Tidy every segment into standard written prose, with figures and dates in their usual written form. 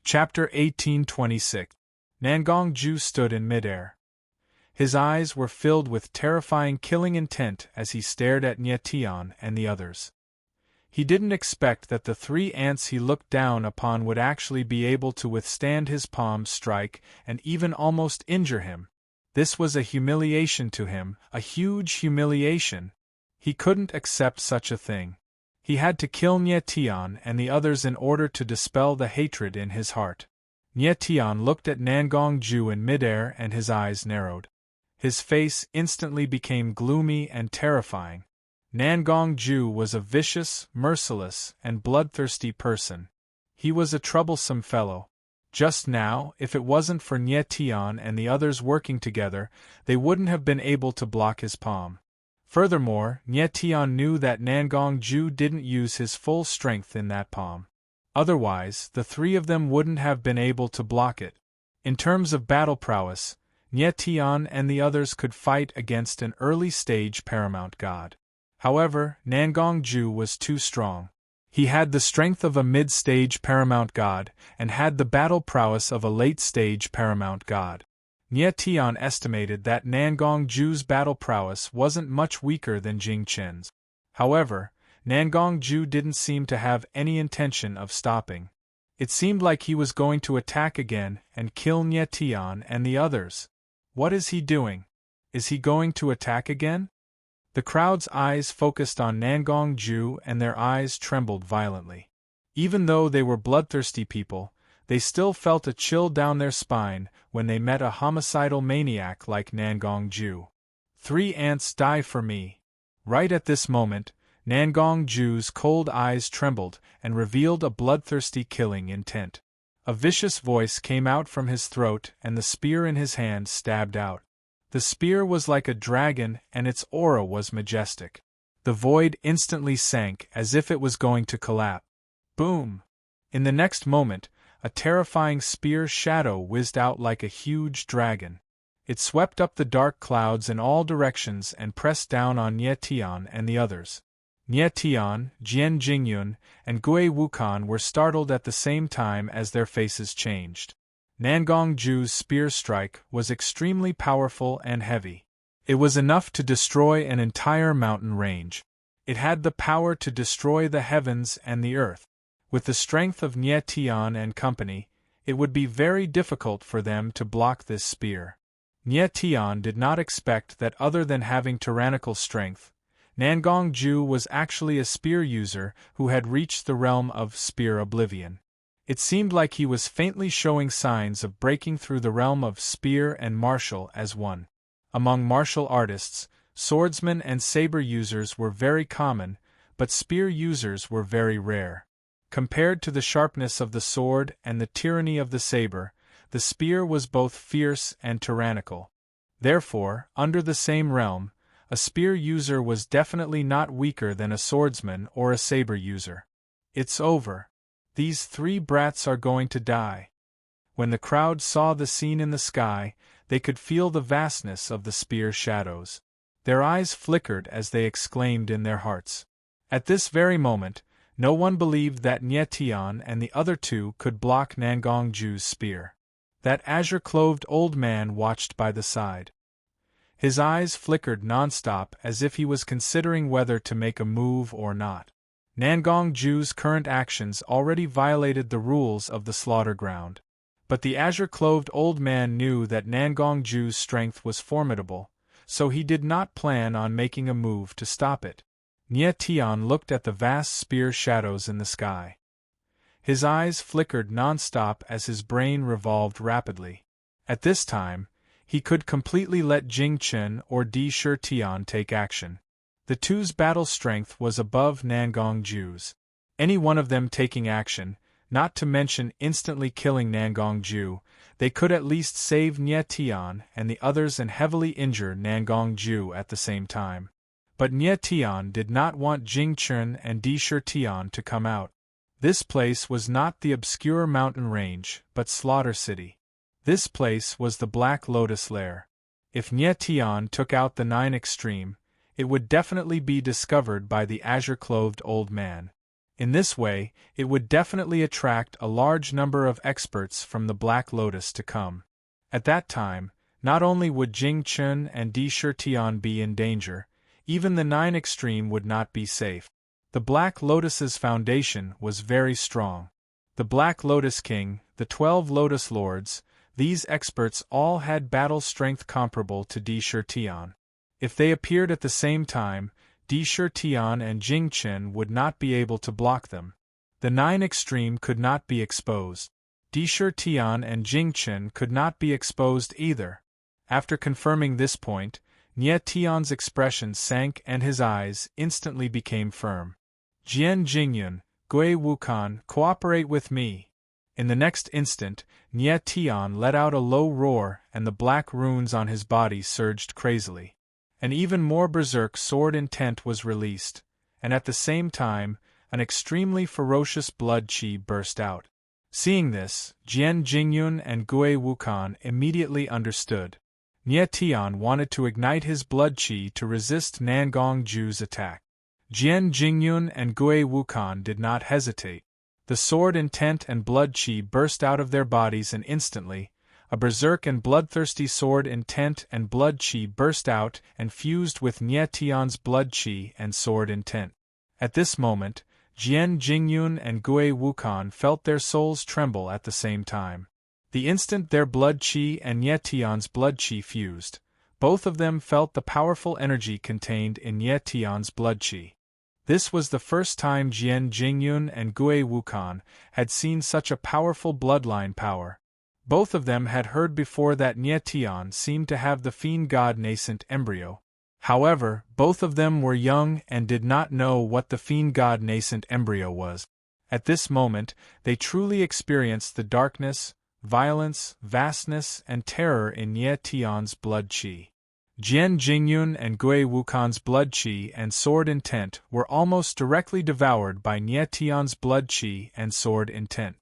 Chapter 1826. Nangong-ju stood in midair. His eyes were filled with terrifying killing intent as he stared at Nye Tian and the others. He didn't expect that the three ants he looked down upon would actually be able to withstand his palm strike and even almost injure him. This was a humiliation to him, a huge humiliation. He couldn't accept such a thing. He had to kill Nye Tian and the others in order to dispel the hatred in his heart. Nye Tian looked at Nangong-ju in midair and his eyes narrowed. His face instantly became gloomy and terrifying. Nangong-ju was a vicious, merciless, and bloodthirsty person. He was a troublesome fellow. Just now, if it wasn't for Nye Tian and the others working together, they wouldn't have been able to block his palm. Furthermore, Nye Tian knew that Nangong-ju didn't use his full strength in that palm. Otherwise, the three of them wouldn't have been able to block it. In terms of battle prowess, Nye Tian and the others could fight against an early-stage paramount god. However, Nangong-ju was too strong. He had the strength of a mid-stage paramount god, and had the battle prowess of a late-stage paramount god. Nye Tian estimated that Nangong-ju's battle prowess wasn't much weaker than Jing Chen's. However, Nangong-ju didn't seem to have any intention of stopping. It seemed like he was going to attack again and kill Nye Tian and the others. What is he doing? Is he going to attack again? The crowd's eyes focused on Nangong-ju and their eyes trembled violently. Even though they were bloodthirsty people, they still felt a chill down their spine when they met a homicidal maniac like Nangong-ju. 3 ants die for me. Right at this moment, Nangong-ju's cold eyes trembled and revealed a bloodthirsty killing intent. A vicious voice came out from his throat and the spear in his hand stabbed out. The spear was like a dragon and its aura was majestic. The void instantly sank as if it was going to collapse. Boom! In the next moment, a terrifying spear shadow whizzed out like a huge dragon. It swept up the dark clouds in all directions and pressed down on Nye Tian and the others. Nye Tian, Jian Jingyun, and Gui Wukan were startled at the same time as their faces changed. Nangong-ju's spear strike was extremely powerful and heavy. It was enough to destroy an entire mountain range. It had the power to destroy the heavens and the earth. With the strength of Nye Tian and company, it would be very difficult for them to block this spear. Nye Tian did not expect that other than having tyrannical strength, Nangong-ju was actually a spear user who had reached the realm of spear oblivion. It seemed like he was faintly showing signs of breaking through the realm of spear and martial as one. Among martial artists, swordsmen and saber users were very common, but spear users were very rare. Compared to the sharpness of the sword and the tyranny of the saber, the spear was both fierce and tyrannical. Therefore, under the same realm, a spear user was definitely not weaker than a swordsman or a saber user. It's over. These 3 brats are going to die. When the crowd saw the scene in the sky, they could feel the vastness of the spear shadows. Their eyes flickered as they exclaimed in their hearts. At this very moment, no one believed that Nye Tian and the other 2 could block Nangong-ju's spear. That azure-clothed old man watched by the side. His eyes flickered non-stop as if he was considering whether to make a move or not. Nangong-ju's current actions already violated the rules of the slaughter ground. But the azure-clothed old man knew that Nangong-ju's strength was formidable, so he did not plan on making a move to stop it. Nye Tian looked at the vast spear shadows in the sky. His eyes flickered non-stop as his brain revolved rapidly. At this time, he could completely let Jing Chen or Di Shi Tian take action. The 2's battle strength was above Nangong-ju's. Any one of them taking action, not to mention instantly killing Nangong-ju, they could at least save Nye Tian and the others and heavily injure Nangong-ju at the same time. But Nye Tian did not want Jing Chen and Di Shi Tian to come out. This place was not the obscure mountain range, but Slaughter City. This place was the Black Lotus Lair. If Nye Tian took out the 9 Extreme, it would definitely be discovered by the azure-clothed old man. In this way, it would definitely attract a large number of experts from the Black Lotus to come. At that time, not only would Jing Chun and Di Shirtian be in danger, even the Nine Extreme would not be safe. The Black Lotus's foundation was very strong. The Black Lotus King, the 12 Lotus Lords, these experts all had battle strength comparable to Di Shirtian. If they appeared at the same time, Di Shirtian and Jing Chen would not be able to block them. The Nine Extreme could not be exposed. Di Shirtian and Jing Chen could not be exposed either. After confirming this point, Nie Tian's expression sank and his eyes instantly became firm. Jian Jingyun, Gui Wukan, cooperate with me. In the next instant, Nie Tian let out a low roar and the black runes on his body surged crazily. An even more berserk sword intent was released, and at the same time, an extremely ferocious blood qi burst out. Seeing this, Jian Jingyun and Gui Wukan immediately understood. Nie Tian wanted to ignite his blood qi to resist Nangong Ju's attack. Jian Jingyun and Gui Wukan did not hesitate. The sword intent and blood qi burst out of their bodies and instantly, a berserk and bloodthirsty sword intent and blood qi burst out and fused with Nie Tian's blood qi and sword intent. At this moment, Jian Jingyun and Gui Wukan felt their souls tremble at the same time. The instant their blood qi and Nie Tian's blood qi fused, both of them felt the powerful energy contained in Nie Tian's blood qi. This was the first time Jian Jingyun and Gui Wukan had seen such a powerful bloodline power. Both of them had heard before that Nie Tian seemed to have the fiend god nascent embryo. However, both of them were young and did not know what the fiend god nascent embryo was. At this moment, they truly experienced the darkness, violence, vastness, and terror in Nie Tian's blood qi. Jian Jingyun and Gui Wukan's blood qi and sword intent were almost directly devoured by Nie Tian's blood qi and sword intent.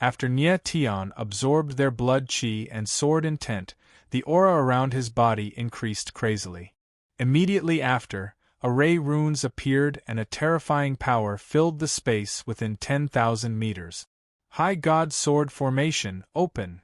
After Nie Tian absorbed their blood qi and sword intent, the aura around his body increased crazily. Immediately after, array runes appeared and a terrifying power filled the space within 10,000 meters. High God Sword Formation, open!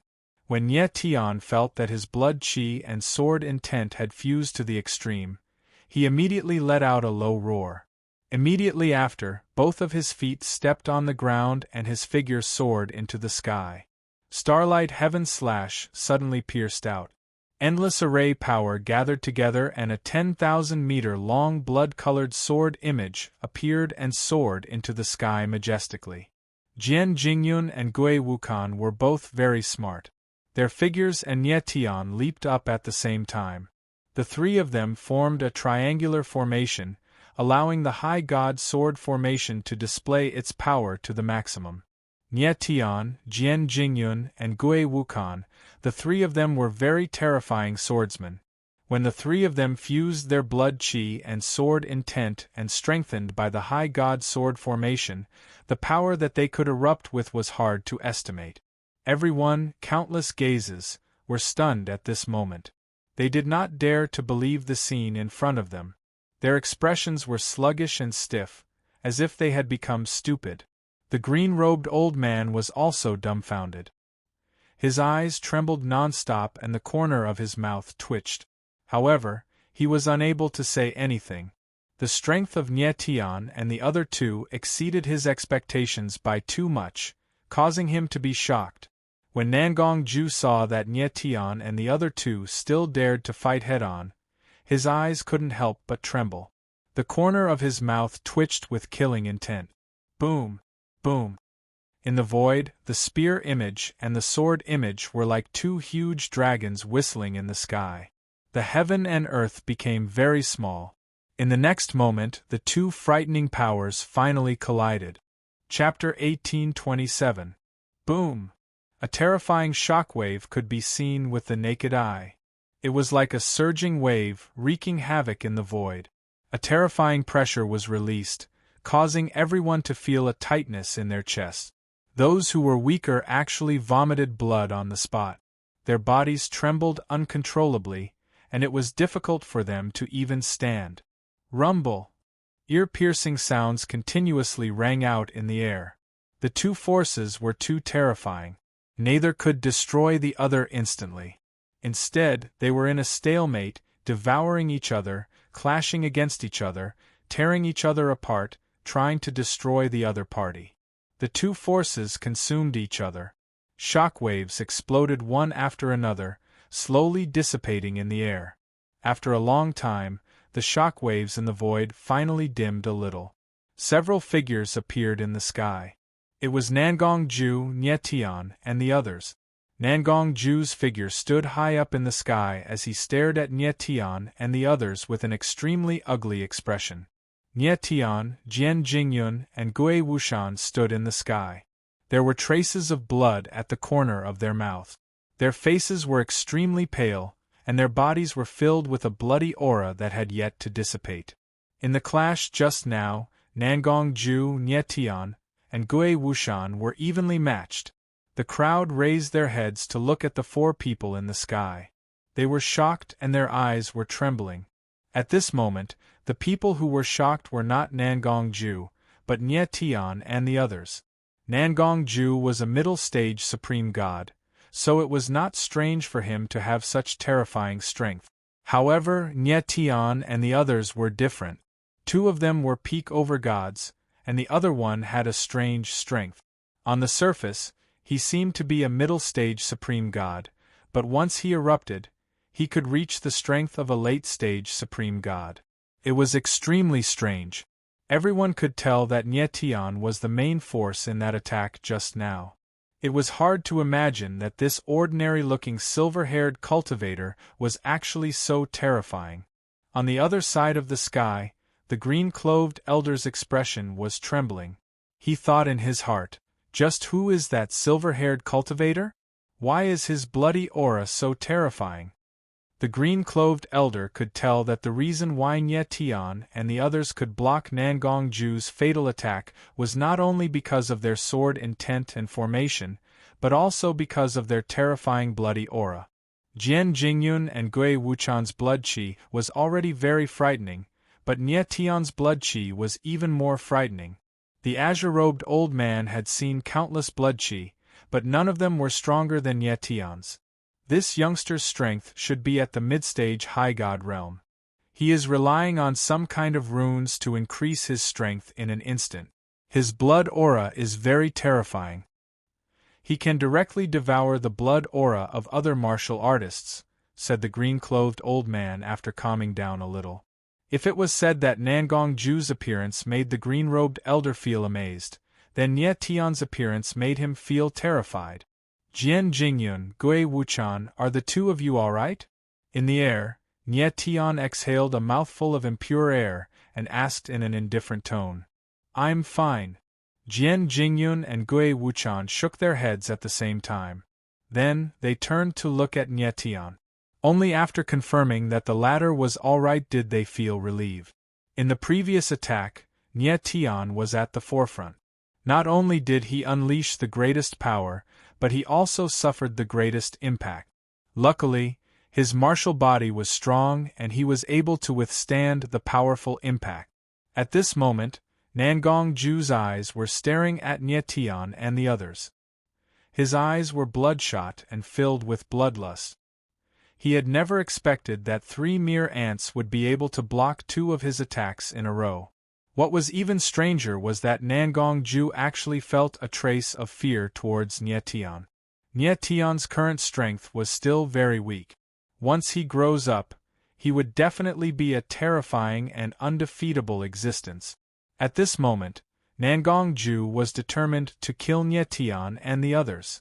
When Nie Tian felt that his blood qi and sword intent had fused to the extreme, he immediately let out a low roar. Immediately after, both of his feet stepped on the ground and his figure soared into the sky. Starlight heaven slash suddenly pierced out. Endless array power gathered together and a 10,000-meter-long blood-colored sword image appeared and soared into the sky majestically. Jian Jingyun and Gui Wukan were both very smart. Their figures and Nie Tian leaped up at the same time. The three of them formed a triangular formation, allowing the High God Sword Formation to display its power to the maximum. Nie Tian, Jian Jingyun, and Gui Wukan, the three of them were very terrifying swordsmen. When the three of them fused their blood qi and sword intent and strengthened by the High God Sword Formation, the power that they could erupt with was hard to estimate. Everyone, countless gazes, were stunned at this moment. They did not dare to believe the scene in front of them. Their expressions were sluggish and stiff, as if they had become stupid. The green-robed old man was also dumbfounded. His eyes trembled non-stop and the corner of his mouth twitched. However, he was unable to say anything. The strength of Nie Tian and the other two exceeded his expectations by too much, causing him to be shocked. When Nangong Ju saw that Nie Tian and the other two still dared to fight head-on, his eyes couldn't help but tremble. The corner of his mouth twitched with killing intent. Boom! Boom! In the void, the spear image and the sword image were like two huge dragons whistling in the sky. The heaven and earth became very small. In the next moment, the two frightening powers finally collided. Chapter 1827. Boom! A terrifying shockwave could be seen with the naked eye. It was like a surging wave, wreaking havoc in the void. A terrifying pressure was released, causing everyone to feel a tightness in their chests. Those who were weaker actually vomited blood on the spot. Their bodies trembled uncontrollably, and it was difficult for them to even stand. Rumble! Ear-piercing sounds continuously rang out in the air. The two forces were too terrifying. Neither could destroy the other instantly. Instead, they were in a stalemate, devouring each other, clashing against each other, tearing each other apart, trying to destroy the other party. The two forces consumed each other. Shockwaves exploded one after another, slowly dissipating in the air. After a long time, the shockwaves in the void finally dimmed a little. Several figures appeared in the sky. It was Nangong-ju, Nyetian, and the others. Nangong-ju's figure stood high up in the sky as he stared at Nyetian and the others with an extremely ugly expression. Nyetian, Jian Jingyun, and Gui Wushan stood in the sky. There were traces of blood at the corner of their mouth. Their faces were extremely pale, and their bodies were filled with a bloody aura that had yet to dissipate. In the clash just now, Nangong-ju, Nyetian, and Gui Wushan were evenly matched. The crowd raised their heads to look at the four people in the sky. They were shocked and their eyes were trembling. At this moment, the people who were shocked were not Nangong-ju, but Nyetian and the others. Nangong-ju was a middle-stage supreme god, so it was not strange for him to have such terrifying strength. However, Nyetian and the others were different. Two of them were peak over gods, and the other one had a strange strength. On the surface, he seemed to be a middle-stage supreme god, but once he erupted, he could reach the strength of a late-stage supreme god. It was extremely strange. Everyone could tell that Nyetian was the main force in that attack just now. It was hard to imagine that this ordinary-looking silver-haired cultivator was actually so terrifying. On the other side of the sky, the green-clothed elder's expression was trembling. He thought in his heart, just who is that silver-haired cultivator? Why is his bloody aura so terrifying? The green-clothed elder could tell that the reason why Nyetian and the others could block Nangong-ju's fatal attack was not only because of their sword intent and formation, but also because of their terrifying bloody aura. Jian Jingyun and Gui Wuchan's blood qi was already very frightening, but Nyetian's blood qi was even more frightening. The azure-robed old man had seen countless blood qi, but none of them were stronger than Nyetian's. This youngster's strength should be at the mid-stage high god realm. He is relying on some kind of runes to increase his strength in an instant. His blood aura is very terrifying. He can directly devour the blood aura of other martial artists, said the green-clothed old man after calming down a little. If it was said that Nangong-ju's appearance made the green-robed elder feel amazed, then Nyetian's appearance made him feel terrified. Jian Jingyun, Gui Wuchan, are the two of you all right? In the air, Nyetian exhaled a mouthful of impure air and asked in an indifferent tone. I'm fine. Jian Jingyun and Gui Wuchan shook their heads at the same time. Then, they turned to look at Nyetian. Only after confirming that the latter was all right did they feel relieved. In the previous attack, Nyetian was at the forefront. Not only did he unleash the greatest power, but he also suffered the greatest impact. Luckily, his martial body was strong and he was able to withstand the powerful impact. At this moment, Nangong-ju's eyes were staring at Nyetian and the others. His eyes were bloodshot and filled with bloodlust. He had never expected that 3 mere ants would be able to block 2 of his attacks in a row. What was even stranger was that Nangong-ju actually felt a trace of fear towards Nyetian. Nyetian's current strength was still very weak. Once he grows up, he would definitely be a terrifying and undefeatable existence. At this moment, Nangong-ju was determined to kill Nyetian and the others.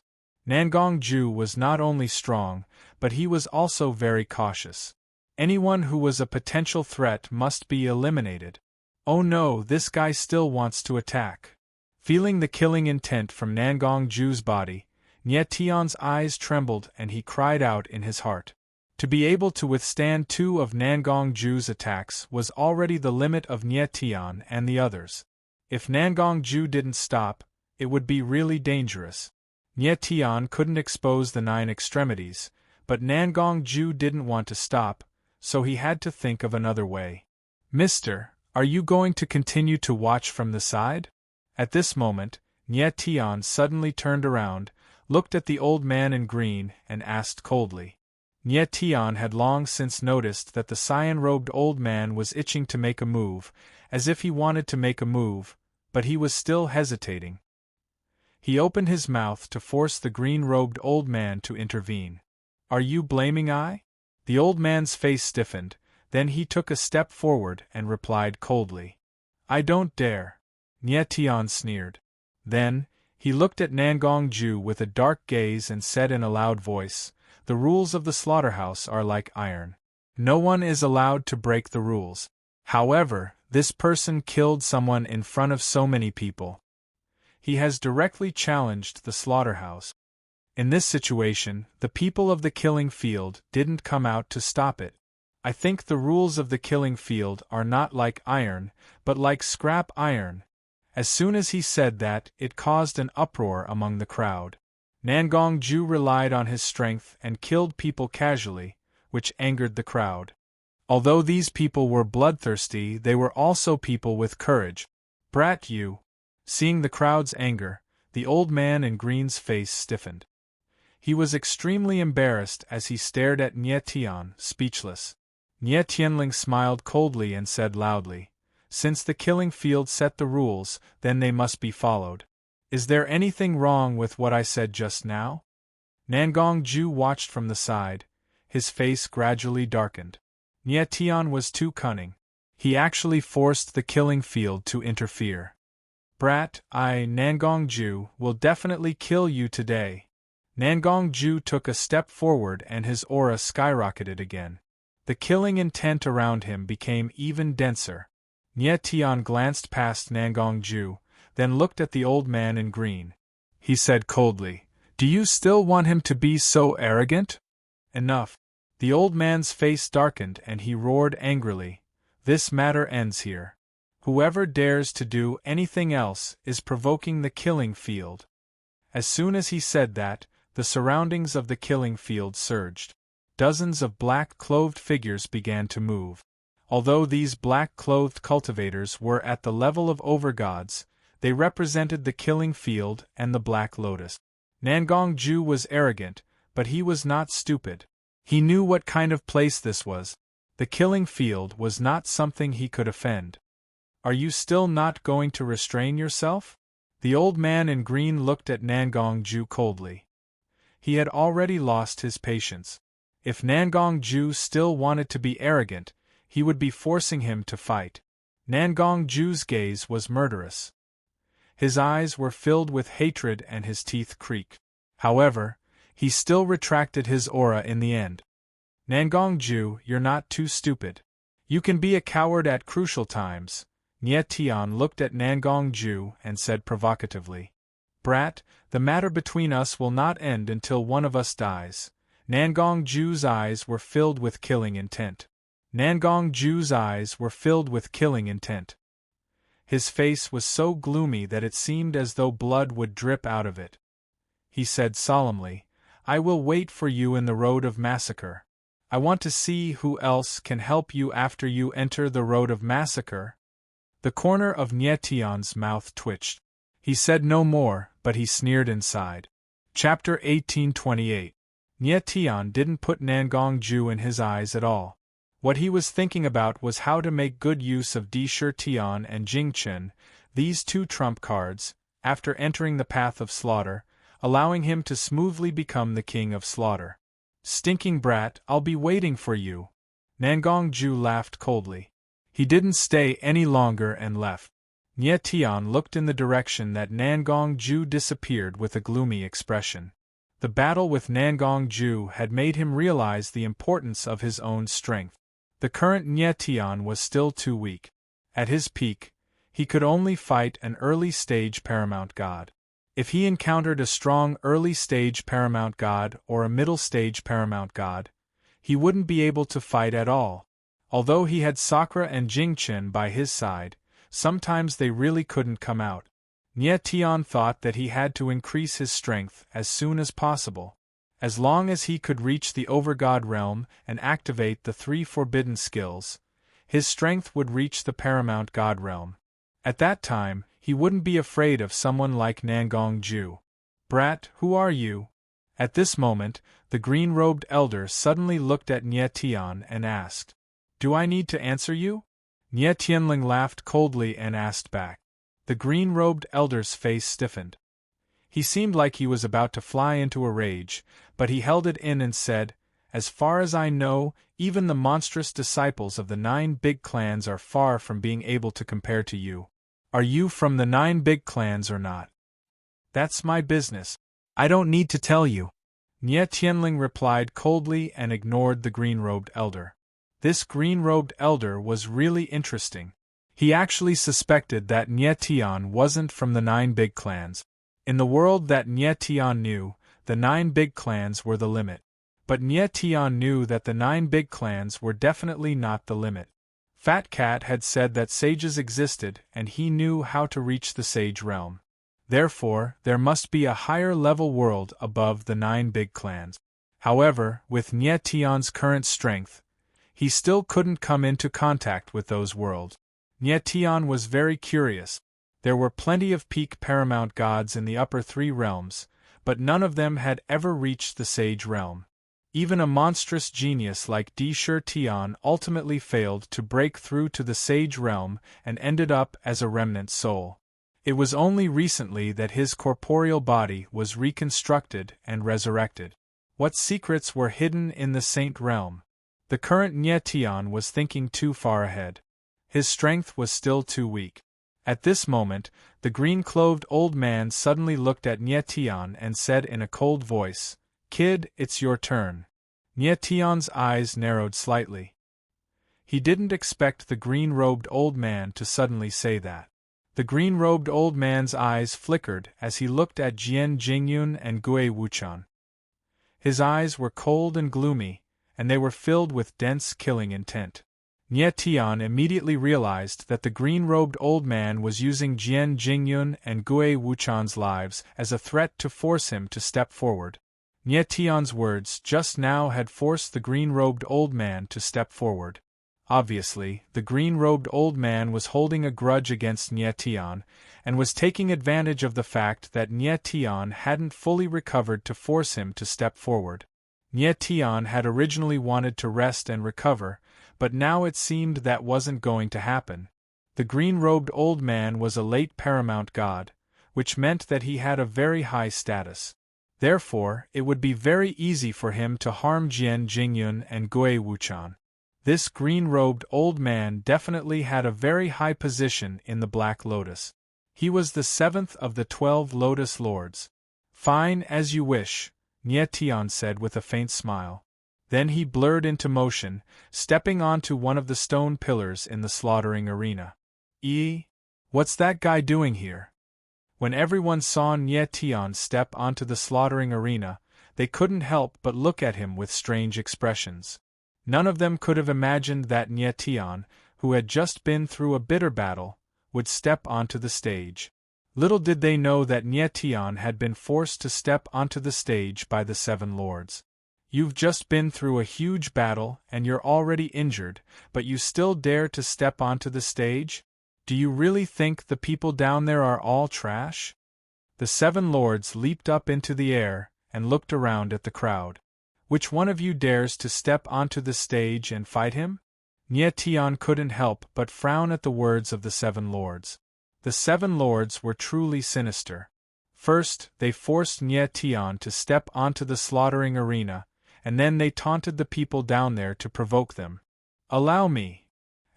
Nangong-ju was not only strong, but he was also very cautious. Anyone who was a potential threat must be eliminated. Oh no, this guy still wants to attack. Feeling the killing intent from Nangong-ju's body, Nyetian's eyes trembled and he cried out in his heart. To be able to withstand 2 of Nangong-ju's attacks was already the limit of Nyetian and the others. If Nangong-ju didn't stop, it would be really dangerous. Nyetian couldn't expose the 9 extremities, but Nangong-ju didn't want to stop, so he had to think of another way. Mister, Are you going to continue to watch from the side? At this moment, Nye Tian suddenly turned around, looked at the old man in green, and asked coldly. Nye Tian had long since noticed that the cyan-robed old man was itching to make a move, as if he wanted to make a move, but he was still hesitating. He opened his mouth to force the green-robed old man to intervene. Are you blaming I? The old man's face stiffened, then he took a step forward and replied coldly. I don't dare. Nye Tian sneered. Then, he looked at Nangong Ju with a dark gaze and said in a loud voice, The rules of the slaughterhouse are like iron. No one is allowed to break the rules. However, this person killed someone in front of so many people. He has directly challenged the slaughterhouse. In this situation, the people of the killing field didn't come out to stop it. I think the rules of the killing field are not like iron, but like scrap iron. As soon as he said that, it caused an uproar among the crowd. Nangong Ju relied on his strength and killed people casually, which angered the crowd. Although these people were bloodthirsty, they were also people with courage. Brat you! Seeing the crowd's anger, the old man in green's face stiffened. He was extremely embarrassed as he stared at Nye Tian, speechless. Nye Tianling smiled coldly and said loudly, Since the killing field set the rules, then they must be followed. Is there anything wrong with what I said just now? Nangong Ju watched from the side. His face gradually darkened. Nye Tian was too cunning. He actually forced the killing field to interfere. Brat, I, Nangong Ju, will definitely kill you today. Nangong Ju took a step forward and his aura skyrocketed again. The killing intent around him became even denser. Nye Tian glanced past Nangong Ju, then looked at the old man in green. He said coldly, Do you still want him to be so arrogant? Enough. The old man's face darkened and he roared angrily, This matter ends here. Whoever dares to do anything else is provoking the killing field. As soon as he said that, the surroundings of the killing field surged. Dozens of black-clothed figures began to move. Although these black-clothed cultivators were at the level of overgods, they represented the killing field and the Black Lotus. Nangong Ju was arrogant, but he was not stupid. He knew what kind of place this was. The killing field was not something he could offend. Are you still not going to restrain yourself? The old man in green looked at Nangong Ju coldly. He had already lost his patience. If Nangong Ju still wanted to be arrogant, he would be forcing him to fight. Nangong Ju's gaze was murderous. His eyes were filled with hatred and his teeth creaked. However, he still retracted his aura in the end. Nangong Ju, you're not too stupid. You can be a coward at crucial times. Nye Tian looked at Nangong Ju and said provocatively, Brat, the matter between us will not end until one of us dies. Nangong Ju's eyes were filled with killing intent. Nangong Ju's eyes were filled with killing intent. His face was so gloomy that it seemed as though blood would drip out of it. He said solemnly, I will wait for you in the road of massacre. I want to see who else can help you after you enter the road of massacre. The corner of Nye Tian's mouth twitched. He said no more, but he sneered inside. Chapter 1828. Nye Tian didn't put Nangong Ju in his eyes at all. What he was thinking about was how to make good use of Di Shi Tian and Jing Chen, these two trump cards, after entering the path of slaughter, allowing him to smoothly become the king of slaughter. Stinking brat, I'll be waiting for you. Nangong Ju laughed coldly. He didn't stay any longer and left. Nye Tian looked in the direction that Nangong Ju disappeared with a gloomy expression. The battle with Nangong Ju had made him realize the importance of his own strength. The current Nye Tian was still too weak. At his peak, he could only fight an early-stage paramount god. If he encountered a strong early-stage paramount god or a middle-stage paramount god, he wouldn't be able to fight at all. Although he had Sakura and Jingchen by his side, sometimes they really couldn't come out. Nye Tian thought that he had to increase his strength as soon as possible. As long as he could reach the Overgod realm and activate the 3 forbidden skills, his strength would reach the paramount god realm. At that time, he wouldn't be afraid of someone like Nangong Ju. Brat, who are you? At this moment, the green-robed elder suddenly looked at Nie Tian and asked, Do I need to answer you? Nie Tianling laughed coldly and asked back. The green-robed elder's face stiffened. He seemed like he was about to fly into a rage, but he held it in and said, As far as I know, even the monstrous disciples of the 9 big clans are far from being able to compare to you. Are you from the 9 big clans or not? That's my business. I don't need to tell you. Nie Tianling replied coldly and ignored the green-robed elder. This green-robed elder was really interesting. He actually suspected that Nie Tian wasn't from the 9 big clans. In the world that Nie Tian knew, the 9 big clans were the limit. But Nie Tian knew that the 9 big clans were definitely not the limit. Fat Cat had said that sages existed and he knew how to reach the sage realm. Therefore, there must be a higher-level world above the 9 big clans. However, with Nie Tian's current strength, he still couldn't come into contact with those worlds. Nie Tian was very curious. There were plenty of peak paramount gods in the upper 3 realms, but none of them had ever reached the sage realm. Even a monstrous genius like Di Shi Tian ultimately failed to break through to the sage realm and ended up as a remnant soul. It was only recently that his corporeal body was reconstructed and resurrected. What secrets were hidden in the saint realm? The current Nie Tian was thinking too far ahead. His strength was still too weak. At this moment, the green-clothed old man suddenly looked at Nie Tian and said in a cold voice, Kid, it's your turn. Nie Tian's eyes narrowed slightly. He didn't expect the green-robed old man to suddenly say that. The green-robed old man's eyes flickered as he looked at Jian Jingyun and Gui Wuchan. His eyes were cold and gloomy, and they were filled with dense killing intent. Nie Tian immediately realized that the green-robed old man was using Jian Jingyun and Gui Wuchan's lives as a threat to force him to step forward. Nie Tian's words just now had forced the green-robed old man to step forward. Obviously, the green-robed old man was holding a grudge against Nie Tian, and was taking advantage of the fact that Nie Tian hadn't fully recovered to force him to step forward. Nie Tian had originally wanted to rest and recover, but now it seemed that wasn't going to happen. The green-robed old man was a late paramount god, which meant that he had a very high status. Therefore, it would be very easy for him to harm Jian Jingyun and Gui Wuchan. This green-robed old man definitely had a very high position in the Black Lotus. He was the 7th of the 12 Lotus Lords. Fine, as you wish, Nie Tian said with a faint smile. Then he blurred into motion, stepping onto one of the stone pillars in the slaughtering arena. What's that guy doing here? When everyone saw Nie Tian step onto the slaughtering arena, they couldn't help but look at him with strange expressions. None of them could have imagined that Nie Tian, who had just been through a bitter battle, would step onto the stage. Little did they know that Nie Tian had been forced to step onto the stage by the 7 lords. You've just been through a huge battle and you're already injured, but you still dare to step onto the stage? Do you really think the people down there are all trash? The 7 lords leaped up into the air and looked around at the crowd. Which one of you dares to step onto the stage and fight him? Nie Tian couldn't help but frown at the words of the 7 lords. The 7 lords were truly sinister. First, they forced Nie Tian to step onto the slaughtering arena, and then they taunted the people down there to provoke them. Allow me.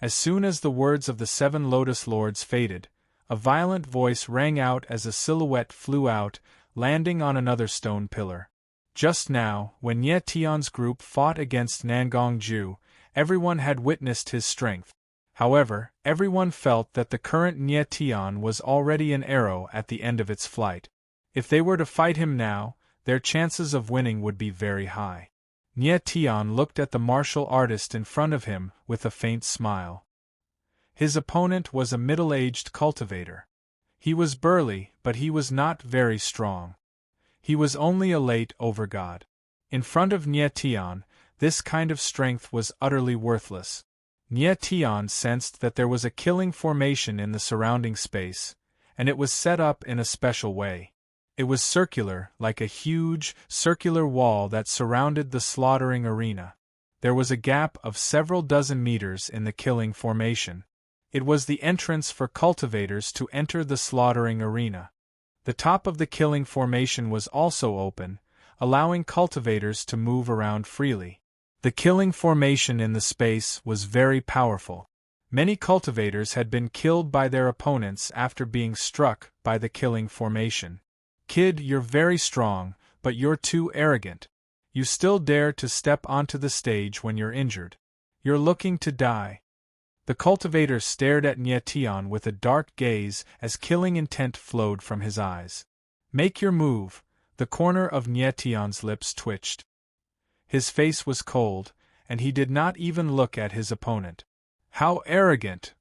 As soon as the words of the 7 Lotus Lords faded, a violent voice rang out as a silhouette flew out, landing on another stone pillar. Just now, when Nie Tian's group fought against Nangong Ju, everyone had witnessed his strength. However, everyone felt that the current Nie Tian was already an arrow at the end of its flight. If they were to fight him now, their chances of winning would be very high. Nie Tian looked at the martial artist in front of him with a faint smile. His opponent was a middle-aged cultivator. He was burly, but he was not very strong. He was only a late overgod. In front of Nie Tian, this kind of strength was utterly worthless. Nie Tian sensed that there was a killing formation in the surrounding space, and it was set up in a special way. It was circular, like a huge, circular wall that surrounded the slaughtering arena. There was a gap of several dozen meters in the killing formation. It was the entrance for cultivators to enter the slaughtering arena. The top of the killing formation was also open, allowing cultivators to move around freely. The killing formation in the space was very powerful. Many cultivators had been killed by their opponents after being struck by the killing formation. Kid, you're very strong, but you're too arrogant. You still dare to step onto the stage when you're injured. You're looking to die. The cultivator stared at Nie Tian with a dark gaze as killing intent flowed from his eyes. Make your move. The corner of Nie Tian's lips twitched. His face was cold, and he did not even look at his opponent. How arrogant!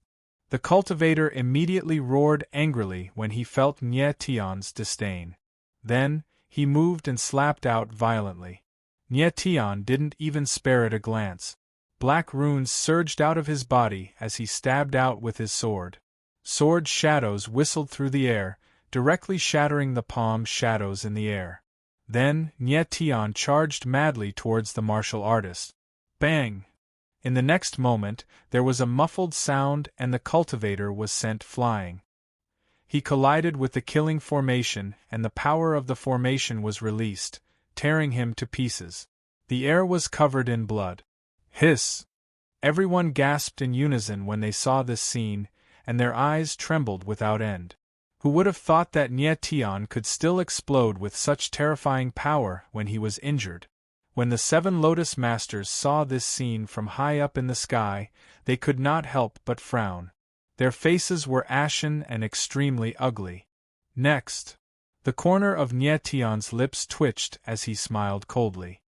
The cultivator immediately roared angrily when he felt Nie Tian's disdain. Then, he moved and slapped out violently. Nie Tian didn't even spare it a glance. Black runes surged out of his body as he stabbed out with his sword. Sword shadows whistled through the air, directly shattering the palm shadows in the air. Then, Nie Tian charged madly towards the martial artist. Bang! In the next moment, there was a muffled sound and the cultivator was sent flying. He collided with the killing formation and the power of the formation was released, tearing him to pieces. The air was covered in blood. Hiss! Everyone gasped in unison when they saw this scene, and their eyes trembled without end. Who would have thought that Nie Tian could still explode with such terrifying power when he was injured? When the 7 Lotus Masters saw this scene from high up in the sky, they could not help but frown. Their faces were ashen and extremely ugly. Next, the corner of Nie Tian's lips twitched as he smiled coldly.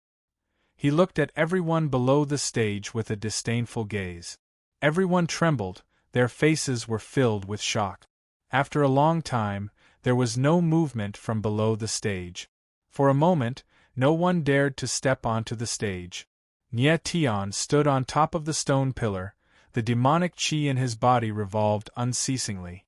He looked at everyone below the stage with a disdainful gaze. Everyone trembled, their faces were filled with shock. After a long time, there was no movement from below the stage. For a moment, no one dared to step onto the stage. Nie Tian stood on top of the stone pillar, the demonic qi in his body revolved unceasingly.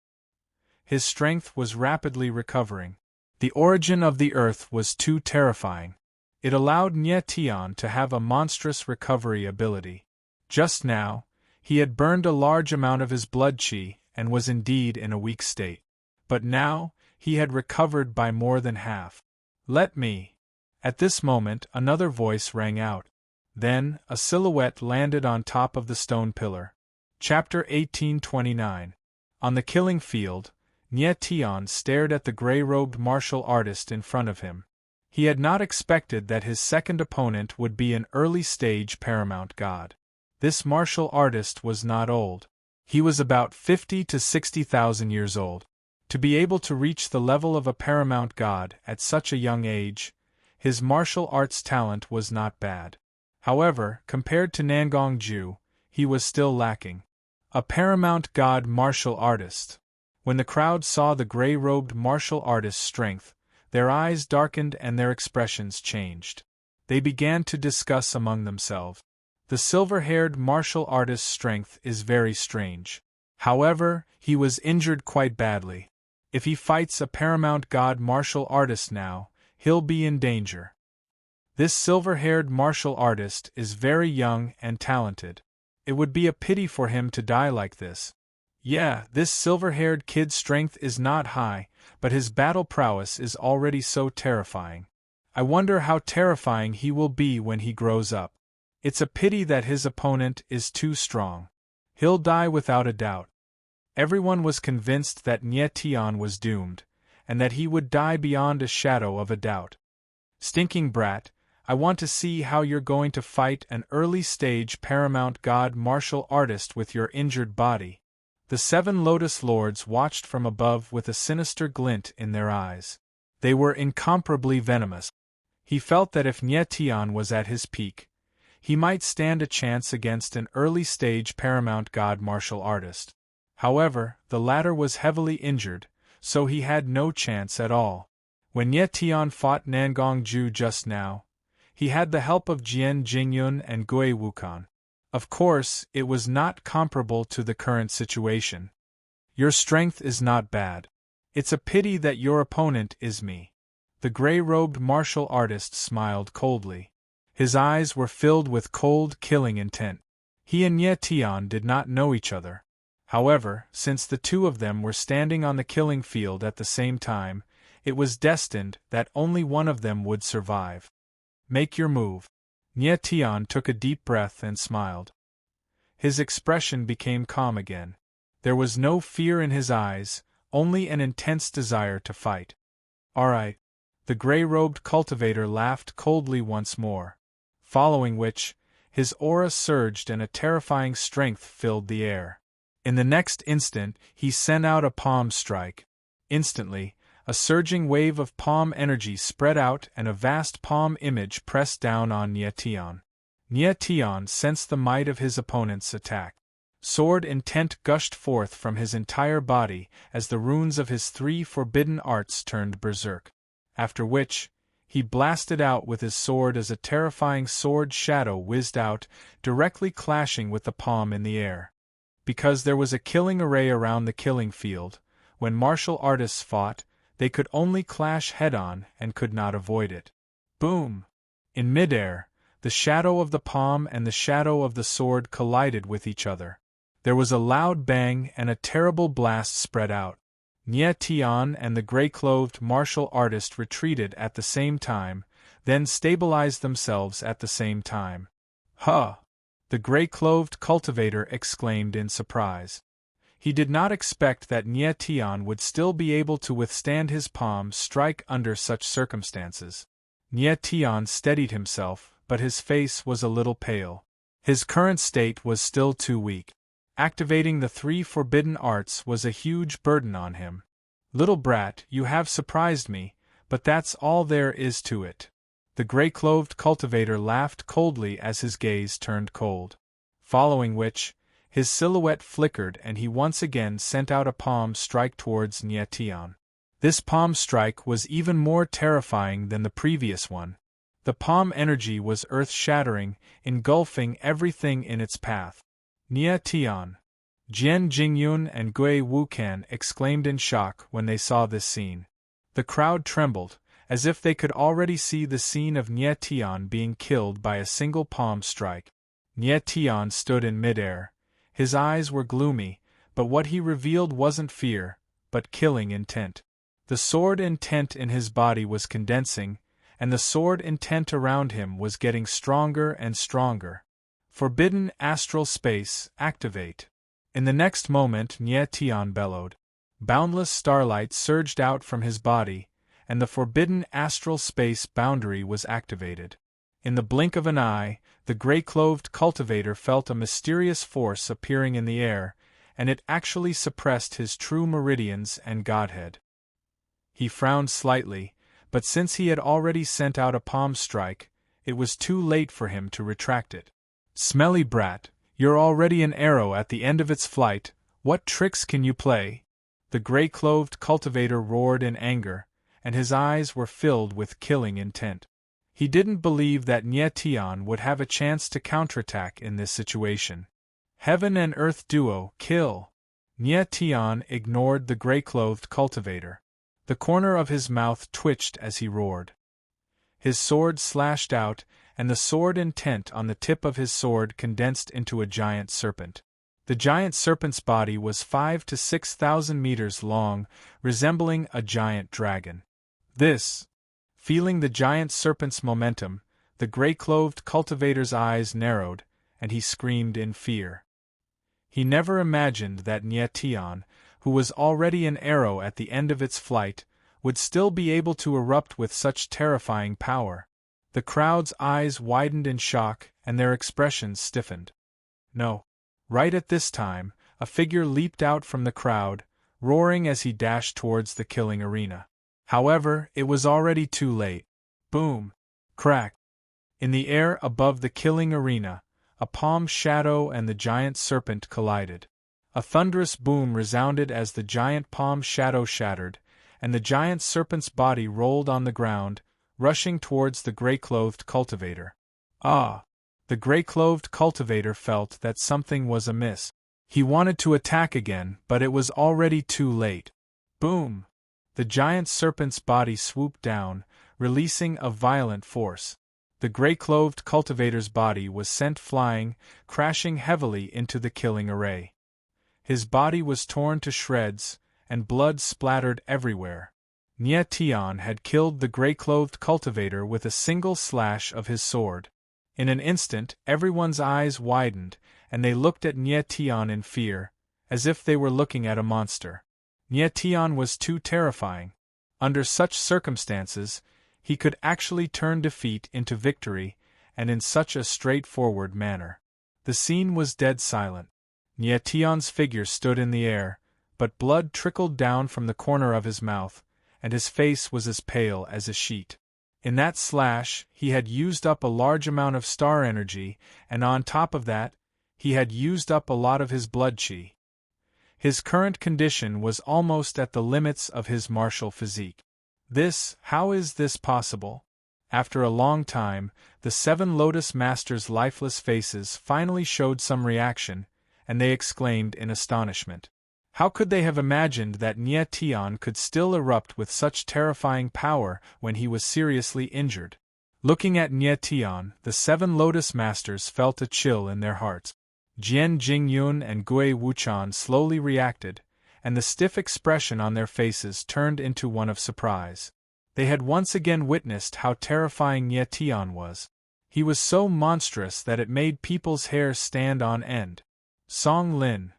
His strength was rapidly recovering. The origin of the earth was too terrifying. It allowed Nie Tian to have a monstrous recovery ability. Just now, he had burned a large amount of his blood qi and was indeed in a weak state. But now, he had recovered by more than half. Let me. At this moment, another voice rang out. Then, a silhouette landed on top of the stone pillar. Chapter 1829. On the killing field, Nie Tian stared at the gray-robed martial artist in front of him. He had not expected that his second opponent would be an early-stage paramount god. This martial artist was not old. He was about 50 to 60,000 years old. To be able to reach the level of a paramount god at such a young age, his martial arts talent was not bad. However, compared to Nangongju, he was still lacking. A paramount god martial artist. When the crowd saw the gray-robed martial artist's strength, their eyes darkened and their expressions changed. They began to discuss among themselves. The silver-haired martial artist's strength is very strange. However, he was injured quite badly. If he fights a paramount god martial artist now, he'll be in danger. This silver-haired martial artist is very young and talented. It would be a pity for him to die like this. Yeah, this silver-haired kid's strength is not high, but his battle prowess is already so terrifying. I wonder how terrifying he will be when he grows up. It's a pity that his opponent is too strong. He'll die without a doubt. Everyone was convinced that Nie Tian was doomed, and that he would die beyond a shadow of a doubt. Stinking brat, I want to see how you're going to fight an early-stage paramount god martial artist with your injured body. The 7 Lotus Lords watched from above with a sinister glint in their eyes. They were incomparably venomous. He felt that if Nie Tian was at his peak, he might stand a chance against an early-stage paramount god martial artist. However, the latter was heavily injured, so he had no chance at all. When Nie Tian fought Nangongju just now, he had the help of Jian Jingyun and Gui Wukong. Of course, it was not comparable to the current situation. Your strength is not bad. It's a pity that your opponent is me. The gray-robed martial artist smiled coldly. His eyes were filled with cold, killing intent. He and Ye Tian did not know each other. However, since the two of them were standing on the killing field at the same time, it was destined that only one of them would survive. Make your move. Ye Tian took a deep breath and smiled. His expression became calm again. There was no fear in his eyes, only an intense desire to fight. All right. The gray-robed cultivator laughed coldly once more, following which, his aura surged and a terrifying strength filled the air. In the next instant, he sent out a palm strike. Instantly, a surging wave of palm energy spread out and a vast palm image pressed down on Ye Tian. Ye Tian sensed the might of his opponent's attack. Sword intent gushed forth from his entire body as the runes of his 3 forbidden arts turned berserk. After which, he blasted out with his sword as a terrifying sword shadow whizzed out, directly clashing with the palm in the air. Because there was a killing array around the killing field, when martial artists fought, they could only clash head-on and could not avoid it. Boom! In midair, the shadow of the palm and the shadow of the sword collided with each other. There was a loud bang and a terrible blast spread out. Ye Tian and the gray-clothed martial artist retreated at the same time, then stabilized themselves at the same time. Huh! The gray-clothed cultivator exclaimed in surprise. He did not expect that Ye Tian would still be able to withstand his palm strike under such circumstances. Ye Tian steadied himself, but his face was a little pale. His current state was still too weak. Activating the 3 forbidden arts was a huge burden on him. Little brat, you have surprised me, but that's all there is to it. The gray-clothed cultivator laughed coldly as his gaze turned cold. Following which, his silhouette flickered and he once again sent out a palm strike towards Ye Tian. This palm strike was even more terrifying than the previous one. The palm energy was earth-shattering, engulfing everything in its path. Ye Tian, Jian Jingyun and Gui Wukan exclaimed in shock when they saw this scene. The crowd trembled, as if they could already see the scene of Ye Tian being killed by a single palm strike. Ye Tian stood in midair. His eyes were gloomy, but what he revealed wasn't fear, but killing intent. The sword intent in his body was condensing, and the sword intent around him was getting stronger and stronger. Forbidden astral space, activate. In the next moment Ye Tian bellowed. Boundless starlight surged out from his body, and the forbidden astral space boundary was activated. In the blink of an eye, the gray-clothed cultivator felt a mysterious force appearing in the air, and it actually suppressed his true meridians and godhead. He frowned slightly, but since he had already sent out a palm strike, it was too late for him to retract it. Smelly brat, you're already an arrow at the end of its flight, what tricks can you play? The gray-clothed cultivator roared in anger, and his eyes were filled with killing intent. He didn't believe that Ye Tian would have a chance to counterattack in this situation. Heaven and earth duo, kill! Ye Tian ignored the gray-clothed cultivator. The corner of his mouth twitched as he roared. His sword slashed out, and the sword intent on the tip of his sword condensed into a giant serpent. The giant serpent's body was 5,000 to 6,000 meters long, resembling a giant dragon. Feeling the giant serpent's momentum, the gray-clothed cultivator's eyes narrowed, and he screamed in fear. He never imagined that Ye Tian, who was already an arrow at the end of its flight, would still be able to erupt with such terrifying power. The crowd's eyes widened in shock, and their expressions stiffened. No. Right at this time, a figure leaped out from the crowd, roaring as he dashed towards the killing arena. However, it was already too late. Boom! Crack! In the air above the killing arena, a palm shadow and the giant serpent collided. A thunderous boom resounded as the giant palm shadow shattered, and the giant serpent's body rolled on the ground, rushing towards the gray-clothed cultivator. Ah! The gray-cloved cultivator felt that something was amiss. He wanted to attack again, but it was already too late. Boom! The giant serpent's body swooped down, releasing a violent force. The gray-cloved cultivator's body was sent flying, crashing heavily into the killing array. His body was torn to shreds, and blood splattered everywhere. Nye Tian had killed the gray-clothed cultivator with a single slash of his sword. In an instant, everyone's eyes widened, and they looked at Nye Tian in fear, as if they were looking at a monster. Nye Tian was too terrifying. Under such circumstances, he could actually turn defeat into victory, and in such a straightforward manner. The scene was dead silent. Nye Tian's figure stood in the air, but blood trickled down from the corner of his mouth, and his face was as pale as a sheet. In that slash, he had used up a large amount of star energy, and on top of that, he had used up a lot of his blood chi. His current condition was almost at the limits of his martial physique. How is this possible? After a long time, the 7 Lotus Masters' lifeless faces finally showed some reaction, and they exclaimed in astonishment. How could they have imagined that Nye Tian could still erupt with such terrifying power when he was seriously injured? Looking at Nye Tian, the 7 Lotus Masters felt a chill in their hearts. Jian Jingyun and Gui Wuchan slowly reacted, and the stiff expression on their faces turned into one of surprise. They had once again witnessed how terrifying Nye Tian was. He was so monstrous that it made people's hair stand on end. Song Lin.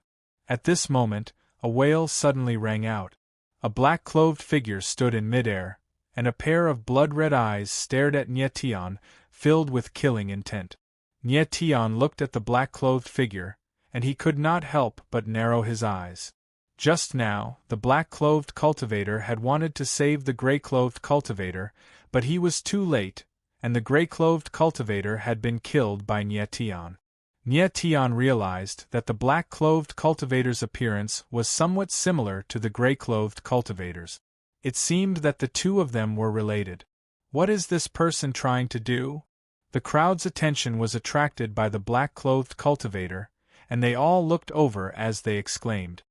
At this moment, a wail suddenly rang out. A black-clothed figure stood in midair, and a pair of blood-red eyes stared at Nye Tian, filled with killing intent. Nye Tian looked at the black-clothed figure, and he could not help but narrow his eyes. Just now, the black-clothed cultivator had wanted to save the gray-clothed cultivator, but he was too late, and the gray-clothed cultivator had been killed by Nye Tian. Nye Tian realized that the black-clothed cultivator's appearance was somewhat similar to the gray-clothed cultivator's. It seemed that the two of them were related. What is this person trying to do? The crowd's attention was attracted by the black-clothed cultivator, and they all looked over as they exclaimed.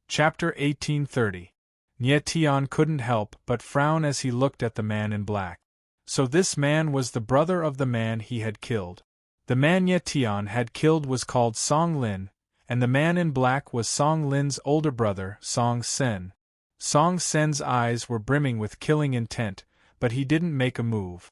Chapter 1830. Nye Tian couldn't help but frown as he looked at the man in black. So this man was the brother of the man he had killed. The man Nye Tian had killed was called Song Lin, and the man in black was Song Lin's older brother, Song Sen. Song Sen's eyes were brimming with killing intent, but he didn't make a move.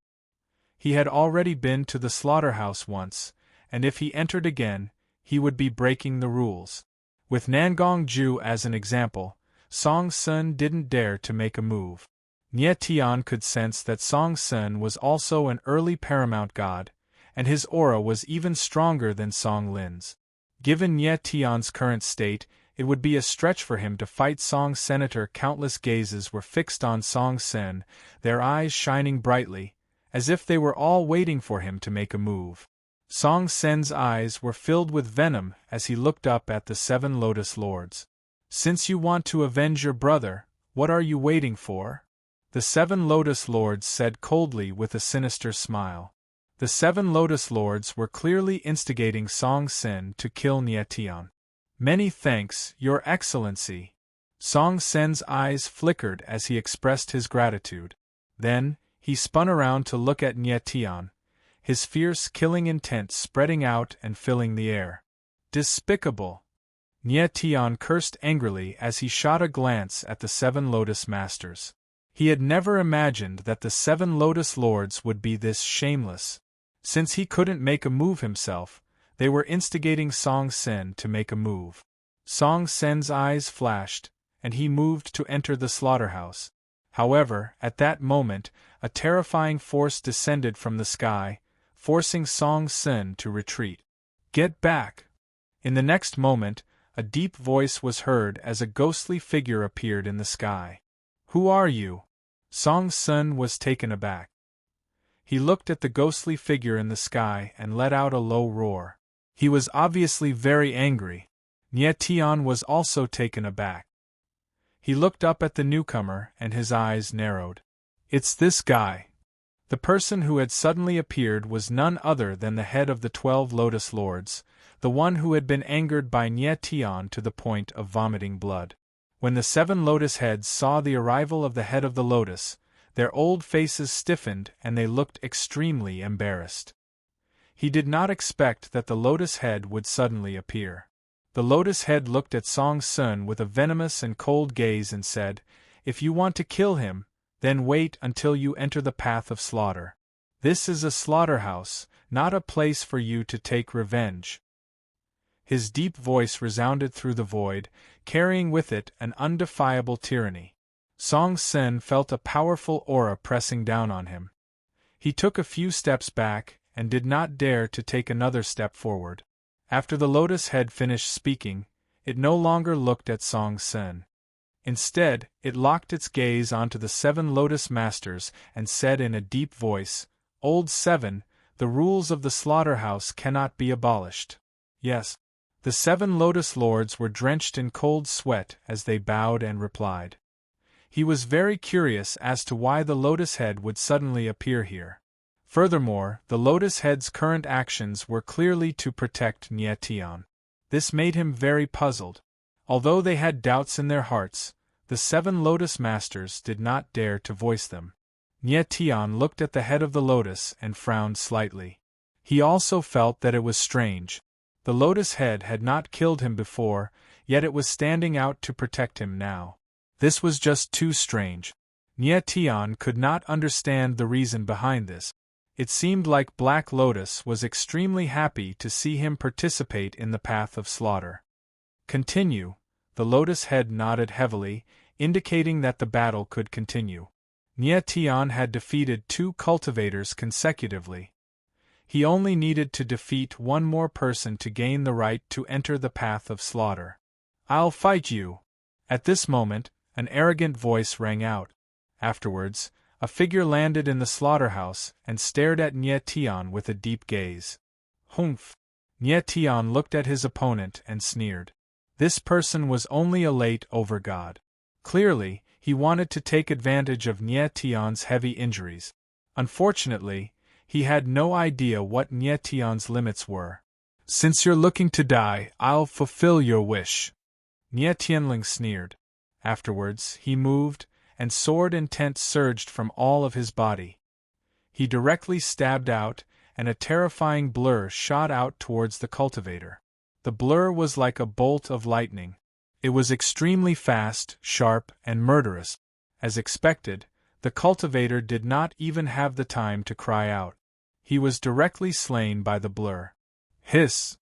He had already been to the slaughterhouse once, and if he entered again, he would be breaking the rules. With Nangong Ju as an example, Song Sen didn't dare to make a move. Nye Tian could sense that Song Sen was also an early paramount god, and his aura was even stronger than Song Lin's. Given Nye Tian's current state, it would be a stretch for him to fight Song Senator. Countless gazes were fixed on Song Sen, their eyes shining brightly, as if they were all waiting for him to make a move. Song Sen's eyes were filled with venom as he looked up at the 7 Lotus Lords. Since you want to avenge your brother, what are you waiting for? The 7 Lotus Lords said coldly with a sinister smile. The 7 Lotus Lords were clearly instigating Song Sen to kill Nye Tian. Many thanks, Your Excellency. Song Sen's eyes flickered as he expressed his gratitude. Then, he spun around to look at Nye Tian, his fierce killing intent spreading out and filling the air. Despicable! Nye Tian cursed angrily as he shot a glance at the 7 Lotus Masters. He had never imagined that the 7 Lotus Lords would be this shameless. Since he couldn't make a move himself, they were instigating Song Sen to make a move. Song Sen's eyes flashed, and he moved to enter the slaughterhouse. However, at that moment, a terrifying force descended from the sky, forcing Song Sen to retreat. Get back! In the next moment, a deep voice was heard as a ghostly figure appeared in the sky. Who are you? Song Sen was taken aback. He looked at the ghostly figure in the sky and let out a low roar. He was obviously very angry. Nye Tian was also taken aback. He looked up at the newcomer and his eyes narrowed. It's this guy. The person who had suddenly appeared was none other than the head of the 12 Lotus Lords, the one who had been angered by Nye Tian to the point of vomiting blood. When the 7 Lotus heads saw the arrival of the head of the Lotus, their old faces stiffened and they looked extremely embarrassed. He did not expect that the Lotus head would suddenly appear. The Lotus head looked at Song Sun with a venomous and cold gaze and said, "If you want to kill him, then wait until you enter the path of slaughter. This is a slaughterhouse, not a place for you to take revenge." His deep voice resounded through the void, carrying with it an undefiable tyranny. Song Sun felt a powerful aura pressing down on him. He took a few steps back, and did not dare to take another step forward. After the Lotus head finished speaking, it no longer looked at Song Sun. Instead, it locked its gaze onto the 7 Lotus Masters and said in a deep voice, "Old 7, the rules of the slaughterhouse cannot be abolished." Yes. The 7 Lotus Lords were drenched in cold sweat as they bowed and replied. He was very curious as to why the Lotus head would suddenly appear here. Furthermore, the Lotus head's current actions were clearly to protect Nye Tian. This made him very puzzled. Although they had doubts in their hearts, the 7 Lotus Masters did not dare to voice them. Nye Tian looked at the head of the Lotus and frowned slightly. He also felt that it was strange. The Lotus head had not killed him before, yet it was standing out to protect him now. This was just too strange. Nye Tian could not understand the reason behind this. It seemed like Black Lotus was extremely happy to see him participate in the path of slaughter. "Continue." The Lotus head nodded heavily, indicating that the battle could continue. Nye Tian had defeated 2 cultivators consecutively. He only needed to defeat one more person to gain the right to enter the path of slaughter. "I'll fight you!" At this moment, an arrogant voice rang out. Afterwards, a figure landed in the slaughterhouse and stared at Nye Tian with a deep gaze. "Humph!" Nye Tian looked at his opponent and sneered. This person was only a late overgod. Clearly, he wanted to take advantage of Nye Tian's heavy injuries. Unfortunately, he had no idea what Nye Tian's limits were. "Since you're looking to die, I'll fulfill your wish." Nye Tianling sneered. Afterwards, he moved, and sword intent surged from all of his body. He directly stabbed out, and a terrifying blur shot out towards the cultivator. The blur was like a bolt of lightning. It was extremely fast, sharp, and murderous. As expected, the cultivator did not even have the time to cry out. He was directly slain by the blur. Hiss!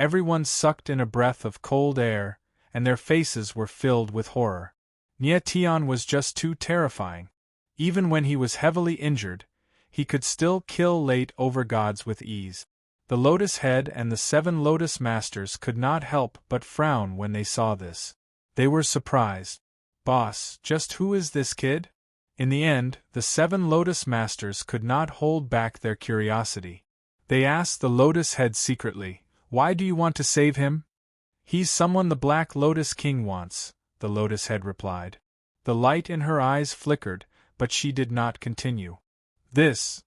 Everyone sucked in a breath of cold air, and their faces were filled with horror. Nye Tian was just too terrifying. Even when he was heavily injured, he could still kill late overgods with ease. The Lotus head and the 7 Lotus Masters could not help but frown when they saw this. They were surprised. "Boss, just who is this kid?" In the end, the 7 Lotus Masters could not hold back their curiosity. They asked the Lotus head secretly, "Why do you want to save him?" "He's someone the Black Lotus King wants," the Lotus head replied. The light in her eyes flickered, but she did not continue. "This."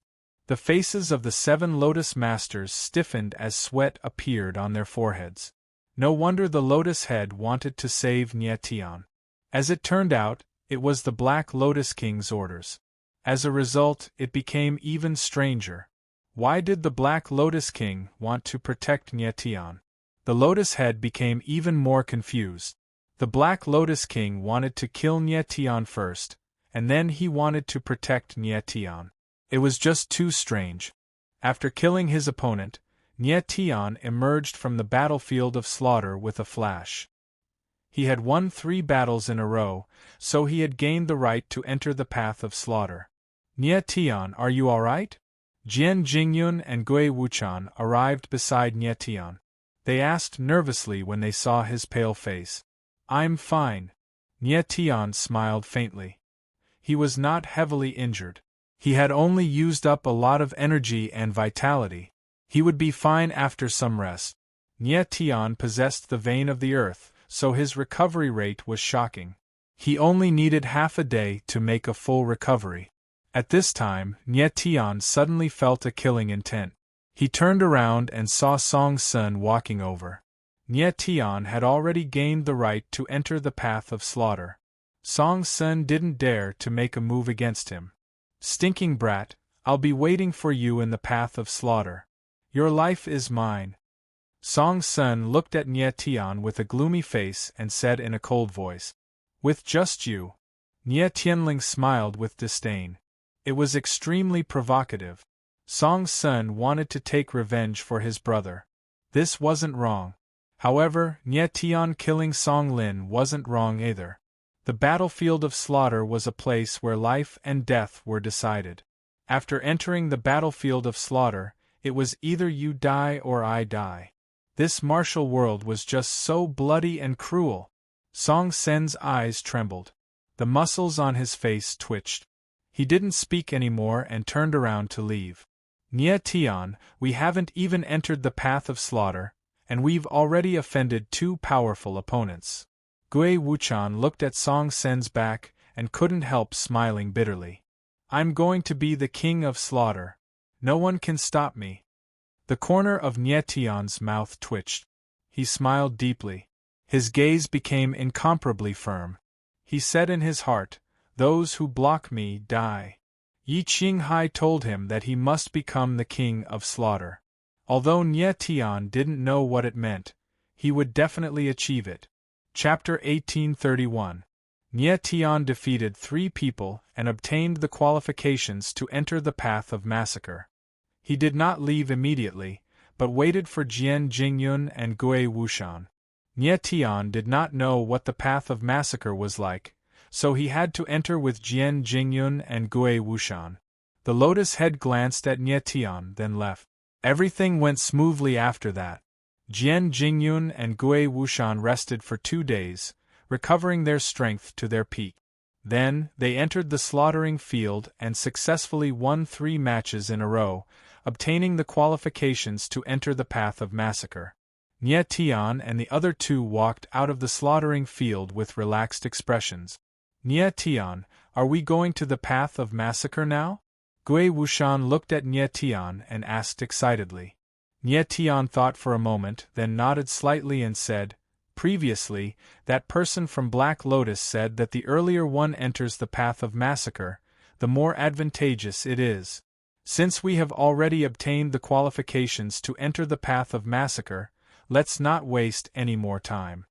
The faces of the 7 Lotus Masters stiffened as sweat appeared on their foreheads. No wonder the Lotus head wanted to save Nye Tian. As it turned out, it was the Black Lotus King's orders. As a result, it became even stranger. Why did the Black Lotus King want to protect Nye Tian? The Lotus head became even more confused. The Black Lotus King wanted to kill Nye Tian first, and then he wanted to protect Nye Tian. It was just too strange. After killing his opponent, Nye Tian emerged from the battlefield of slaughter with a flash. He had won 3 battles in a row, so he had gained the right to enter the path of slaughter. "Nye Tian, are you alright?" Jian Jingyun and Gui Wuchan arrived beside Nye Tian. They asked nervously when they saw his pale face. "I'm fine." Nye Tian smiled faintly. He was not heavily injured. He had only used up a lot of energy and vitality. He would be fine after some rest. Nye Tian possessed the vein of the earth, so his recovery rate was shocking. He only needed half a day to make a full recovery. At this time, Nye Tian suddenly felt a killing intent. He turned around and saw Song Sun walking over. Nye Tian had already gained the right to enter the path of slaughter. Song Sun didn't dare to make a move against him. "Stinking brat, I'll be waiting for you in the path of slaughter. Your life is mine." Song Sun looked at Nye Tian with a gloomy face and said in a cold voice, "With just you." Nye Tianling smiled with disdain. It was extremely provocative. Song Sun wanted to take revenge for his brother. This wasn't wrong. However, Nye Tian killing Song Lin wasn't wrong either. The battlefield of slaughter was a place where life and death were decided. After entering the battlefield of slaughter, it was either you die or I die. This martial world was just so bloody and cruel. Song Sen's eyes trembled. The muscles on his face twitched. He didn't speak anymore and turned around to leave. "Nye Tian, we haven't even entered the path of slaughter, and we've already offended two powerful opponents." Gui Wuchan looked at Song Sen's back and couldn't help smiling bitterly. "I'm going to be the king of slaughter. No one can stop me." The corner of Nye Tian's mouth twitched. He smiled deeply. His gaze became incomparably firm. He said in his heart, "Those who block me die." Yi Qinghai told him that he must become the king of slaughter. Although Nye Tian didn't know what it meant, he would definitely achieve it. Chapter 1831. Nye Tian defeated 3 people and obtained the qualifications to enter the path of massacre. He did not leave immediately, but waited for Jian Jingyun and Gui Wuxian. Nye Tian did not know what the path of massacre was like, so he had to enter with Jian Jingyun and Gui Wuxian. The lotus head glanced at Nye Tian, then left. Everything went smoothly after that. Jian Jingyun and Gui Wuxian rested for 2 days, recovering their strength to their peak. Then, they entered the slaughtering field and successfully won 3 matches in a row, obtaining the qualifications to enter the path of massacre. Nye Tian and the other 2 walked out of the slaughtering field with relaxed expressions. "Nye Tian, are we going to the path of massacre now?" Gui Wuxian looked at Nye Tian and asked excitedly. Nye Tian thought for a moment, then nodded slightly and said, "Previously, that person from Black Lotus said that the earlier one enters the path of massacre, the more advantageous it is. Since we have already obtained the qualifications to enter the path of massacre, let's not waste any more time."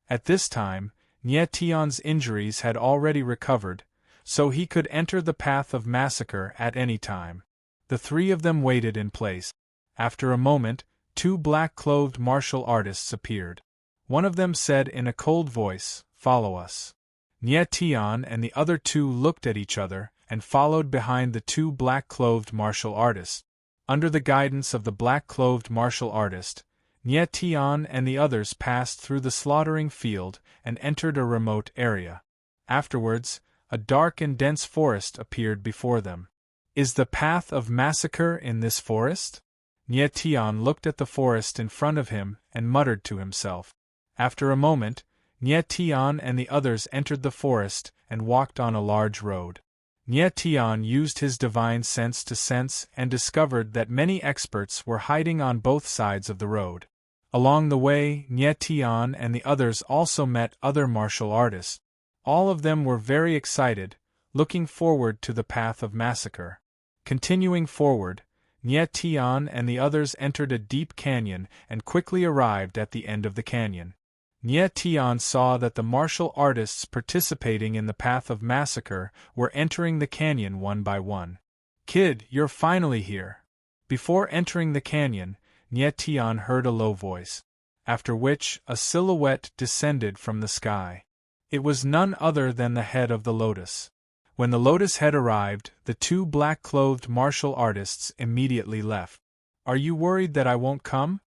At this time, Nye Tian's injuries had already recovered, so he could enter the path of massacre at any time. The 3 of them waited in place. After a moment, 2 black-clothed martial artists appeared. One of them said in a cold voice, "Follow us." Nye Tian and the other 2 looked at each other and followed behind the 2 black-clothed martial artists. Under the guidance of the black-clothed martial artist, Nye Tian and the others passed through the slaughtering field and entered a remote area. Afterwards, a dark and dense forest appeared before them. "Is the path of massacre in this forest?" Nye Tian looked at the forest in front of him and muttered to himself. After a moment, Nye Tian and the others entered the forest and walked on a large road. Nye Tian used his divine sense to sense and discovered that many experts were hiding on both sides of the road. Along the way, Nye Tian and the others also met other martial artists. All of them were very excited, looking forward to the path of massacre. Continuing forward, Nye Tian and the others entered a deep canyon and quickly arrived at the end of the canyon. Nye Tian saw that the martial artists participating in the path of massacre were entering the canyon one by one. "Kid, you're finally here." Before entering the canyon, Nye Tian heard a low voice, after which a silhouette descended from the sky. It was none other than the head of the lotus. When the lotus head arrived, the 2 black-clothed martial artists immediately left. "Are you worried that I won't come?"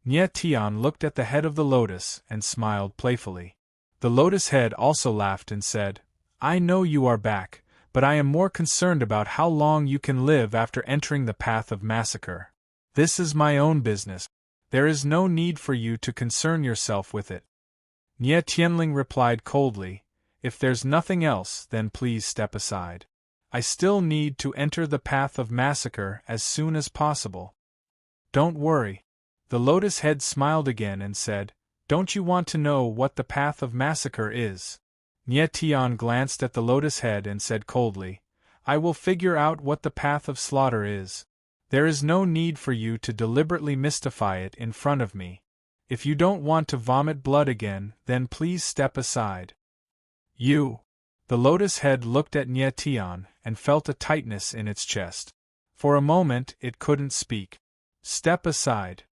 Nye Tian looked at the head of the lotus and smiled playfully. The lotus head also laughed and said, "I know you are back, but I am more concerned about how long you can live after entering the path of massacre. This is my own business. There is no need for you to concern yourself with it." Nye Tianling replied coldly, "If there's nothing else, then please step aside. I still need to enter the path of massacre as soon as possible. Don't worry. The lotus head smiled again and said, Don't you want to know what the path of massacre is? Nye Tian glanced at the lotus head and said coldly, I will figure out what the path of slaughter is. There is no need for you to deliberately mystify it in front of me. If you don't want to vomit blood again, then please step aside. You. The lotus head looked at Nye Tian and felt a tightness in its chest. For a moment it couldn't speak. Step aside.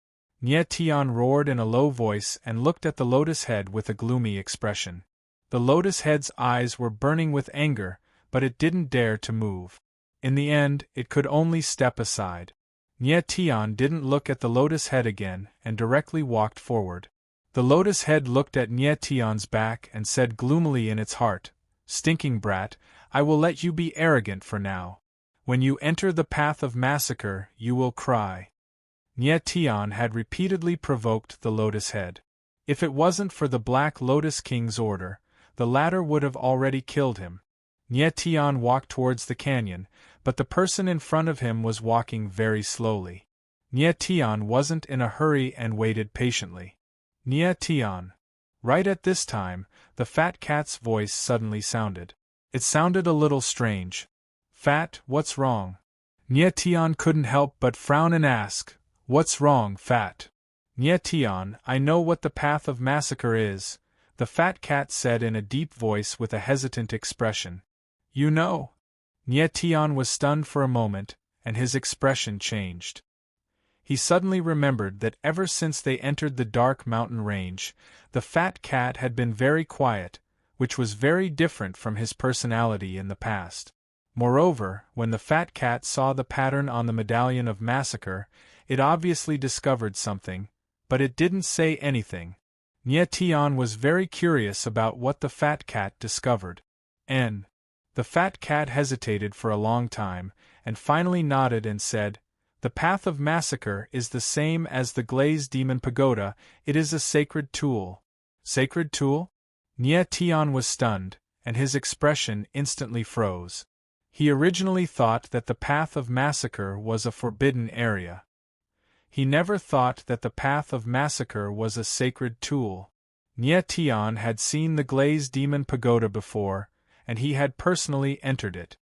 Nye Tian roared in a low voice and looked at the lotus head with a gloomy expression. The lotus head's eyes were burning with anger, but it didn't dare to move. In the end, it could only step aside. Nye Tian didn't look at the lotus head again and directly walked forward. The lotus head looked at Nye Tian's back and said gloomily in its heart, Stinking brat, I will let you be arrogant for now. When you enter the path of massacre, you will cry. Nye Tian had repeatedly provoked the lotus head. If it wasn't for the Black Lotus King's order, the latter would have already killed him. Nye Tian walked towards the canyon, but the person in front of him was walking very slowly. Nye Tian wasn't in a hurry and waited patiently. Nye Tian. Right at this time, the fat cat's voice suddenly sounded. It sounded a little strange. Fat, what's wrong? Nye Tian couldn't help but frown and ask, What's wrong, Fat? Nye Tian, I know what the path of massacre is, the fat cat said in a deep voice with a hesitant expression. You know? Nye Tian was stunned for a moment, and his expression changed. He suddenly remembered that ever since they entered the dark mountain range, the fat cat had been very quiet, which was very different from his personality in the past. Moreover, when the fat cat saw the pattern on the medallion of massacre, it obviously discovered something, but it didn't say anything. Nye Tian was very curious about what the fat cat discovered. The fat cat hesitated for a long time, and finally nodded and said, The path of massacre is the same as the glazed demon pagoda, it is a sacred tool. Sacred tool? Nye Tian was stunned, and his expression instantly froze. He originally thought that the path of massacre was a forbidden area. He never thought that the path of massacre was a sacred tool. Nye Tian had seen the glazed demon pagoda before, and he had personally entered it.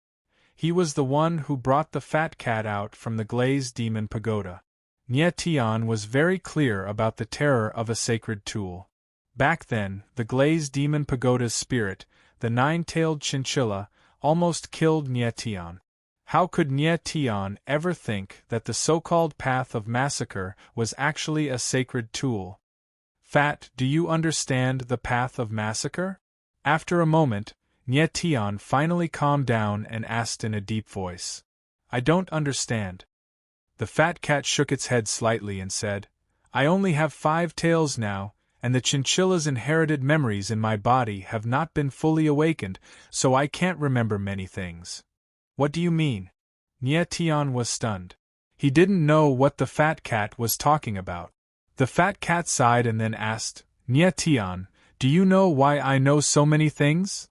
He was the one who brought the fat cat out from the glazed demon pagoda. Nye Tian was very clear about the terror of a sacred tool. Back then, the glazed demon pagoda's spirit, the nine-tailed chinchilla, almost killed Nye Tian. How could Nye Tian ever think that the so-called path of massacre was actually a sacred tool? Fat, do you understand the path of massacre? After a moment, Nye Tian finally calmed down and asked in a deep voice. I don't understand. The fat cat shook its head slightly and said, I only have 5 tails now, and the chinchilla's inherited memories in my body have not been fully awakened, so I can't remember many things. What do you mean? Nye Tian was stunned. He didn't know what the fat cat was talking about. The fat cat sighed and then asked, Nye Tian, do you know why I know so many things?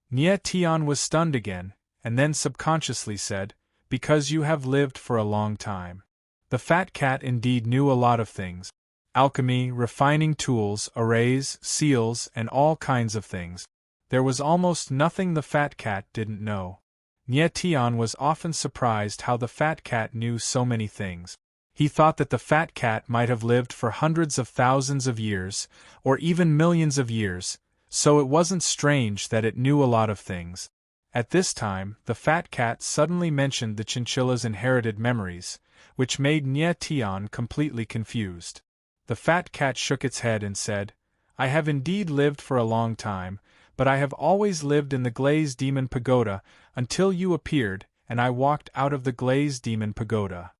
Nye Tian was stunned again, and then subconsciously said, Because you have lived for a long time. The fat cat indeed knew a lot of things. Alchemy, refining tools, arrays, seals, and all kinds of things. There was almost nothing the fat cat didn't know. Nye Tian was often surprised how the fat cat knew so many things. He thought that the fat cat might have lived for hundreds of thousands of years, or even millions of years, so it wasn't strange that it knew a lot of things. At this time, the fat cat suddenly mentioned the chinchilla's inherited memories, which made Nye Tian completely confused. The fat cat shook its head and said, I have indeed lived for a long time, but I have always lived in the glazed demon pagoda until you appeared, and I walked out of the glazed demon pagoda.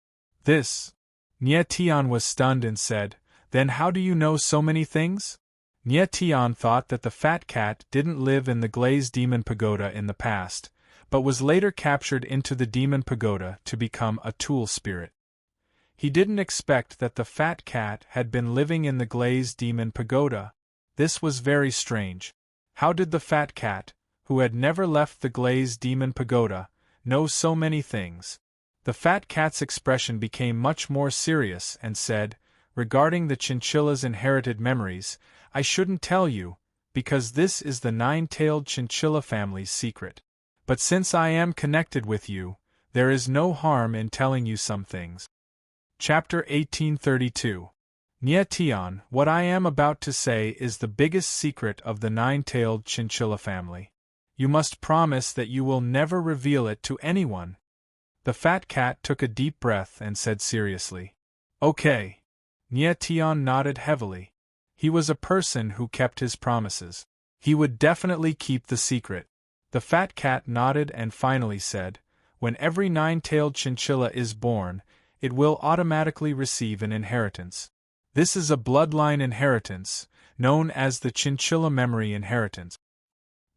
This. Nye Tian was stunned and said, Then how do you know so many things? Nye Tian thought that the fat cat didn't live in the glazed demon pagoda in the past, but was later captured into the demon pagoda to become a tool spirit. He didn't expect that the fat cat had been living in the glazed demon pagoda. This was very strange. How did the fat cat, who had never left the glazed demon pagoda, know so many things. The fat cat's expression became much more serious and said, regarding the chinchilla's inherited memories, I shouldn't tell you, because this is the nine-tailed chinchilla family's secret. But since I am connected with you, there is no harm in telling you some things. Chapter 1832. Nietian, what I am about to say is the biggest secret of the nine-tailed chinchilla family. You must promise that you will never reveal it to anyone. The fat cat took a deep breath and said seriously, Okay. Nietian nodded heavily. He was a person who kept his promises. He would definitely keep the secret. The fat cat nodded and finally said, When every nine-tailed chinchilla is born, it will automatically receive an inheritance. This is a bloodline inheritance, known as the chinchilla memory inheritance.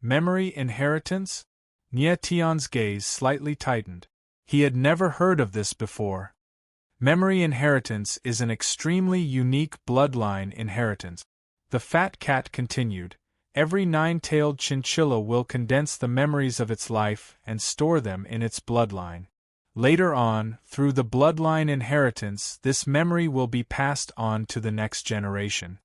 Memory inheritance? Nietian's gaze slightly tightened. He had never heard of this before. Memory inheritance is an extremely unique bloodline inheritance. The fat cat continued, Every nine-tailed chinchilla will condense the memories of its life and store them in its bloodline. Later on, through the bloodline inheritance, this memory will be passed on to the next generation.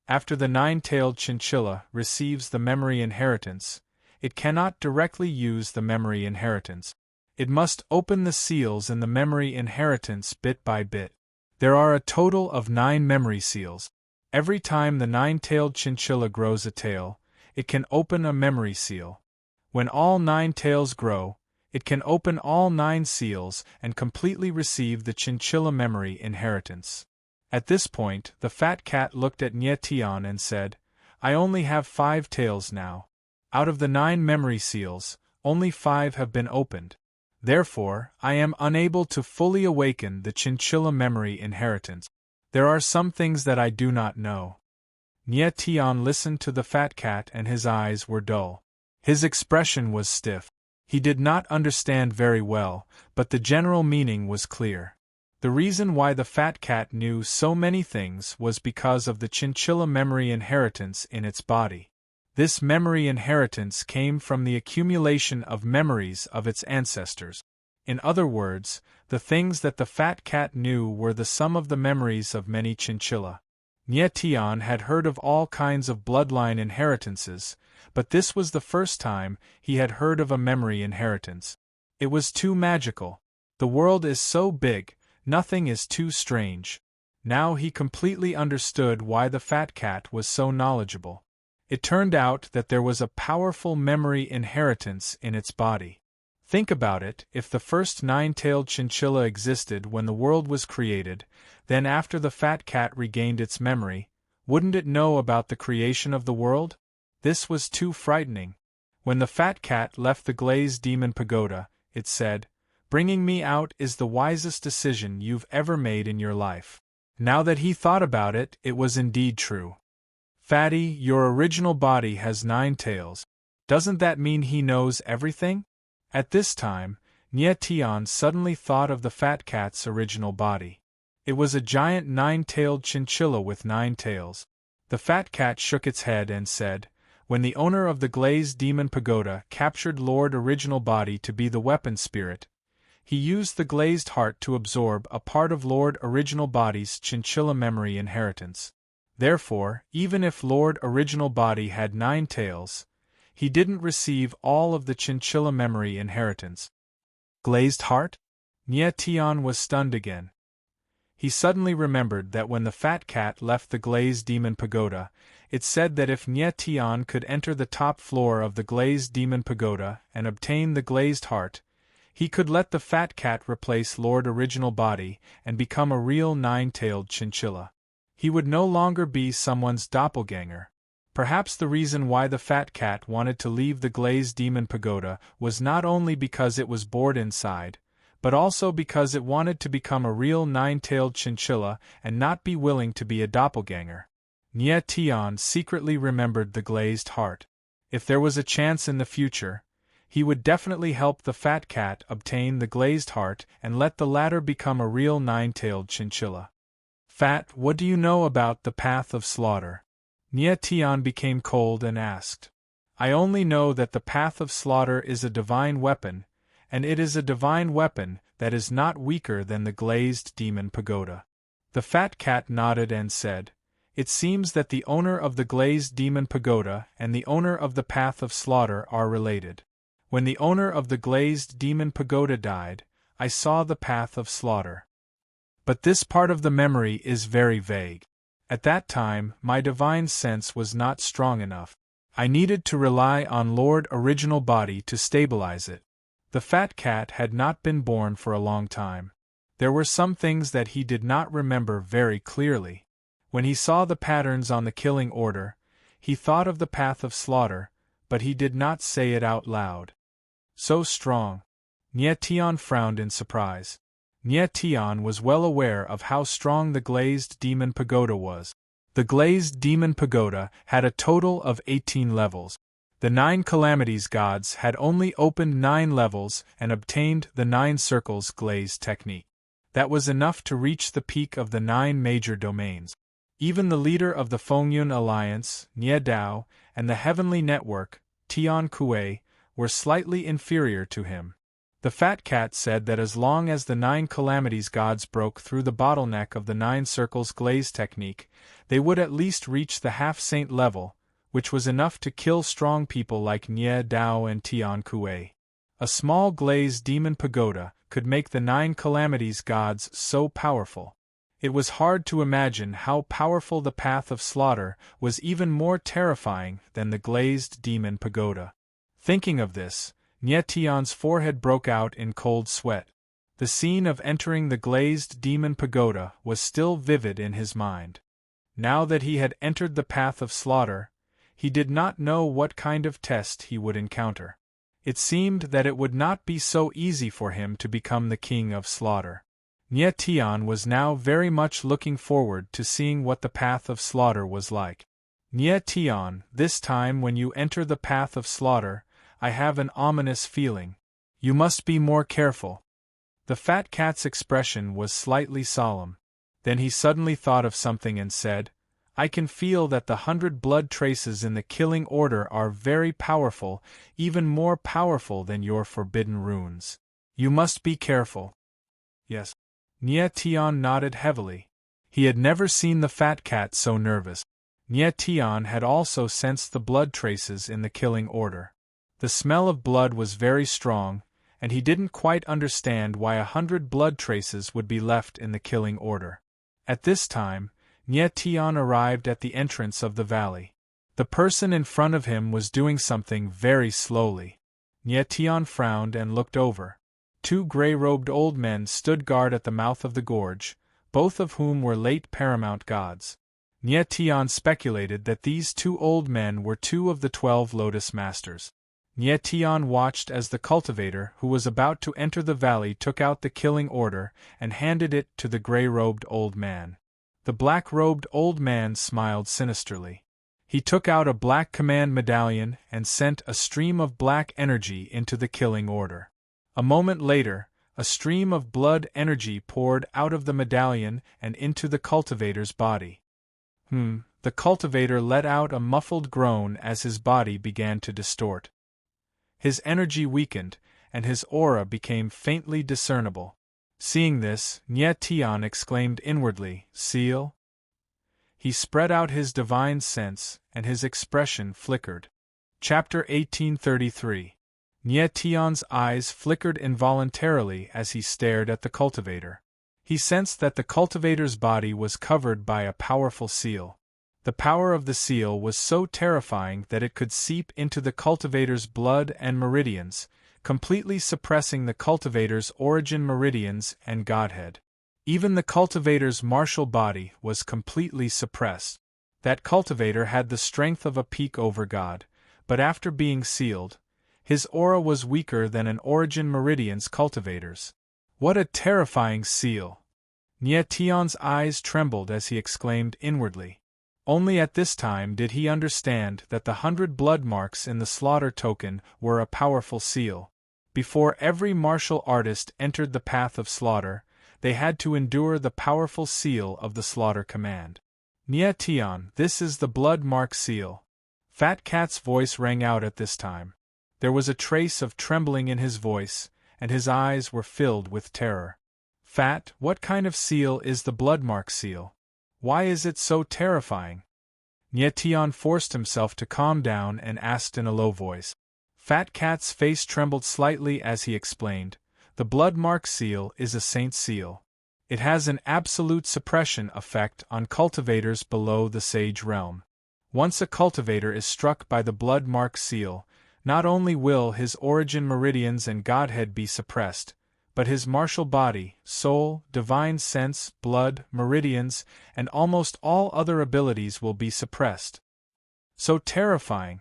After the nine-tailed chinchilla receives the memory inheritance, it cannot directly use the memory inheritance. It must open the seals in the memory inheritance bit by bit. There are a total of 9 memory seals. Every time the nine-tailed chinchilla grows a tail, it can open a memory seal. When all 9 tails grow, it can open all 9 seals and completely receive the chinchilla memory inheritance. At this point, the fat cat looked at Nietian and said, I only have 5 tails now. Out of the 9 memory seals, only 5 have been opened. Therefore, I am unable to fully awaken the chinchilla memory inheritance. There are some things that I do not know. Nietian listened to the fat cat and his eyes were dull. His expression was stiff. He did not understand very well, but the general meaning was clear. The reason why the fat cat knew so many things was because of the chinchilla memory inheritance in its body. This memory inheritance came from the accumulation of memories of its ancestors. In other words, the things that the fat cat knew were the sum of the memories of many chinchilla. Nietian had heard of all kinds of bloodline inheritances, but this was the first time he had heard of a memory inheritance. It was too magical. The world is so big, nothing is too strange. Now he completely understood why the fat cat was so knowledgeable. It turned out that there was a powerful memory inheritance in its body. Think about it, if the first nine-tailed chinchilla existed when the world was created, then after the fat cat regained its memory, wouldn't it know about the creation of the world? This was too frightening. When the fat cat left the glazed demon pagoda, it said, Bringing me out is the wisest decision you've ever made in your life. Now that he thought about it, it was indeed true. Fatty, your original body has 9 tails. Doesn't that mean he knows everything? At this time, Nietian suddenly thought of the fat cat's original body. It was a giant 9-tailed chinchilla with 9 tails. The fat cat shook its head and said, When the owner of the glazed demon pagoda captured Lord Original Body to be the weapon spirit, he used the glazed heart to absorb a part of Lord Original Body's chinchilla memory inheritance. Therefore, even if Lord Original Body had 9 tails, he didn't receive all of the chinchilla memory inheritance. Glazed heart? Nietian was stunned again. He suddenly remembered that when the fat cat left the glazed demon pagoda, it said that if Nietian could enter the top floor of the glazed demon pagoda and obtain the glazed heart, he could let the fat cat replace Lord Original Body and become a real 9-tailed chinchilla. He would no longer be someone's doppelganger. Perhaps the reason why the fat cat wanted to leave the glazed demon pagoda was not only because it was bored inside, but also because it wanted to become a real 9-tailed chinchilla and not be willing to be a doppelganger. Nietian secretly remembered the glazed heart. If there was a chance in the future, he would definitely help the fat cat obtain the glazed heart and let the latter become a real 9-tailed chinchilla. Fat, what do you know about the path of slaughter? Nietian became cold and asked. I only know that the path of slaughter is a divine weapon, and it is a divine weapon that is not weaker than the glazed demon pagoda. The fat cat nodded and said, "It seems that the owner of the glazed demon pagoda and the owner of the path of slaughter are related. When the owner of the glazed demon pagoda died, I saw the path of slaughter. But this part of the memory is very vague. At that time, my divine sense was not strong enough. I needed to rely on Lord Original Body to stabilize it." The fat cat had not been born for a long time. There were some things that he did not remember very clearly. When he saw the patterns on the killing order, he thought of the path of slaughter, but he did not say it out loud. So strong. Nye Tian frowned in surprise. Nye Tian was well aware of how strong the glazed demon pagoda was. The glazed demon pagoda had a total of 18 levels. The 9 calamities gods had only opened 9 levels and obtained the 9 circles glaze technique. That was enough to reach the peak of the 9 major domains. Even the leader of the Fengyun Alliance, Nye Dao, and the Heavenly Network, Tian Kuei, were slightly inferior to him. The fat cat said that as long as the 9 calamities gods broke through the bottleneck of the 9 circles glaze technique, they would at least reach the half-saint level, which was enough to kill strong people like Nye Dao and Tian Kuei. A small glaze demon pagoda could make the 9 calamities gods so powerful. It was hard to imagine how powerful the path of slaughter was, even more terrifying than the glazed demon pagoda. Thinking of this, Nye Tian's forehead broke out in cold sweat. The scene of entering the glazed demon pagoda was still vivid in his mind. Now that he had entered the path of slaughter, he did not know what kind of test he would encounter. It seemed that it would not be so easy for him to become the king of slaughter. Nye Tian was now very much looking forward to seeing what the path of slaughter was like. Nye Tian, this time when you enter the path of slaughter, I have an ominous feeling. You must be more careful. The fat cat's expression was slightly solemn. Then he suddenly thought of something and said, "I can feel that the 100 blood traces in the killing order are very powerful, even more powerful than your forbidden runes. You must be careful." "Yes." Nye Tian nodded heavily. He had never seen the fat cat so nervous. Nye Tian had also sensed the blood traces in the killing order. The smell of blood was very strong, and he didn't quite understand why 100 blood traces would be left in the killing order. At this time, Nye Tian arrived at the entrance of the valley. The person in front of him was doing something very slowly. Nye Tian frowned and looked over. 2 gray-robed old men stood guard at the mouth of the gorge, both of whom were late paramount gods. Nye Tian speculated that these 2 old men were 2 of the 12 Lotus Masters. Nye Tian watched as the cultivator who was about to enter the valley took out the killing order and handed it to the gray-robed old man. The black-robed old man smiled sinisterly. He took out a black command medallion and sent a stream of black energy into the killing order. A moment later, a stream of blood energy poured out of the medallion and into the cultivator's body. The cultivator let out a muffled groan as his body began to distort. His energy weakened, and his aura became faintly discernible. Seeing this, Nye Tian exclaimed inwardly, "Seal?" He spread out his divine sense, and his expression flickered. Chapter 1833. Nye Tian's eyes flickered involuntarily as he stared at the cultivator. He sensed that the cultivator's body was covered by a powerful seal. The power of the seal was so terrifying that it could seep into the cultivator's blood and meridians, completely suppressing the cultivator's origin meridians and godhead. Even the cultivator's martial body was completely suppressed. That cultivator had the strength of a peak over God, but after being sealed, his aura was weaker than an origin meridian's cultivator's. What a terrifying seal! Nye Tian's eyes trembled as he exclaimed inwardly. Only at this time did he understand that the 100 blood marks in the slaughter token were a powerful seal. Before every martial artist entered the path of slaughter, they had to endure the powerful seal of the slaughter command. Nye Tian, this is the blood mark seal. Fat Cat's voice rang out at this time. There was a trace of trembling in his voice, and his eyes were filled with terror. Fat, what kind of seal is the bloodmark seal? Why is it so terrifying? Nyetian forced himself to calm down and asked in a low voice. Fat Cat's face trembled slightly as he explained, the bloodmark seal is a saint seal. It has an absolute suppression effect on cultivators below the sage realm. Once a cultivator is struck by the bloodmark seal, not only will his origin meridians and godhead be suppressed, but his martial body, soul, divine sense, blood, meridians, and almost all other abilities will be suppressed. So terrifying!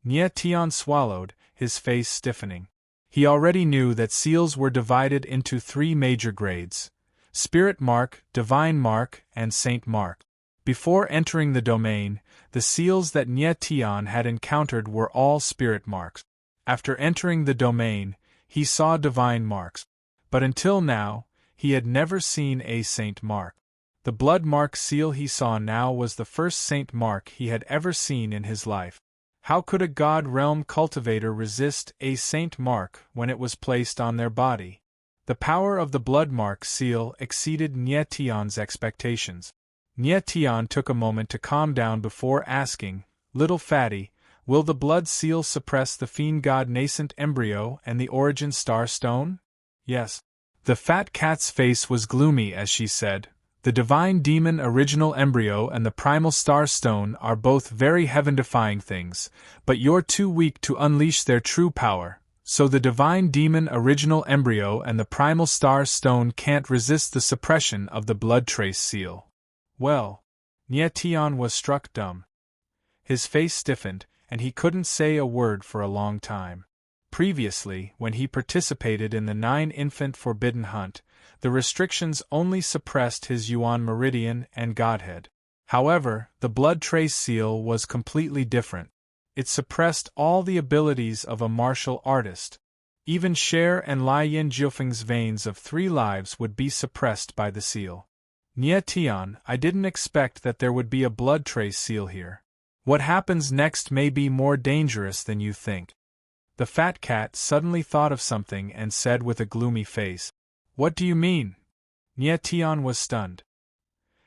Nie Tian swallowed, his face stiffening. He already knew that seals were divided into 3 major grades: Spirit Mark, Divine Mark, and Saint Mark. Before entering the domain, the seals that Nie Tian had encountered were all Spirit Marks. After entering the domain, he saw Divine Marks. But until now, he had never seen a Saint Mark. The blood mark seal he saw now was the first Saint Mark he had ever seen in his life. How could a God realm cultivator resist a Saint Mark when it was placed on their body? The power of the blood mark seal exceeded Nie Tian's expectations. Nie Tian took a moment to calm down before asking, "Little fatty, will the blood seal suppress the fiend god nascent embryo and the origin star stone?" "Yes." The fat cat's face was gloomy as she said, "The divine demon original embryo and the primal star stone are both very heaven-defying things, but you're too weak to unleash their true power, so the divine demon original embryo and the primal star stone can't resist the suppression of the blood trace seal." Well, Nie Tian was struck dumb. His face stiffened, and he couldn't say a word for a long time. Previously, when he participated in the 9-infant forbidden hunt, the restrictions only suppressed his Yuan meridian and godhead. However, the blood trace seal was completely different. It suppressed all the abilities of a martial artist. Even Cher and Lai Yin Jiufeng's veins of 3 lives would be suppressed by the seal. Nie Tian, I didn't expect that there would be a blood trace seal here. What happens next may be more dangerous than you think. The fat cat suddenly thought of something and said with a gloomy face, "What do you mean?" Nie Tian was stunned.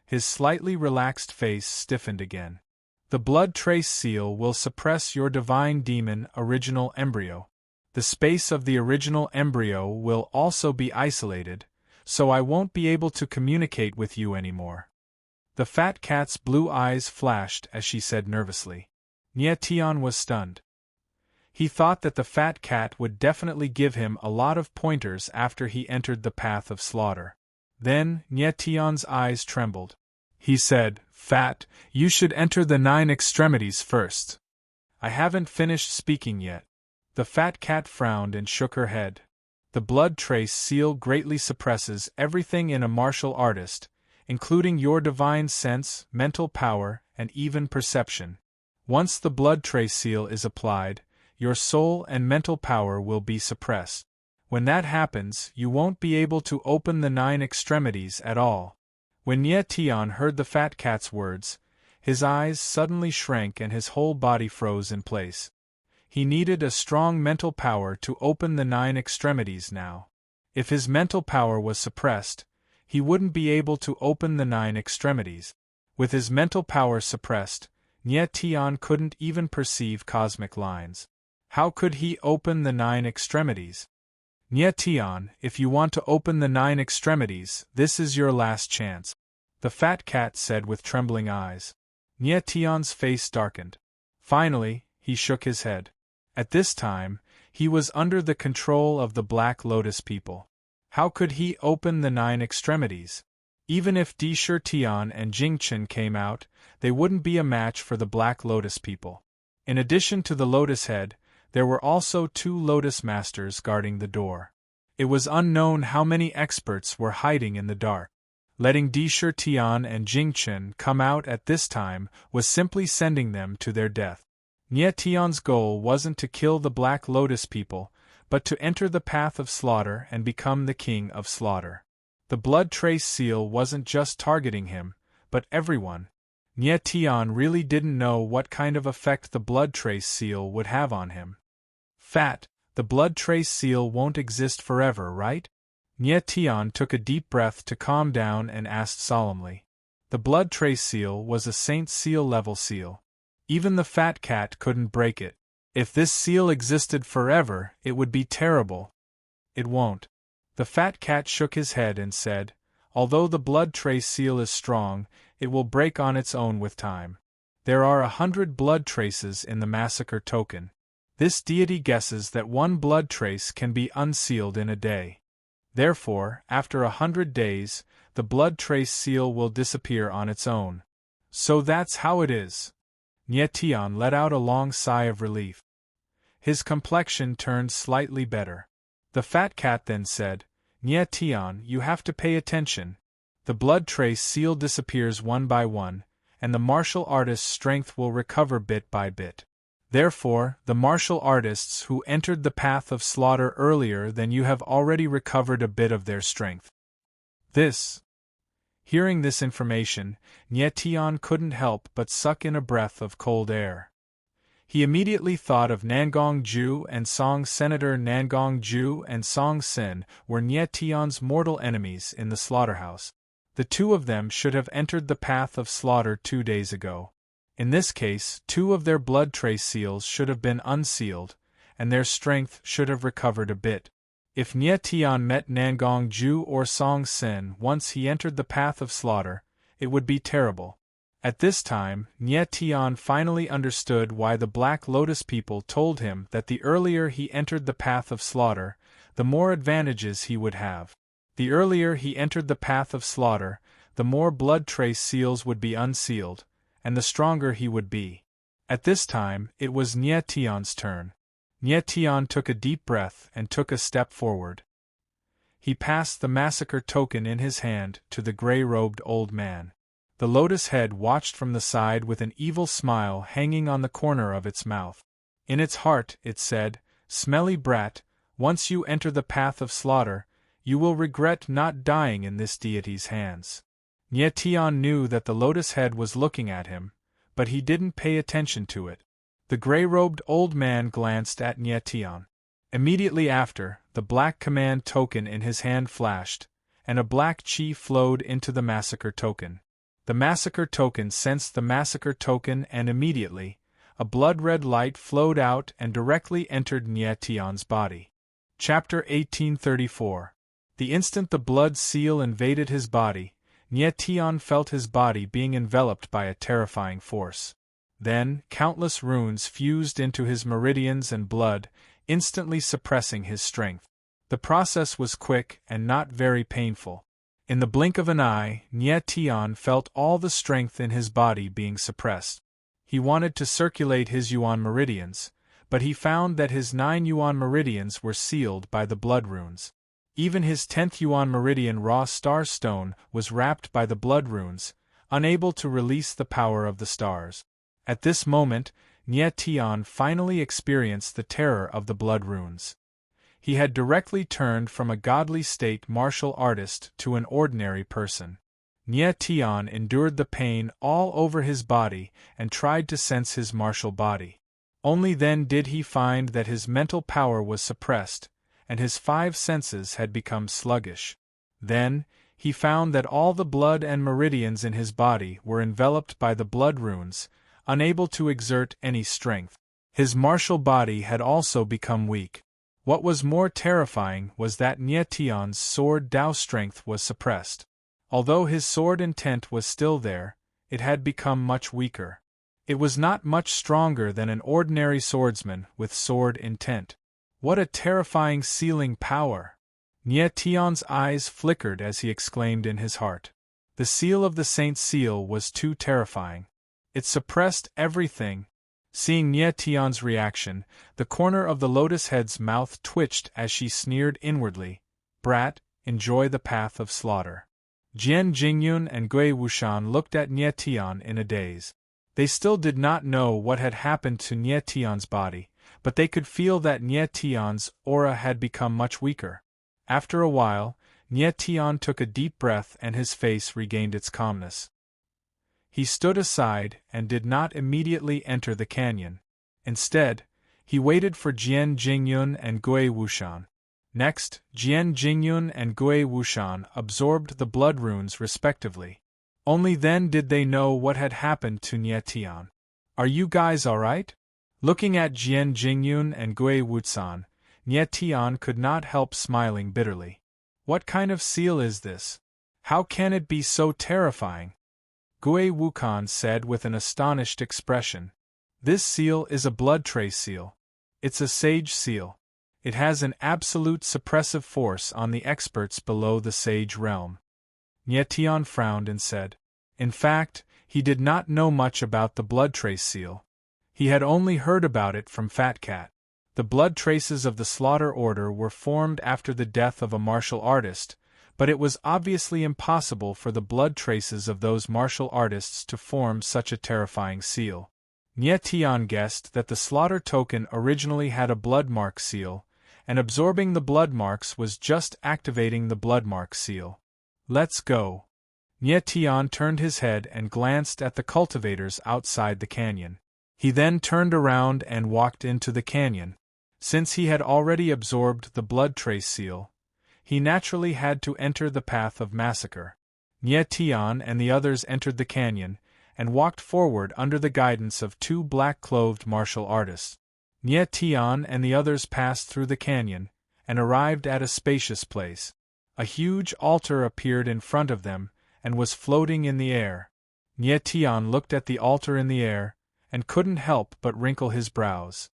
His slightly relaxed face stiffened again. "The blood trace seal will suppress your divine demon original embryo. The space of the original embryo will also be isolated, so I won't be able to communicate with you anymore." The fat cat's blue eyes flashed as she said nervously. Nie Tian was stunned. He thought that the fat cat would definitely give him a lot of pointers after he entered the path of slaughter. Then, Nie Tian's eyes trembled. He said, "Fat, you should enter the 9 extremities first." "I haven't finished speaking yet." The fat cat frowned and shook her head. The blood trace seal greatly suppresses everything in a martial artist, including your divine sense, mental power, and even perception. Once the blood trace seal is applied, your soul and mental power will be suppressed. When that happens, you won't be able to open the 9 extremities at all. When Nie Tian heard the fat cat's words, his eyes suddenly shrank and his whole body froze in place. He needed a strong mental power to open the 9 extremities now. If his mental power was suppressed, he wouldn't be able to open the 9 extremities. With his mental power suppressed, Nie Tian couldn't even perceive cosmic lines. How could he open the 9 extremities? Nie Tian, if you want to open the 9 extremities, this is your last chance, the fat cat said with trembling eyes. Nie Tian's face darkened. Finally, he shook his head. At this time, he was under the control of the Black Lotus people. How could he open the 9 extremities? Even if Di Tian and Jingchen came out, they wouldn't be a match for the Black Lotus people. In addition to the Lotus head, there were also 2 Lotus Masters guarding the door. It was unknown how many experts were hiding in the dark. Letting Di Tian and Jingchen come out at this time was simply sending them to their death. Nie Tian's goal wasn't to kill the Black Lotus people, but to enter the path of slaughter and become the king of slaughter. The blood trace seal wasn't just targeting him, but everyone. Nie Tian really didn't know what kind of effect the blood trace seal would have on him. Fat, the blood trace seal won't exist forever, right? Nie Tian took a deep breath to calm down and asked solemnly. The blood trace seal was a saint seal level seal. Even the fat cat couldn't break it. If this seal existed forever, it would be terrible. It won't. The fat cat shook his head and said, although the blood trace seal is strong, it will break on its own with time. There are 100 blood traces in the massacre token. This deity guesses that one blood trace can be unsealed in a day. Therefore, after 100 days, the blood trace seal will disappear on its own. So that's how it is. Nie Tian let out a long sigh of relief. His complexion turned slightly better. The fat cat then said, Nie Tian, you have to pay attention. The blood trace seal disappears one by one, and the martial artist's strength will recover bit by bit. Therefore, the martial artists who entered the path of slaughter earlier than you have already recovered a bit of their strength. Hearing this information, Nie Tian couldn't help but suck in a breath of cold air. He immediately thought of Nangong Ju and Song. Senator Nangong Ju and Song Sin were Nie Tian's mortal enemies in the slaughterhouse. The two of them should have entered the path of slaughter 2 days ago. In this case, 2 of their blood trace seals should have been unsealed, and their strength should have recovered a bit. If Nie Tian met Nangong Ju or Song Sin once he entered the path of slaughter, it would be terrible. At this time, Nie Tian finally understood why the Black Lotus people told him that the earlier he entered the path of slaughter, the more advantages he would have. The earlier he entered the path of slaughter, the more blood trace seals would be unsealed, and the stronger he would be. At this time, it was Nie Tian's turn. Nie Tian took a deep breath and took a step forward. He passed the massacre token in his hand to the gray-robed old man. The lotus head watched from the side with an evil smile hanging on the corner of its mouth. In its heart, it said, "Smelly brat, once you enter the path of slaughter, you will regret not dying in this deity's hands." Nie Tian knew that the lotus head was looking at him, but he didn't pay attention to it. The gray-robed old man glanced at Nie Tian. Immediately after, the black command token in his hand flashed, and a black chi flowed into the massacre token. The massacre token sensed the massacre token and immediately, a blood-red light flowed out and directly entered Nie Tian's body. Chapter 1834. The instant the blood seal invaded his body, Nie Tian felt his body being enveloped by a terrifying force. Then, countless runes fused into his meridians and blood, instantly suppressing his strength. The process was quick and not very painful. In the blink of an eye, Nie Tian felt all the strength in his body being suppressed. He wanted to circulate his yuan meridians, but he found that his 9 yuan meridians were sealed by the blood runes. Even his 10th yuan meridian raw star stone was wrapped by the blood runes, unable to release the power of the stars. At this moment, Nie Tian finally experienced the terror of the blood runes. He had directly turned from a godly state martial artist to an ordinary person. Nie Tian endured the pain all over his body and tried to sense his martial body. Only then did he find that his mental power was suppressed, and his 5 senses had become sluggish. Then, he found that all the blood and meridians in his body were enveloped by the blood runes, unable to exert any strength. His martial body had also become weak. What was more terrifying was that Nie Tian's sword Dao strength was suppressed. Although his sword intent was still there, it had become much weaker. It was not much stronger than an ordinary swordsman with sword intent. What a terrifying sealing power! Nie Tian's eyes flickered as he exclaimed in his heart. The seal of the Saint Seal was too terrifying. It suppressed everything. Seeing Nie Tian's reaction, the corner of the lotus head's mouth twitched as she sneered inwardly, "Brat, enjoy the path of slaughter." Jian Jingyun and Gui Wushan looked at Nie Tian in a daze. They still did not know what had happened to Nie Tian's body, but they could feel that Nie Tian's aura had become much weaker. After a while, Nie Tian took a deep breath and his face regained its calmness. He stood aside and did not immediately enter the canyon. Instead, he waited for Jian Jingyun and Gui Wushan. Next, Jian Jingyun and Gui Wushan absorbed the blood runes respectively. Only then did they know what had happened to Nie Tian. "Are you guys alright?" Looking at Jian Jingyun and Gui Wushan, Nie Tian could not help smiling bitterly. "What kind of seal is this? How can it be so terrifying?" Gui Wushan said with an astonished expression. "This seal is a blood trace seal. It's a sage seal. It has an absolute suppressive force on the experts below the sage realm." Nie Tian frowned and said. In fact, he did not know much about the blood trace seal. He had only heard about it from Fat Cat. The blood traces of the Slaughter Order were formed after the death of a martial artist, but it was obviously impossible for the blood traces of those martial artists to form such a terrifying seal. Nie Tian guessed that the Slaughter token originally had a blood mark seal, and absorbing the blood marks was just activating the blood mark seal. "Let's go." Nie Tian turned his head and glanced at the cultivators outside the canyon. He then turned around and walked into the canyon. Since he had already absorbed the blood trace seal, he naturally had to enter the path of massacre. Nie Tian and the others entered the canyon, and walked forward under the guidance of two black-clothed martial artists. Nie Tian and the others passed through the canyon, and arrived at a spacious place. A huge altar appeared in front of them, and was floating in the air. Nie Tian looked at the altar in the air, and couldn't help but wrinkle his brows.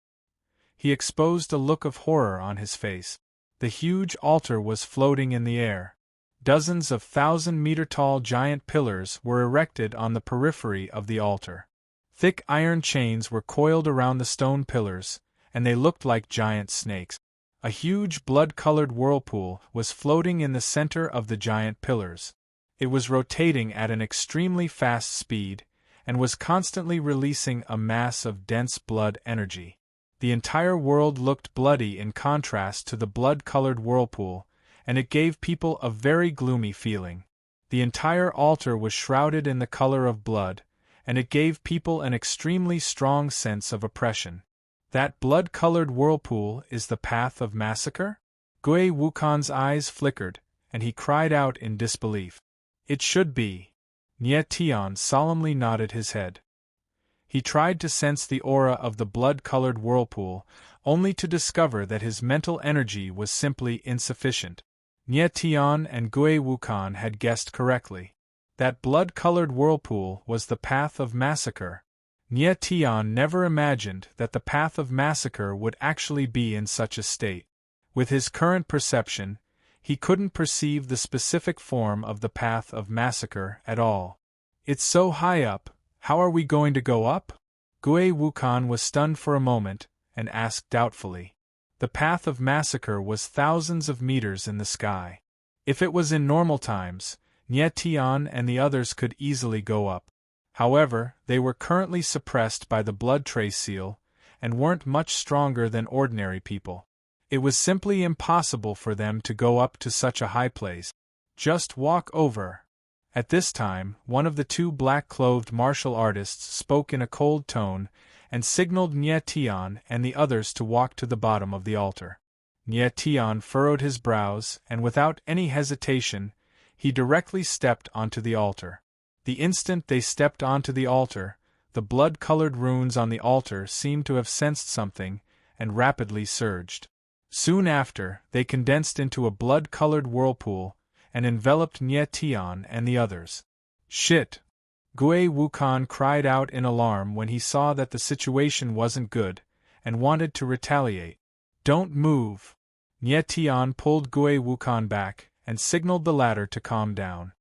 He exposed a look of horror on his face. The huge altar was floating in the air. Dozens of 1,000-meter-tall giant pillars were erected on the periphery of the altar. Thick iron chains were coiled around the stone pillars, and they looked like giant snakes. A huge blood-colored whirlpool was floating in the center of the giant pillars. It was rotating at an extremely fast speed, and was constantly releasing a mass of dense blood energy. The entire world looked bloody in contrast to the blood-colored whirlpool, and it gave people a very gloomy feeling. The entire altar was shrouded in the color of blood, and it gave people an extremely strong sense of oppression. That blood-colored whirlpool is the path of massacre? Gui Wushan's eyes flickered, and he cried out in disbelief. "It should be." Nie Tian solemnly nodded his head. He tried to sense the aura of the blood-colored whirlpool, only to discover that his mental energy was simply insufficient. Nie Tian and Gui Wushan had guessed correctly. That blood-colored whirlpool was the path of massacre. Nie Tian never imagined that the path of massacre would actually be in such a state. With his current perception, he couldn't perceive the specific form of the path of massacre at all. "It's so high up, how are we going to go up?" Gui Wushan was stunned for a moment, and asked doubtfully. The path of massacre was thousands of meters in the sky. If it was in normal times, Nie Tian and the others could easily go up. However, they were currently suppressed by the blood trace seal, and weren't much stronger than ordinary people. It was simply impossible for them to go up to such a high place. "Just walk over." At this time, one of the two black-clothed martial artists spoke in a cold tone, and signaled Nie Tian and the others to walk to the bottom of the altar. Nie Tian furrowed his brows, and without any hesitation, he directly stepped onto the altar. The instant they stepped onto the altar, the blood-colored runes on the altar seemed to have sensed something, and rapidly surged. Soon after, they condensed into a blood-colored whirlpool, and enveloped Nie Tian and the others. "Shit!" Gui Wushan cried out in alarm when he saw that the situation wasn't good, and wanted to retaliate. "Don't move!" Nie Tian pulled Gui Wushan back, and signaled the latter to calm down.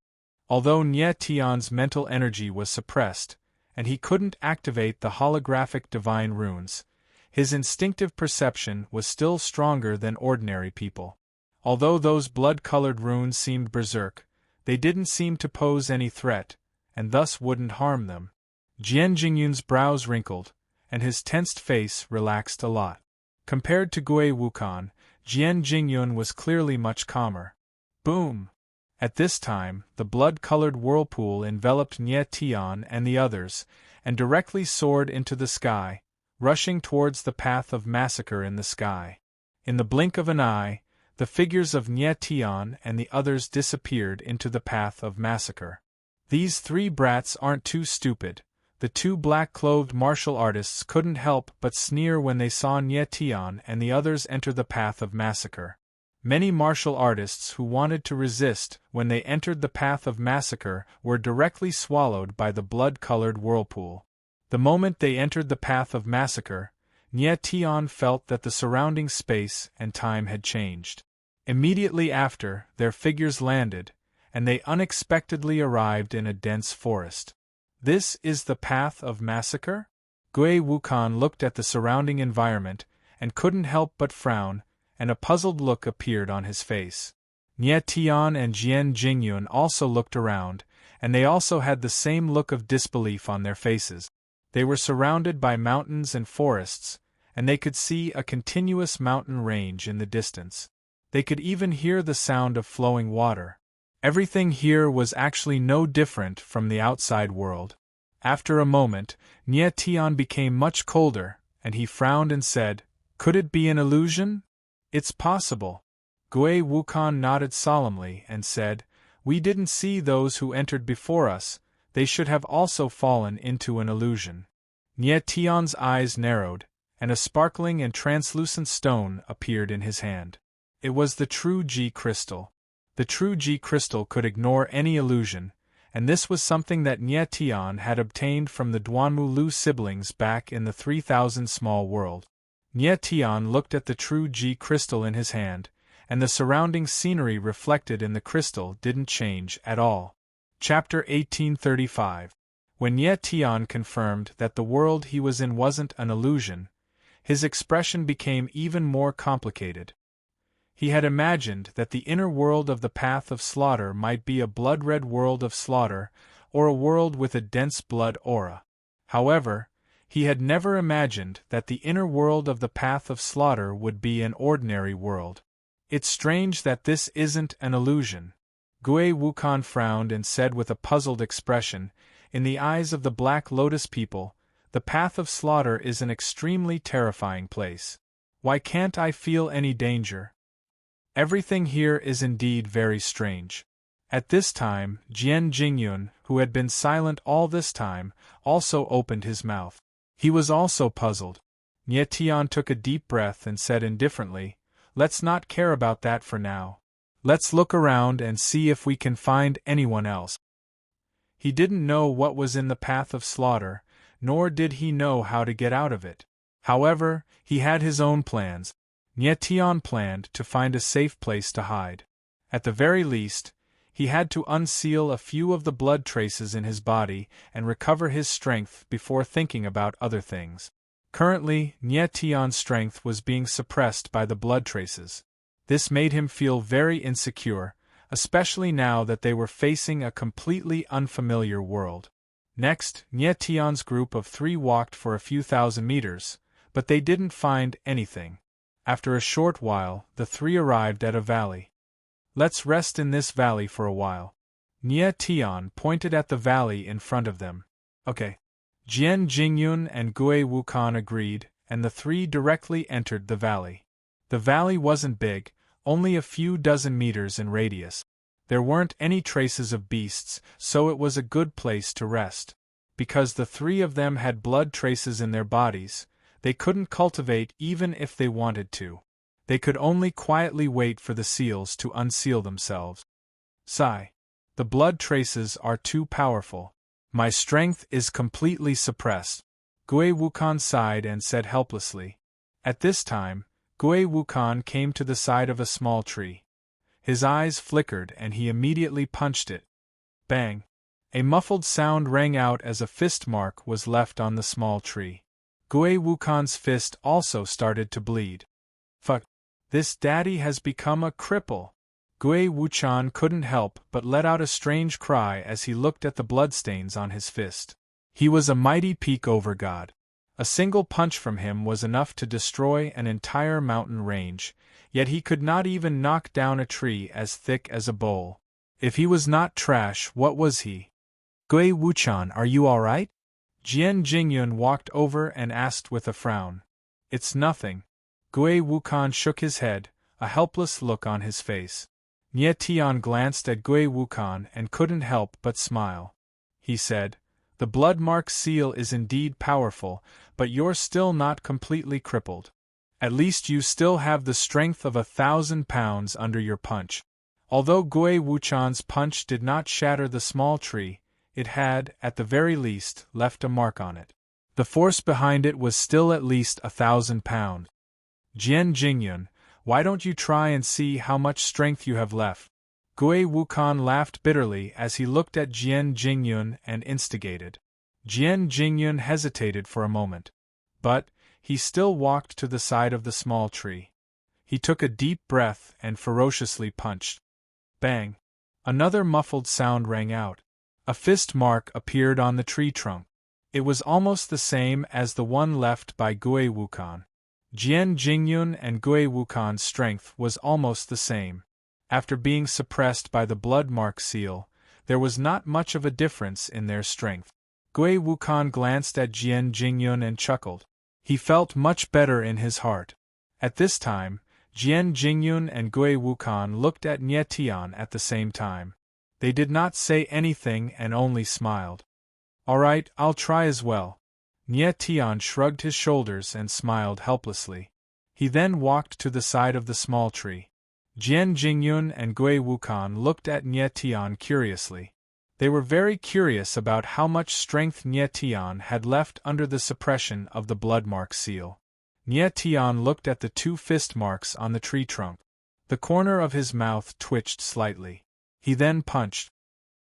Although Nie Tian's mental energy was suppressed, and he couldn't activate the holographic divine runes, his instinctive perception was still stronger than ordinary people. Although those blood-colored runes seemed berserk, they didn't seem to pose any threat, and thus wouldn't harm them. Jian Jingyun's brows wrinkled, and his tensed face relaxed a lot. Compared to Gui Wushan, Jian Jingyun was clearly much calmer. Boom! At this time, the blood-colored whirlpool enveloped Nie Tian and the others, and directly soared into the sky, rushing towards the path of massacre in the sky. In the blink of an eye, the figures of Nie Tian and the others disappeared into the path of massacre. These three brats aren't too stupid. The two black-clothed martial artists couldn't help but sneer when they saw Nie Tian and the others enter the path of massacre. Many martial artists who wanted to resist when they entered the path of massacre were directly swallowed by the blood-colored whirlpool. The moment they entered the path of massacre, Nie Tian felt that the surrounding space and time had changed. Immediately after, their figures landed, and they unexpectedly arrived in a dense forest. This is the path of massacre? Gui Wukan looked at the surrounding environment and couldn't help but frown, and a puzzled look appeared on his face. Nie Tian and Jian Jingyun also looked around, and they also had the same look of disbelief on their faces. They were surrounded by mountains and forests, and they could see a continuous mountain range in the distance. They could even hear the sound of flowing water. Everything here was actually no different from the outside world. After a moment, Nie Tian became much colder, and he frowned and said, "Could it be an illusion?" "It's possible." Gui Wukan nodded solemnly and said, "We didn't see those who entered before us, they should have also fallen into an illusion." Nie Tian's eyes narrowed, and a sparkling and translucent stone appeared in his hand. It was the true Ji crystal. The true Ji crystal could ignore any illusion, and this was something that Nie Tian had obtained from the Duanmu Lu siblings back in the 3000 small world. Nie Tian looked at the true Ji crystal in his hand, and the surrounding scenery reflected in the crystal didn't change at all. Chapter 1835. When Nie Tian confirmed that the world he was in wasn't an illusion, his expression became even more complicated. He had imagined that the inner world of the path of slaughter might be a blood-red world of slaughter, or a world with a dense blood aura. However, he had never imagined that the inner world of the path of slaughter would be an ordinary world. It's strange that this isn't an illusion. Gui Wukan frowned and said with a puzzled expression, "In the eyes of the Black Lotus people, the path of slaughter is an extremely terrifying place. Why can't I feel any danger? Everything here is indeed very strange." At this time, Jian Jingyun, who had been silent all this time, also opened his mouth. He was also puzzled. Nie Tian took a deep breath and said indifferently, "Let's not care about that for now. Let's look around and see if we can find anyone else." He didn't know what was in the path of slaughter, nor did he know how to get out of it. However, he had his own plans. Nie Tian planned to find a safe place to hide. At the very least, he had to unseal a few of the blood traces in his body and recover his strength before thinking about other things. Currently, Nie Tian's strength was being suppressed by the blood traces. This made him feel very insecure, especially now that they were facing a completely unfamiliar world. Next, Nie Tian's group of 3 walked for a few thousand meters, but they didn't find anything. After a short while, the 3 arrived at a valley. "Let's rest in this valley for a while." Nie Tian pointed at the valley in front of them. "Okay." Jian Jingyun and Gui Wukan agreed, and the 3 directly entered the valley. The valley wasn't big, only a few dozen meters in radius. There weren't any traces of beasts, so it was a good place to rest. Because the 3 of them had blood traces in their bodies, they couldn't cultivate even if they wanted to. They could only quietly wait for the seals to unseal themselves. Sigh. The blood traces are too powerful. My strength is completely suppressed. Gui Wukan sighed and said helplessly. At this time, Gui Wukan came to the side of a small tree. His eyes flickered and he immediately punched it. Bang! A muffled sound rang out as a fist mark was left on the small tree. Gui Wukan's fist also started to bleed. Fuck! This daddy has become a cripple! Gui Wuchan couldn't help but let out a strange cry as he looked at the bloodstains on his fist. He was a mighty peak over god. A single punch from him was enough to destroy an entire mountain range, yet he could not even knock down a tree as thick as a bowl. If he was not trash, what was he? Gui Wuchan, are you alright? Jian Jingyun walked over and asked with a frown. It's nothing. Gui Wukan shook his head, a helpless look on his face. Nie Tian glanced at Gui Wukan and couldn't help but smile. He said, the blood mark seal is indeed powerful, but you're still not completely crippled. At least you still have the strength of 1,000 pounds under your punch. Although Gui Wuchan's punch did not shatter the small tree, it had, at the very least, left a mark on it. The force behind it was still at least 1,000 pounds. Jian Jingyun, why don't you try and see how much strength you have left? Gui Wukan laughed bitterly as he looked at Jian Jingyun and instigated. Jian Jingyun hesitated for a moment. But he still walked to the side of the small tree. He took a deep breath and ferociously punched. Bang! Another muffled sound rang out. A fist mark appeared on the tree trunk. It was almost the same as the one left by Gui Wukan. Jian Jingyun and Gui Wukan's strength was almost the same. After being suppressed by the blood mark seal, there was not much of a difference in their strength. Gui Wukan glanced at Jian Jingyun and chuckled. He felt much better in his heart. At this time, Jian Jingyun and Gui Wukan looked at Nie Tian at the same time. They did not say anything and only smiled. Alright, I'll try as well. Nie Tian shrugged his shoulders and smiled helplessly. He then walked to the side of the small tree. Jian Jingyun and Gui Wukan looked at Nie Tian curiously. They were very curious about how much strength Nie Tian had left under the suppression of the blood mark seal. Nie Tian looked at the two fist marks on the tree trunk. The corner of his mouth twitched slightly. He then punched.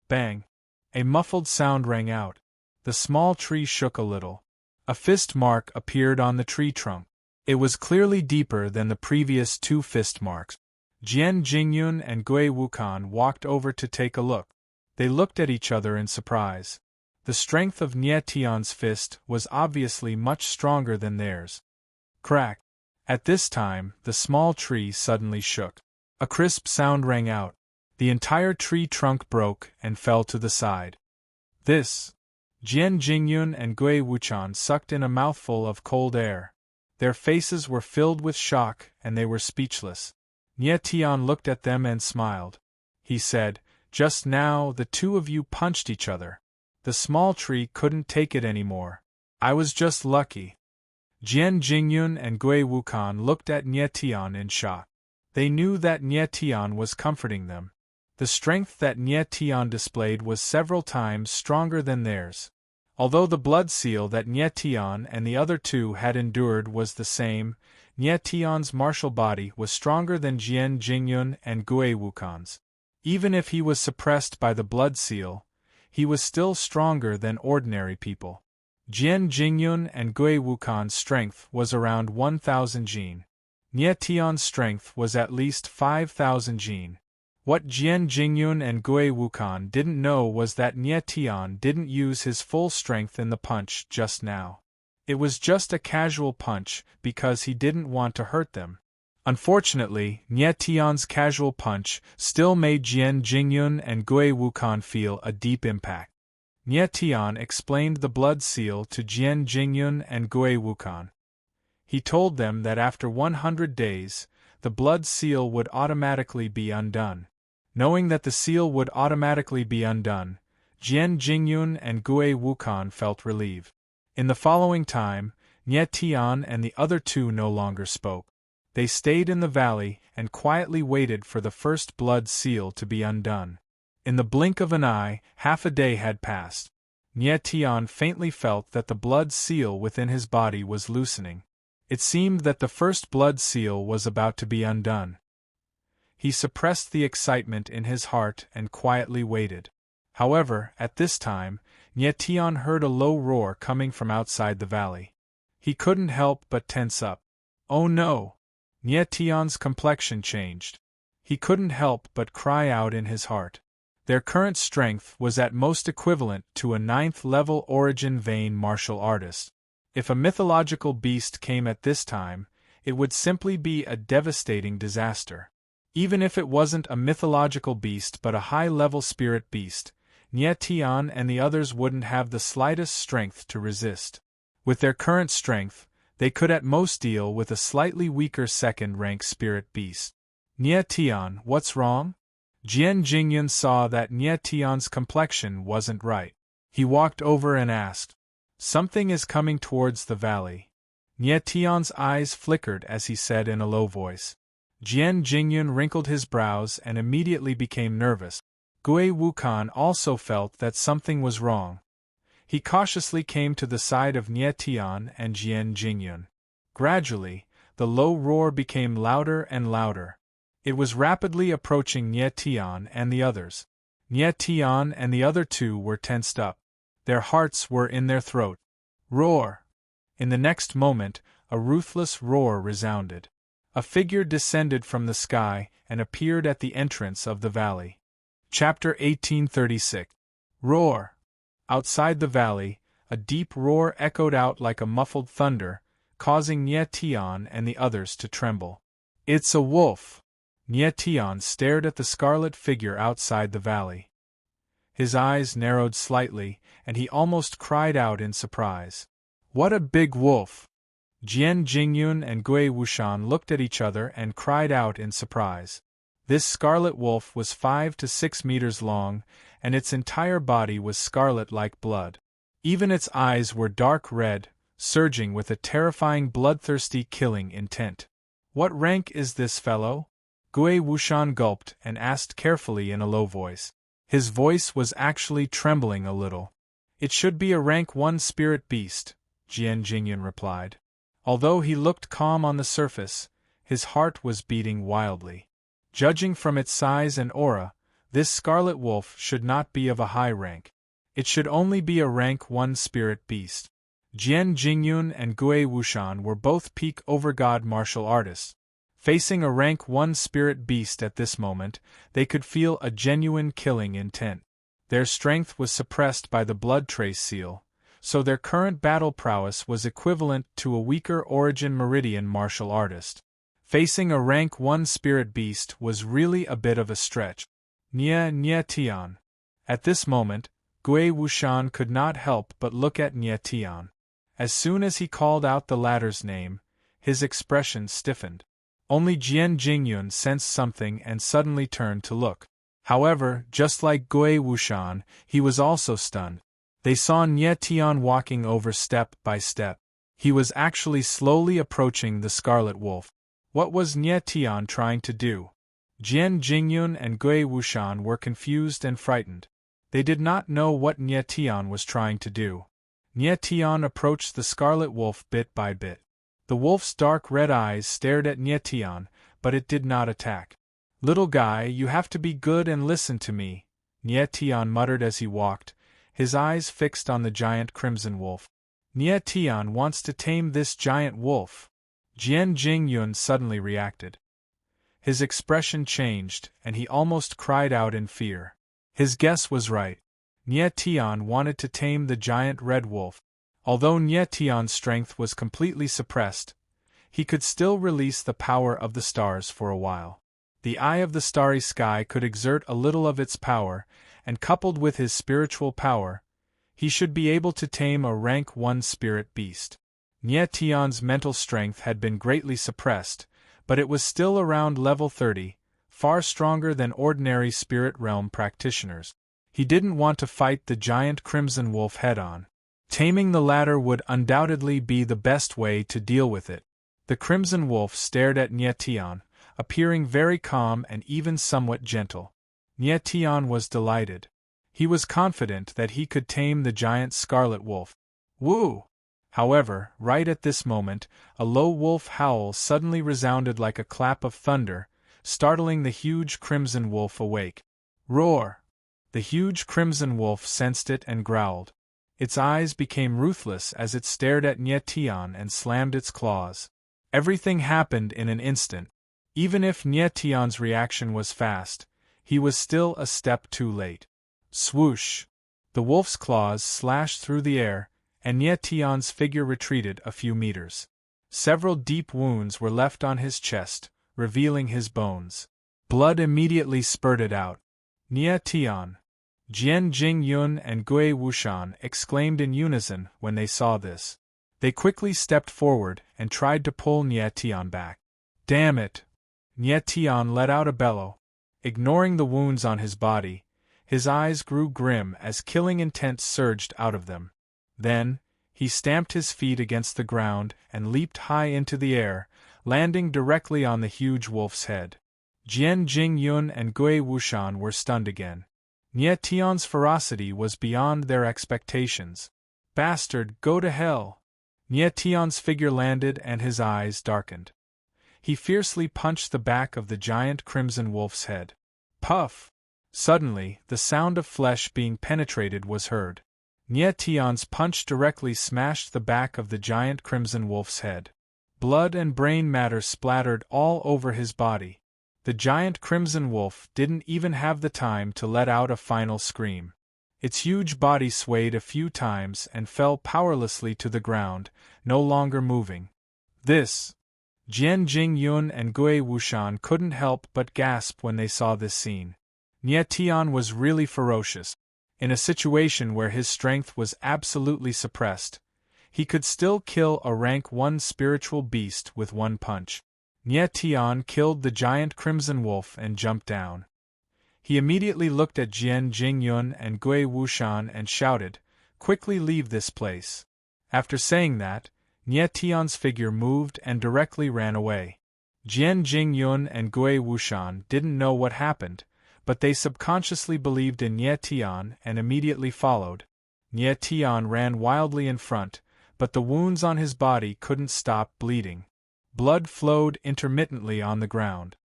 Bang! A muffled sound rang out. The small tree shook a little. A fist mark appeared on the tree trunk. It was clearly deeper than the previous two fist marks. Jian Jingyun and Gui Wukan walked over to take a look. They looked at each other in surprise. The strength of Nie Tian's fist was obviously much stronger than theirs. Crack! At this time, the small tree suddenly shook. A crisp sound rang out. The entire tree trunk broke and fell to the side. This! Jian Jingyun and Gui Wuchan sucked in a mouthful of cold air. Their faces were filled with shock and they were speechless. Nie Tian looked at them and smiled. He said, just now the two of you punched each other. The small tree couldn't take it anymore. I was just lucky. Jian Jingyun and Gui Wukan looked at Nie Tian in shock. They knew that Nie Tian was comforting them. The strength that Nie Tian displayed was several times stronger than theirs. Although the blood seal that Nie Tian and the other two had endured was the same, Nie Tian's martial body was stronger than Jian Jingyun and Gui Wukan's. Even if he was suppressed by the blood seal, he was still stronger than ordinary people. Jian Jingyun and Gui Wukan's strength was around 1,000 jin. Nie Tian's strength was at least 5,000 jin. What Jian Jingyun and Gui Wukan didn't know was that Nie Tian didn't use his full strength in the punch just now. It was just a casual punch because he didn't want to hurt them. Unfortunately, Nie Tian's casual punch still made Jian Jingyun and Gui Wukan feel a deep impact. Nie Tian explained the blood seal to Jian Jingyun and Gui Wukan. He told them that after 100 days, the blood seal would automatically be undone. Knowing that the seal would automatically be undone, Jian Jingyun and Gui Wukan felt relieved. In the following time, Nie Tian and the other two no longer spoke. They stayed in the valley and quietly waited for the first blood seal to be undone. In the blink of an eye, half a day had passed. Nie Tian faintly felt that the blood seal within his body was loosening. It seemed that the first blood seal was about to be undone. He suppressed the excitement in his heart and quietly waited. However, at this time, Nie Tian heard a low roar coming from outside the valley. He couldn't help but tense up. Oh no! Nie Tian's complexion changed. He couldn't help but cry out in his heart. Their current strength was at most equivalent to a 9th-level origin vein martial artist. If a mythological beast came at this time, it would simply be a devastating disaster. Even if it wasn't a mythological beast but a high-level spirit beast, Nye Tian and the others wouldn't have the slightest strength to resist. With their current strength, they could at most deal with a slightly weaker second-rank spirit beast. Nye Tian, what's wrong? Jian Jingyun saw that Nye Tian's complexion wasn't right. He walked over and asked, "Something is coming towards the valley." Nye Tian's eyes flickered as he said in a low voice. Jian Jingyun wrinkled his brows and immediately became nervous. Gui Wukan also felt that something was wrong. He cautiously came to the side of Nye Tian and Jian Jingyun. Gradually, the low roar became louder and louder. It was rapidly approaching Nye Tian and the others. Nye Tian and the other two were tensed up. Their hearts were in their throat. Roar! In the next moment, a ruthless roar resounded. A figure descended from the sky and appeared at the entrance of the valley. Chapter 1836. Roar! Outside the valley, a deep roar echoed out like a muffled thunder, causing Nye Tian and the others to tremble. "It's a wolf!" Nye Tian stared at the scarlet figure outside the valley. His eyes narrowed slightly, and he almost cried out in surprise. "What a big wolf!" Jian Jingyun and Gui Wuxian looked at each other and cried out in surprise. This scarlet wolf was 5 to 6 meters long, and its entire body was scarlet like blood. Even its eyes were dark red, surging with a terrifying bloodthirsty killing intent. "What rank is this fellow?" Gui Wuxian gulped and asked carefully in a low voice. His voice was actually trembling a little. "It should be a rank 1 spirit beast," Jian Jingyun replied. Although he looked calm on the surface, his heart was beating wildly. Judging from its size and aura, this scarlet wolf should not be of a high rank. It should only be a rank 1 spirit beast. Jian Jingyun and Gui Wuxian were both peak overgod martial artists. Facing a rank 1 spirit beast at this moment, they could feel a genuine killing intent. Their strength was suppressed by the blood trace seal, so their current battle prowess was equivalent to a weaker origin meridian martial artist. Facing a rank 1 spirit beast was really a bit of a stretch. Nye Tian. At this moment, Gui Wuxian could not help but look at Nye Tian. As soon as he called out the latter's name, his expression stiffened. Only Jian Jingyun sensed something and suddenly turned to look. However, just like Gui Wuxian, he was also stunned. They saw Nye Tian walking over step by step. He was actually slowly approaching the scarlet wolf. What was Nye Tian trying to do? Jian Jingyun and Gui Wuxian were confused and frightened. They did not know what Nye Tian was trying to do. Nye Tian approached the scarlet wolf bit by bit. The wolf's dark red eyes stared at Nye Tian, but it did not attack. "Little guy, you have to be good and listen to me," Nye Tian muttered as he walked, his eyes fixed on the giant crimson wolf. "Nye Tian wants to tame this giant wolf." Jian Jingyun suddenly reacted. His expression changed, and he almost cried out in fear. His guess was right. Nye Tian wanted to tame the giant red wolf. Although Nye Tian's strength was completely suppressed, he could still release the power of the stars for a while. The eye of the starry sky could exert a little of its power, and coupled with his spiritual power, he should be able to tame a rank 1 spirit beast. Nye Tian's mental strength had been greatly suppressed, but it was still around level 30, far stronger than ordinary spirit realm practitioners. He didn't want to fight the giant crimson wolf head-on. Taming the latter would undoubtedly be the best way to deal with it. The crimson wolf stared at Nye Tian, appearing very calm and even somewhat gentle. Nye Tian was delighted. He was confident that he could tame the giant scarlet wolf. Woo! However, right at this moment, a low wolf howl suddenly resounded like a clap of thunder, startling the huge crimson wolf awake. Roar! The huge crimson wolf sensed it and growled. Its eyes became ruthless as it stared at Nye Tian and slammed its claws. Everything happened in an instant. Even if Nye Tian's reaction was fast, he was still a step too late. Swoosh! The wolf's claws slashed through the air, and Nye Tian's figure retreated a few meters. Several deep wounds were left on his chest, revealing his bones. Blood immediately spurted out. Nia Tian, Jian Jingyun and Gui Wushan exclaimed in unison when they saw this. They quickly stepped forward and tried to pull Nia Tian back. Damn it! Nia Tian let out a bellow. Ignoring the wounds on his body, his eyes grew grim as killing intent surged out of them. Then, he stamped his feet against the ground and leaped high into the air, landing directly on the huge wolf's head. Jian Jingyun and Gui Wushan were stunned again. Nia Tian's ferocity was beyond their expectations. Bastard, go to hell! Nia Tian's figure landed and his eyes darkened. He fiercely punched the back of the giant crimson wolf's head. Puff! Suddenly, the sound of flesh being penetrated was heard. Nia Tian's punch directly smashed the back of the giant crimson wolf's head. Blood and brain matter splattered all over his body. The giant crimson wolf didn't even have the time to let out a final scream. Its huge body swayed a few times and fell powerlessly to the ground, no longer moving. This! Jian Jingyun and Gui Wushan couldn't help but gasp when they saw this scene. Nia Tian was really ferocious. In a situation where his strength was absolutely suppressed, he could still kill a rank 1 spiritual beast with one punch. Nia Tian killed the giant crimson wolf and jumped down. He immediately looked at Jian Jingyun and Gui Wushan and shouted, "Quickly leave this place." After saying that, Nia Tian's figure moved and directly ran away. Jian Jingyun and Gui Wushan didn't know what happened, but they subconsciously believed in Nia Tian and immediately followed. Nia Tian ran wildly in front, but the wounds on his body couldn't stop bleeding. Blood flowed intermittently on the ground.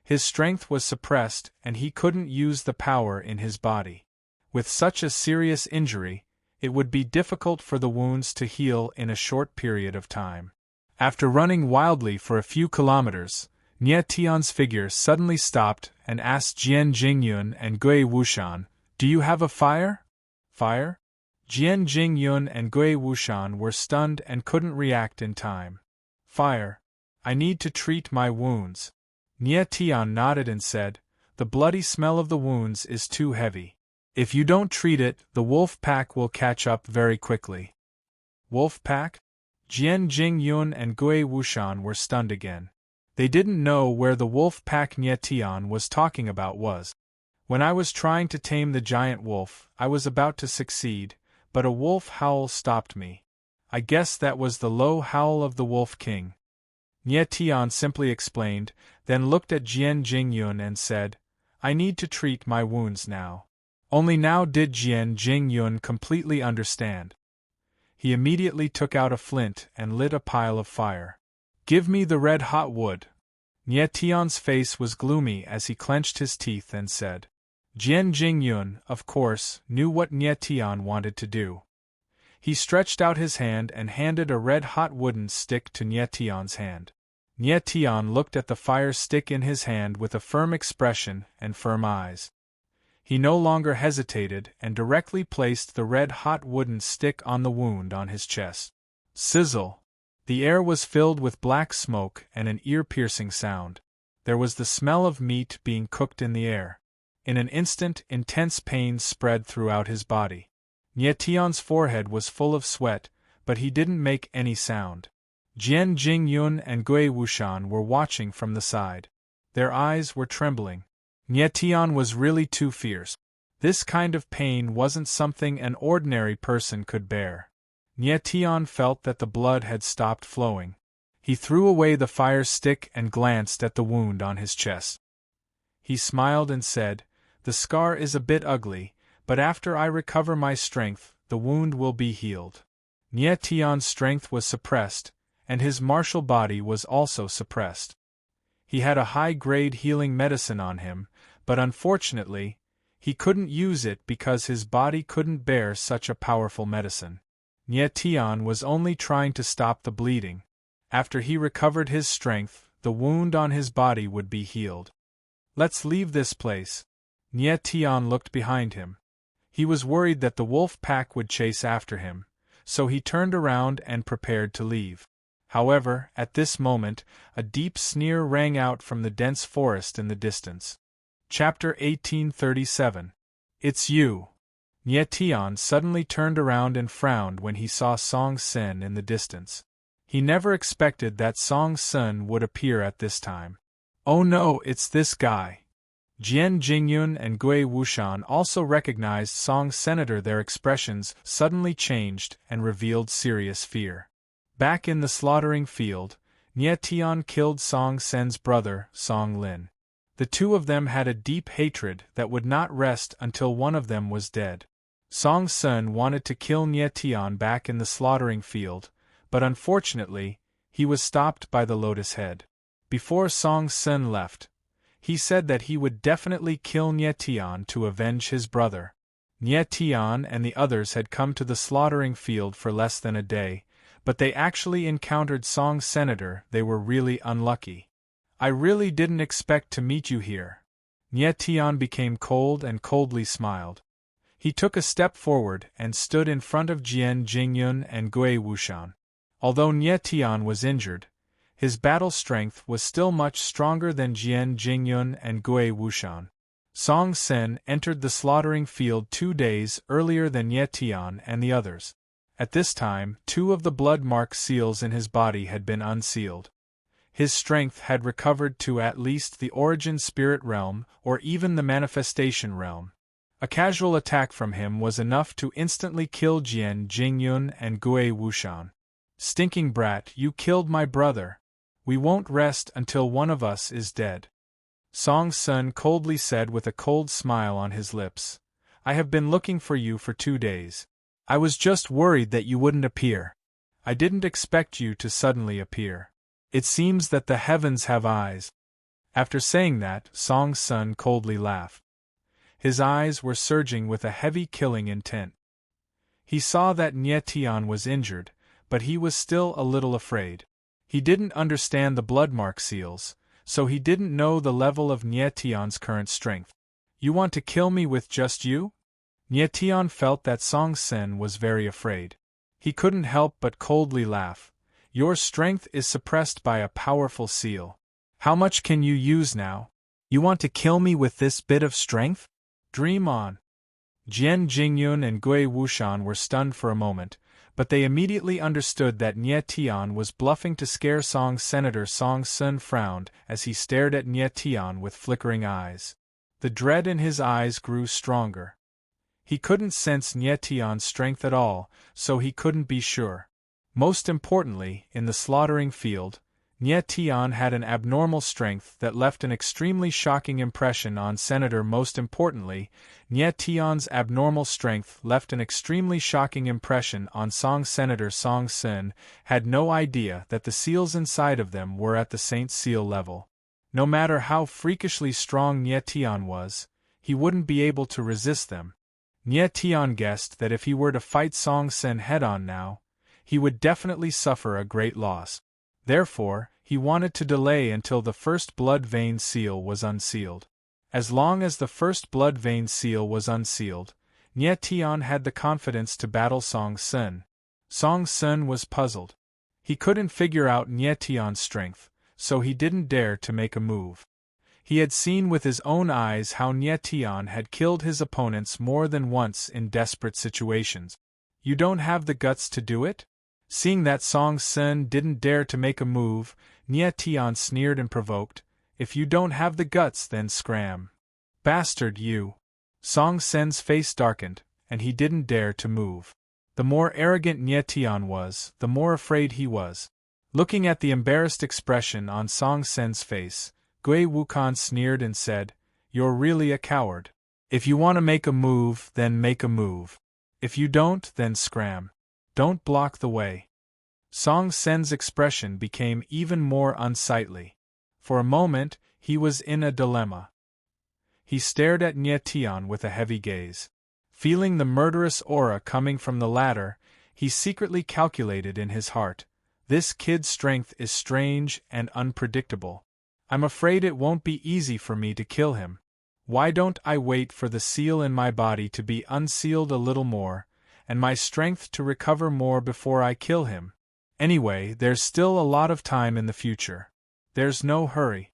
His strength was suppressed and he couldn't use the power in his body. With such a serious injury, it would be difficult for the wounds to heal in a short period of time. After running wildly for a few kilometers, Nia Tian's figure suddenly stopped and asked Jian Jingyun and Gui Wushan, "Do you have a fire?" Fire? Jian Jingyun and Gui Wushan were stunned and couldn't react in time. Fire. I need to treat my wounds. Nia Tian nodded and said, "The bloody smell of the wounds is too heavy. If you don't treat it, the wolf pack will catch up very quickly." Wolf pack? Jian Jingyun and Gui Wushan were stunned again. They didn't know where the wolf pack Nia Tian was talking about was. When I was trying to tame the giant wolf, I was about to succeed, but a wolf howl stopped me. I guess that was the low howl of the Wolf King. Nia Tian simply explained, then looked at Jian Jingyun and said, "I need to treat my wounds now." Only now did Jian Jingyun completely understand. He immediately took out a flint and lit a pile of fire. "Give me the red-hot wood." Nia Tian's face was gloomy as he clenched his teeth and said. Jian Jingyun, of course, knew what Nia Tian wanted to do. He stretched out his hand and handed a red-hot wooden stick to Nia Tian's hand. Nia Tian looked at the fire stick in his hand with a firm expression and firm eyes. He no longer hesitated and directly placed the red-hot wooden stick on the wound on his chest. Sizzle! The air was filled with black smoke and an ear-piercing sound. There was the smell of meat being cooked in the air. In an instant, intense pain spread throughout his body. Nia Tian's forehead was full of sweat, but he didn't make any sound. Jian Jingyun and Gui Wushan were watching from the side. Their eyes were trembling. Nia Tian was really too fierce. This kind of pain wasn't something an ordinary person could bear. Nia Tian felt that the blood had stopped flowing. He threw away the fire stick and glanced at the wound on his chest. He smiled and said, "The scar is a bit ugly, but after I recover my strength, the wound will be healed." Nia Tian's strength was suppressed, and his martial body was also suppressed. He had a high-grade healing medicine on him, but unfortunately, he couldn't use it because his body couldn't bear such a powerful medicine. Nia Tian was only trying to stop the bleeding. After he recovered his strength, the wound on his body would be healed. "Let's leave this place." Nia Tian looked behind him. He was worried that the wolf pack would chase after him, so he turned around and prepared to leave. However, at this moment, a deep sneer rang out from the dense forest in the distance. Chapter 1837. It's you. Nye Tian suddenly turned around and frowned when he saw Song Sen in the distance. He never expected that Song Sen would appear at this time. Oh no, it's this guy. Jian Jingyun and Gui Wushan also recognized Song Senator. Their expressions suddenly changed and revealed serious fear. Back in the slaughtering field, Nye Tian killed Song Sen's brother, Song Lin. The two of them had a deep hatred that would not rest until one of them was dead. Song Sen wanted to kill Nye Tian back in the slaughtering field, but unfortunately, he was stopped by the Lotus Head. Before Song Sen left, he said that he would definitely kill Nye Tian to avenge his brother. Nye Tian and the others had come to the slaughtering field for less than a day, but they actually encountered Song Senator. They were really unlucky. I really didn't expect to meet you here. Nye Tian became cold and coldly smiled. He took a step forward and stood in front of Jian Jingyun and Gui Wushan. Although Nye Tian was injured, his battle strength was still much stronger than Jian Jingyun and Gui Wushan. Song Sen entered the slaughtering field 2 days earlier than Nye Tian and the others. At this time, 2 of the blood mark seals in his body had been unsealed. His strength had recovered to at least the origin spirit realm or even the manifestation realm. A casual attack from him was enough to instantly kill Jian Jingyun and Gui Wushan. Stinking brat, you killed my brother. We won't rest until one of us is dead. Song Sen coldly said with a cold smile on his lips. I have been looking for you for 2 days. I was just worried that you wouldn't appear. I didn't expect you to suddenly appear. It seems that the heavens have eyes. After saying that, Song Sen coldly laughed. His eyes were surging with a heavy killing intent. He saw that Nye Tian was injured, but he was still a little afraid. He didn't understand the bloodmark seals, so he didn't know the level of Nye Tian's current strength. You want to kill me with just you? Nye Tian felt that Song Sen was very afraid. He couldn't help but coldly laugh. Your strength is suppressed by a powerful seal. How much can you use now? You want to kill me with this bit of strength? Dream on. Jian Jingyun and Gui Wushan were stunned for a moment, but they immediately understood that Nye Tian was bluffing to scare Song Senator. Song Sen frowned as he stared at Nye Tian with flickering eyes. The dread in his eyes grew stronger. He couldn't sense Nye Tian's strength at all, so he couldn't be sure. Most importantly, in the slaughtering field, Nye Tian had an abnormal strength that left an extremely shocking impression on Senator. Most importantly, Nye Tian's abnormal strength left an extremely shocking impression on Song Senator. Song Sen had no idea that the seals inside of them were at the Saint Seal level. No matter how freakishly strong Nye Tian was, he wouldn't be able to resist them. Nye Tian guessed that if he were to fight Song Sen head-on now, he would definitely suffer a great loss. Therefore, he wanted to delay until the first blood vein seal was unsealed. As long as the first blood vein seal was unsealed, Nye Tian had the confidence to battle Song Sen. Song Sen was puzzled. He couldn't figure out Nye Tian's strength, so he didn't dare to make a move. He had seen with his own eyes how Nye Tian had killed his opponents more than once in desperate situations. You don't have the guts to do it? Seeing that Song Sen didn't dare to make a move, Nye Tian sneered and provoked, If you don't have the guts, then scram. Bastard, you. Song Sen's face darkened, and he didn't dare to move. The more arrogant Nye Tian was, the more afraid he was. Looking at the embarrassed expression on Song Sen's face, Gui Wukong sneered and said, You're really a coward. If you want to make a move, then make a move. If you don't, then scram. Don't block the way. Song Sen's expression became even more unsightly. For a moment, he was in a dilemma. He stared at Nye Tian with a heavy gaze. Feeling the murderous aura coming from the latter, he secretly calculated in his heart, This kid's strength is strange and unpredictable. I'm afraid it won't be easy for me to kill him. Why don't I wait for the seal in my body to be unsealed a little more, and my strength to recover more before I kill him? Anyway, there's still a lot of time in the future. There's no hurry.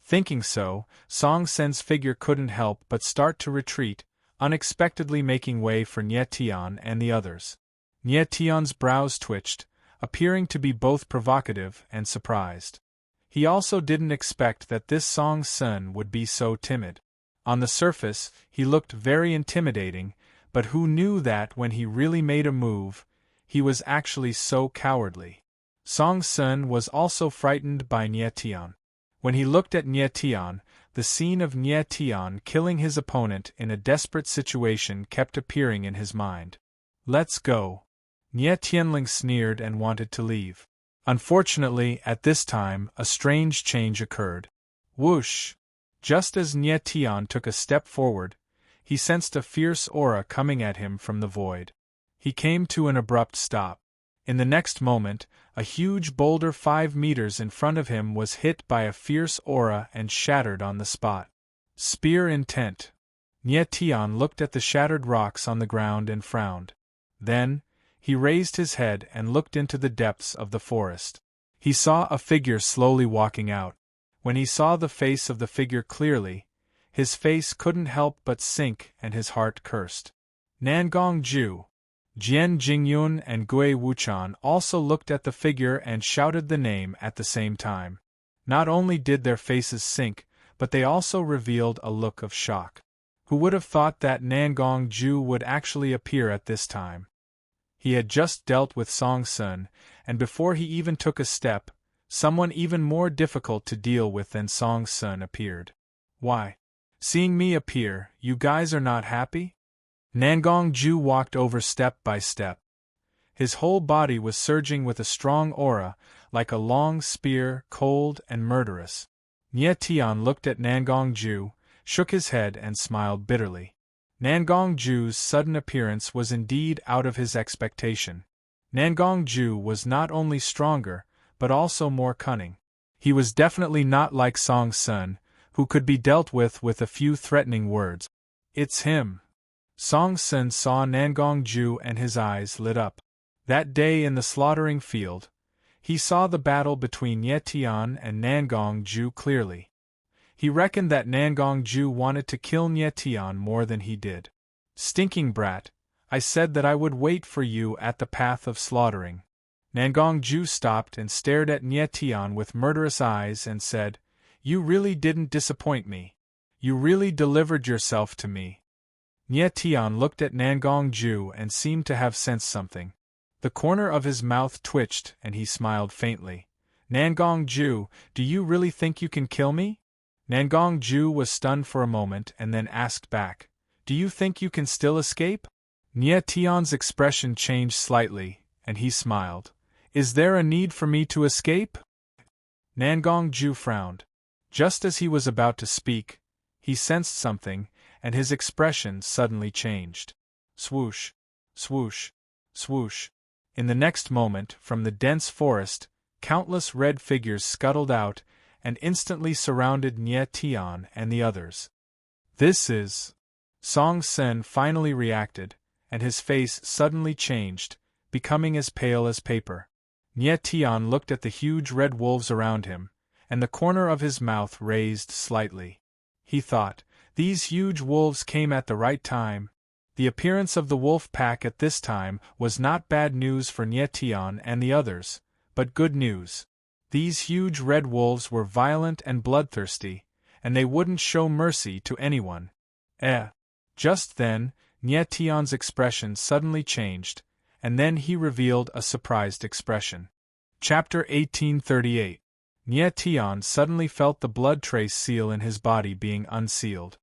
Thinking so, Song Sen's figure couldn't help but start to retreat, unexpectedly making way for Nie Tian and the others. Nie Tian's brows twitched, appearing to be both provocative and surprised. He also didn't expect that this Song Sen would be so timid. On the surface, he looked very intimidating, but who knew that when he really made a move, he was actually so cowardly. Song Sen was also frightened by Nie Tian. When he looked at Nie Tian, the scene of Nie Tian killing his opponent in a desperate situation kept appearing in his mind. "Let's go." Nie Tianling sneered and wanted to leave. Unfortunately, at this time, a strange change occurred. Whoosh! Just as Nie Tian took a step forward, he sensed a fierce aura coming at him from the void. He came to an abrupt stop. In the next moment, a huge boulder 5 meters in front of him was hit by a fierce aura and shattered on the spot. Spear intent. Nie Tian looked at the shattered rocks on the ground and frowned. Then, he raised his head and looked into the depths of the forest. He saw a figure slowly walking out. When he saw the face of the figure clearly, his face couldn't help but sink and his heart cursed. Nangong Ju. Jian Jingyun and Gui Wuchan also looked at the figure and shouted the name at the same time. Not only did their faces sink, but they also revealed a look of shock. Who would have thought that Nangong Ju would actually appear at this time? He had just dealt with Song Sen, and before he even took a step, someone even more difficult to deal with than Song Sen appeared. Why? Seeing me appear, you guys are not happy? Nangong Ju walked over step by step. His whole body was surging with a strong aura, like a long spear, cold and murderous. Nie Tian looked at Nangong Ju, shook his head and smiled bitterly. Nangong Ju's sudden appearance was indeed out of his expectation. Nangong Ju was not only stronger, but also more cunning. He was definitely not like Song Sen, who could be dealt with a few threatening words. "It's him." Song Sen saw Nangong Ju and his eyes lit up. That day in the slaughtering field, he saw the battle between Nie Tian and Nangong Ju clearly. He reckoned that Nangong Ju wanted to kill Nie Tian more than he did. "Stinking brat, I said that I would wait for you at the path of slaughtering." Nangong Ju stopped and stared at Nie Tian with murderous eyes and said, "You really didn't disappoint me. You really delivered yourself to me." Nie Tian looked at Nangong Ju and seemed to have sensed something. The corner of his mouth twitched and he smiled faintly. "Nangong Ju, do you really think you can kill me?" Nangong Ju was stunned for a moment and then asked back, "Do you think you can still escape?" Nie Tian's expression changed slightly, and he smiled. "Is there a need for me to escape?" Nangong Ju frowned. Just as he was about to speak, he sensed something, and his expression suddenly changed. Swoosh, swoosh, swoosh. In the next moment, from the dense forest, countless red figures scuttled out and instantly surrounded Nie Tian and the others. "This is..." Song Sen finally reacted, and his face suddenly changed, becoming as pale as paper. Nie Tian looked at the huge red wolves around him, and the corner of his mouth raised slightly. He thought, these huge wolves came at the right time. The appearance of the wolf pack at this time was not bad news for Nie Tian and the others, but good news. These huge red wolves were violent and bloodthirsty, and they wouldn't show mercy to anyone. Just then, Nie Tian's expression suddenly changed, and then he revealed a surprised expression. Chapter 1838. Nie Tian suddenly felt the blood trace seal in his body being unsealed.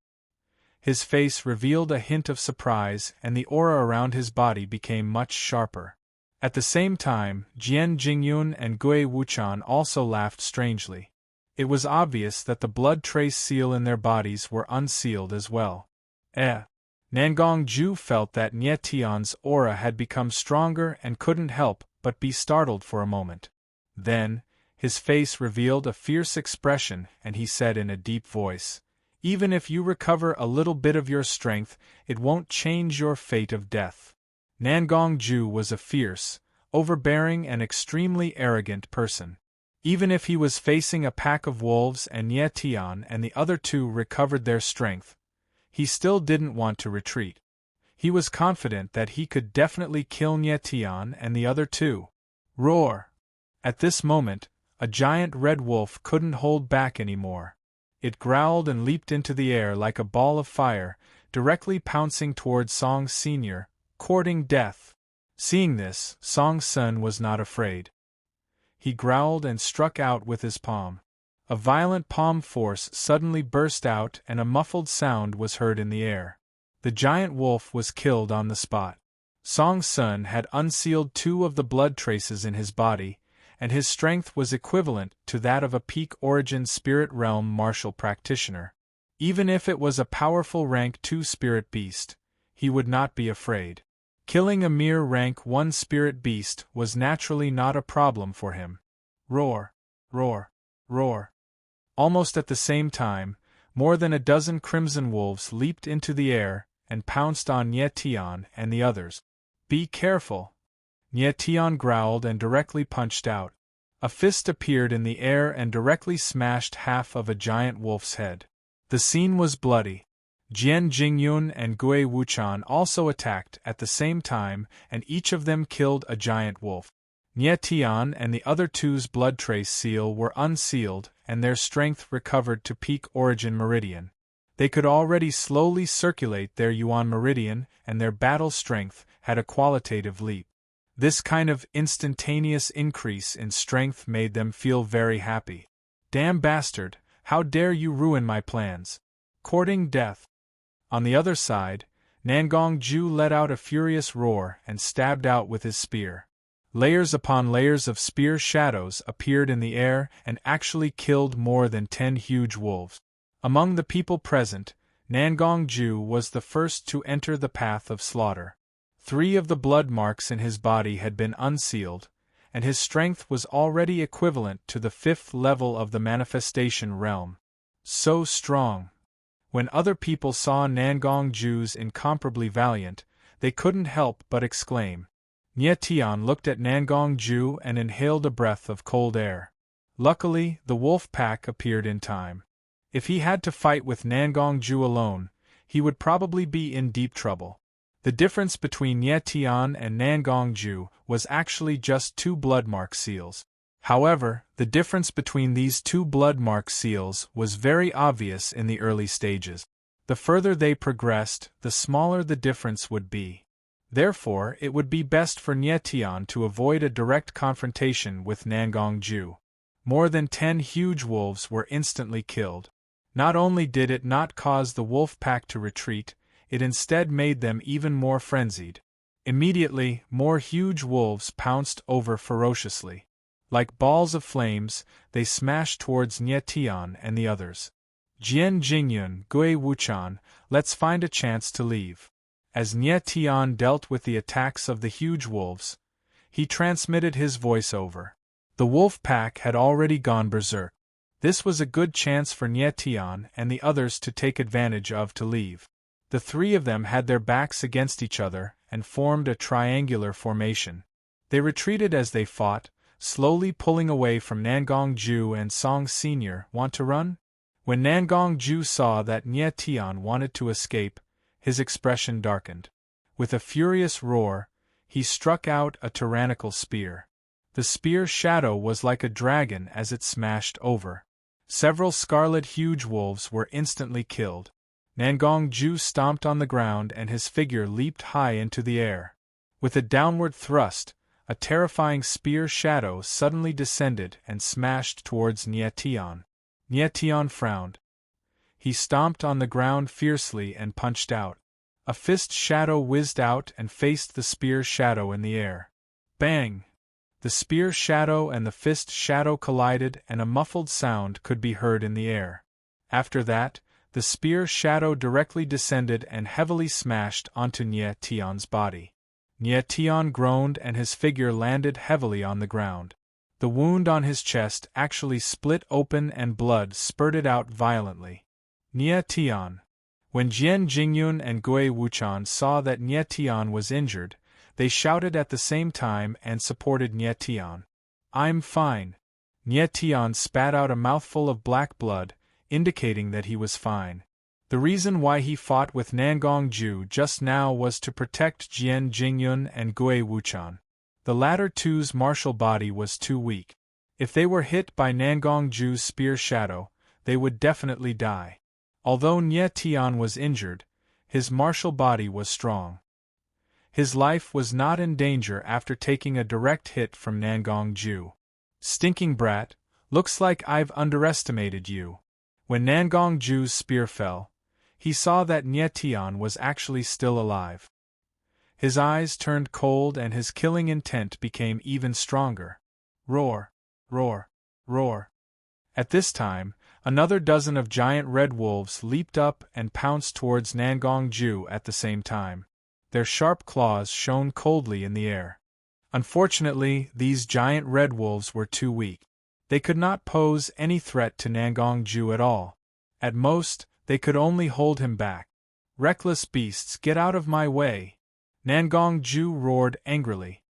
His face revealed a hint of surprise and the aura around his body became much sharper. At the same time, Jian Jingyun and Gui Wuchan also laughed strangely. It was obvious that the blood trace seal in their bodies were unsealed as well. Nangong Ju felt that Nie Tian's aura had become stronger and couldn't help but be startled for a moment. Then, his face revealed a fierce expression and he said in a deep voice, "Even if you recover a little bit of your strength, it won't change your fate of death." Nangong Ju was a fierce, overbearing and extremely arrogant person. Even if he was facing a pack of wolves and Nie Tian and the other two recovered their strength, he still didn't want to retreat. He was confident that he could definitely kill Nie Tian and the other two. Roar! At this moment, a giant red wolf couldn't hold back anymore. It growled and leaped into the air like a ball of fire, directly pouncing towards Song Senior, courting death. Seeing this, Song Sun was not afraid. He growled and struck out with his palm. A violent palm force suddenly burst out and a muffled sound was heard in the air. The giant wolf was killed on the spot. Song Sun had unsealed 2 of the blood traces in his body, and his strength was equivalent to that of a peak origin spirit realm martial practitioner. Even if it was a powerful rank 2 spirit beast, he would not be afraid. Killing a mere rank 1 spirit beast was naturally not a problem for him. Roar, roar, roar. Almost at the same time, more than a dozen crimson wolves leaped into the air and pounced on Nie Tian and the others. Be careful! Nie Tian growled and directly punched out. A fist appeared in the air and directly smashed half of a giant wolf's head. The scene was bloody. Jian Jingyun and Gui Wuchan also attacked at the same time and each of them killed a giant wolf. Nie Tian and the other two's blood trace seal were unsealed and their strength recovered to peak origin meridian. They could already slowly circulate their Yuan meridian and their battle strength had a qualitative leap. This kind of instantaneous increase in strength made them feel very happy. Damn bastard, how dare you ruin my plans? Courting death. On the other side, Nangong Ju let out a furious roar and stabbed out with his spear. Layers upon layers of spear shadows appeared in the air and actually killed more than 10 huge wolves. Among the people present, Nangong Ju was the first to enter the path of slaughter. 3 of the blood marks in his body had been unsealed, and his strength was already equivalent to the 5th level of the manifestation realm. So strong! When other people saw Nangong Ju's incomparably valiant, they couldn't help but exclaim. Nie Tian looked at Nangong Ju and inhaled a breath of cold air. Luckily, the wolf pack appeared in time. If he had to fight with Nangong Ju alone, he would probably be in deep trouble. The difference between Nie Tian and Nangong Ju was actually just 2 blood mark seals. However, the difference between these 2 blood mark seals was very obvious in the early stages. The further they progressed, the smaller the difference would be. Therefore, it would be best for Nie Tian to avoid a direct confrontation with Nangong Ju. More than 10 huge wolves were instantly killed. Not only did it not cause the wolf pack to retreat, it instead made them even more frenzied. Immediately, more huge wolves pounced over ferociously. Like balls of flames, they smashed towards Nie Tian and the others. Jian Jingyun, Gui Wuchan, let's find a chance to leave. As Nie Tian dealt with the attacks of the huge wolves, he transmitted his voice over. The wolf pack had already gone berserk. This was a good chance for Nie Tian and the others to take advantage of to leave. The 3 of them had their backs against each other and formed a triangular formation. They retreated as they fought, slowly pulling away from Nangong Ju and Song Senior. Want to run? When Nangong Ju saw that Nie Tian wanted to escape, his expression darkened. With a furious roar, he struck out a tyrannical spear. The spear shadow was like a dragon as it smashed over. Several scarlet huge wolves were instantly killed. Nangong Ju stomped on the ground and his figure leaped high into the air. With a downward thrust, a terrifying spear shadow suddenly descended and smashed towards Nie Tian. Nie Tian frowned. He stomped on the ground fiercely and punched out. A fist shadow whizzed out and faced the spear shadow in the air. Bang! The spear shadow and the fist shadow collided and a muffled sound could be heard in the air. After that, the spear shadow directly descended and heavily smashed onto Nie Tian's body. Nie Tian groaned and his figure landed heavily on the ground. The wound on his chest actually split open and blood spurted out violently. Nie Tian. When Jian Jingyun and Gui Wuchan saw that Nie Tian was injured, They shouted at the same time and supported Nie Tian. I'm fine. Nie Tian spat out a mouthful of black blood, indicating that he was fine. The reason why he fought with Nangongju just now was to protect Jian Jingyun and Gui Wuchan. The latter two's martial body was too weak. If they were hit by Nangongju's spear shadow, they would definitely die. Although Nie Tian was injured, his martial body was strong. His life was not in danger after taking a direct hit from Nangongju. Stinking brat, looks like I've underestimated you. When Nangongju's spear fell, he saw that Nie Tian was actually still alive. His eyes turned cold and his killing intent became even stronger. Roar, roar, roar. At this time, another dozen of giant red wolves leaped up and pounced towards Nangongju at the same time. Their sharp claws shone coldly in the air. Unfortunately, these giant red wolves were too weak. They could not pose any threat to Nangongju at all. At most, they could only hold him back. Reckless beasts, get out of my way! Nangongju roared angrily.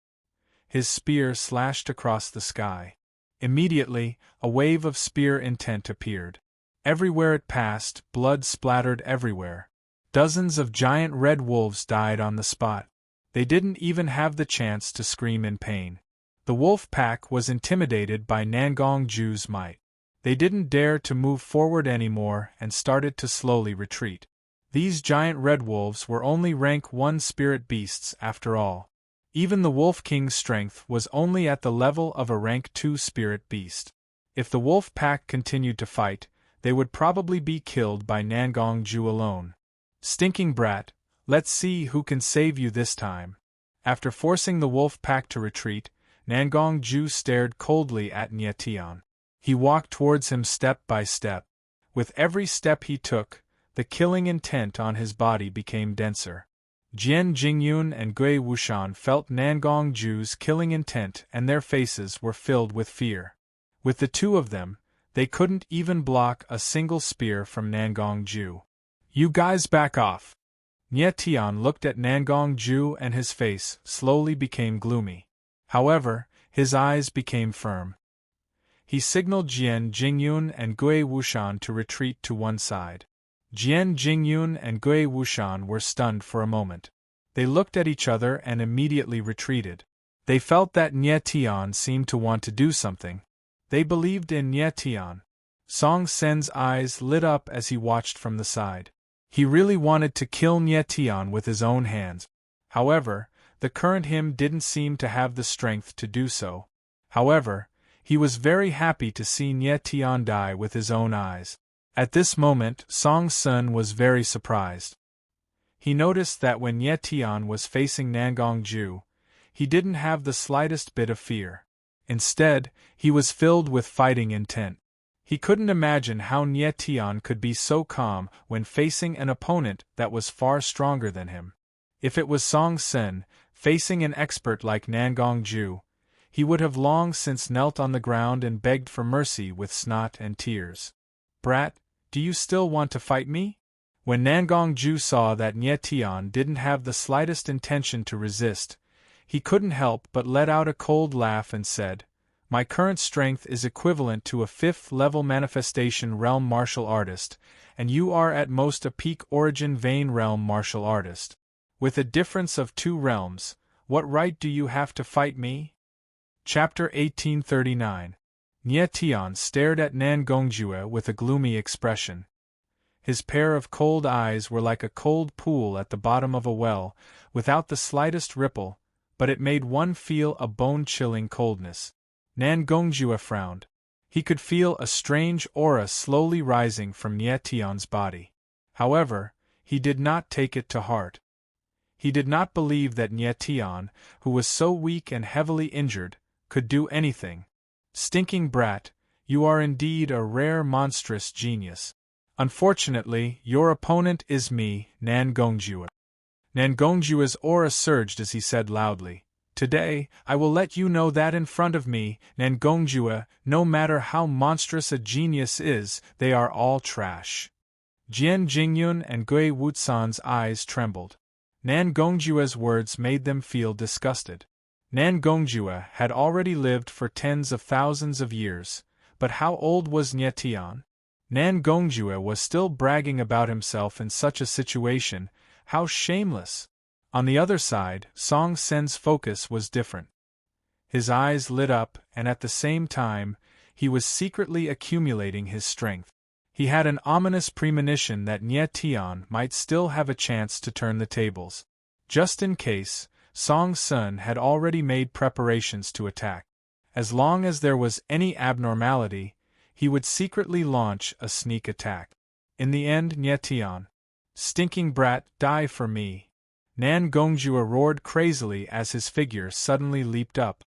His spear slashed across the sky. Immediately, a wave of spear intent appeared. Everywhere it passed, blood splattered everywhere. Dozens of giant red wolves died on the spot. They didn't even have the chance to scream in pain. The wolf pack was intimidated by Nangongju's might. They didn't dare to move forward anymore and started to slowly retreat. These giant red wolves were only rank 1 spirit beasts after all. Even the Wolf King's strength was only at the level of a rank 2 spirit beast. If the wolf pack continued to fight, they would probably be killed by Nangongju alone. Stinking brat, let's see who can save you this time. After forcing the wolf pack to retreat, Nangongju stared coldly at Nie Tian. He walked towards him step by step. With every step he took, the killing intent on his body became denser. Jian Jingyun and Gui Wuchan felt Nangongju's killing intent and their faces were filled with fear. With the two of them, they couldn't even block a single spear from Nangongju. You guys back off! Nie Tian looked at Nangongju and his face slowly became gloomy. However, his eyes became firm. He signaled Jian Jingyun and Gui Wuchan to retreat to one side. Jian Jingyun and Gui Wuchan were stunned for a moment. They looked at each other and immediately retreated. They felt that Nie Tian seemed to want to do something. They believed in Nie Tian. Song Sen's eyes lit up as he watched from the side. He really wanted to kill Nie Tian with his own hands. However, the current him didn't seem to have the strength to do so. However, he was very happy to see Nie Tian die with his own eyes. At this moment, Song Sen was very surprised. He noticed that when Nie Tian was facing Nangongju, he didn't have the slightest bit of fear. Instead, he was filled with fighting intent. He couldn't imagine how Nie Tian could be so calm when facing an opponent that was far stronger than him. If it was Song Sen, facing an expert like Nangongju, he would have long since knelt on the ground and begged for mercy with snot and tears. Brat, do you still want to fight me? When Nangongju saw that Nie Tian didn't have the slightest intention to resist, he couldn't help but let out a cold laugh and said, My current strength is equivalent to a 5th-level manifestation realm martial artist, and you are at most a peak origin vein realm martial artist. With a difference of 2 realms, what right do you have to fight me? Chapter 1839. Nie Tian stared at Nangongju with a gloomy expression. His pair of cold eyes were like a cold pool at the bottom of a well, without the slightest ripple, but it made one feel a bone-chilling coldness. Nangongju frowned. He could feel a strange aura slowly rising from Nie Tian's body. However, he did not take it to heart. He did not believe that Nie Tian, who was so weak and heavily injured, could do anything. Stinking brat, you are indeed a rare monstrous genius. Unfortunately, your opponent is me, Nangongju. Nangongju's aura surged as he said loudly, Today, I will let you know that in front of me, Nangongju, no matter how monstrous a genius is, they are all trash. Jian Jingyun and Gui Wuchan's eyes trembled. Nan Gongjue's words made them feel disgusted. Nan Gongjue had already lived for tens of thousands of years, but how old was Nye Tian? Nan Gongjue was still bragging about himself in such a situation. How shameless! On the other side, Song Sen's focus was different. His eyes lit up, and at the same time, he was secretly accumulating his strength. He had an ominous premonition that Nye Tian might still have a chance to turn the tables. Just in case, Song Sen had already made preparations to attack. As long as there was any abnormality, he would secretly launch a sneak attack. In the end, Nye Tian, stinking brat, die for me! Nan Gongjue roared crazily as his figure suddenly leaped up.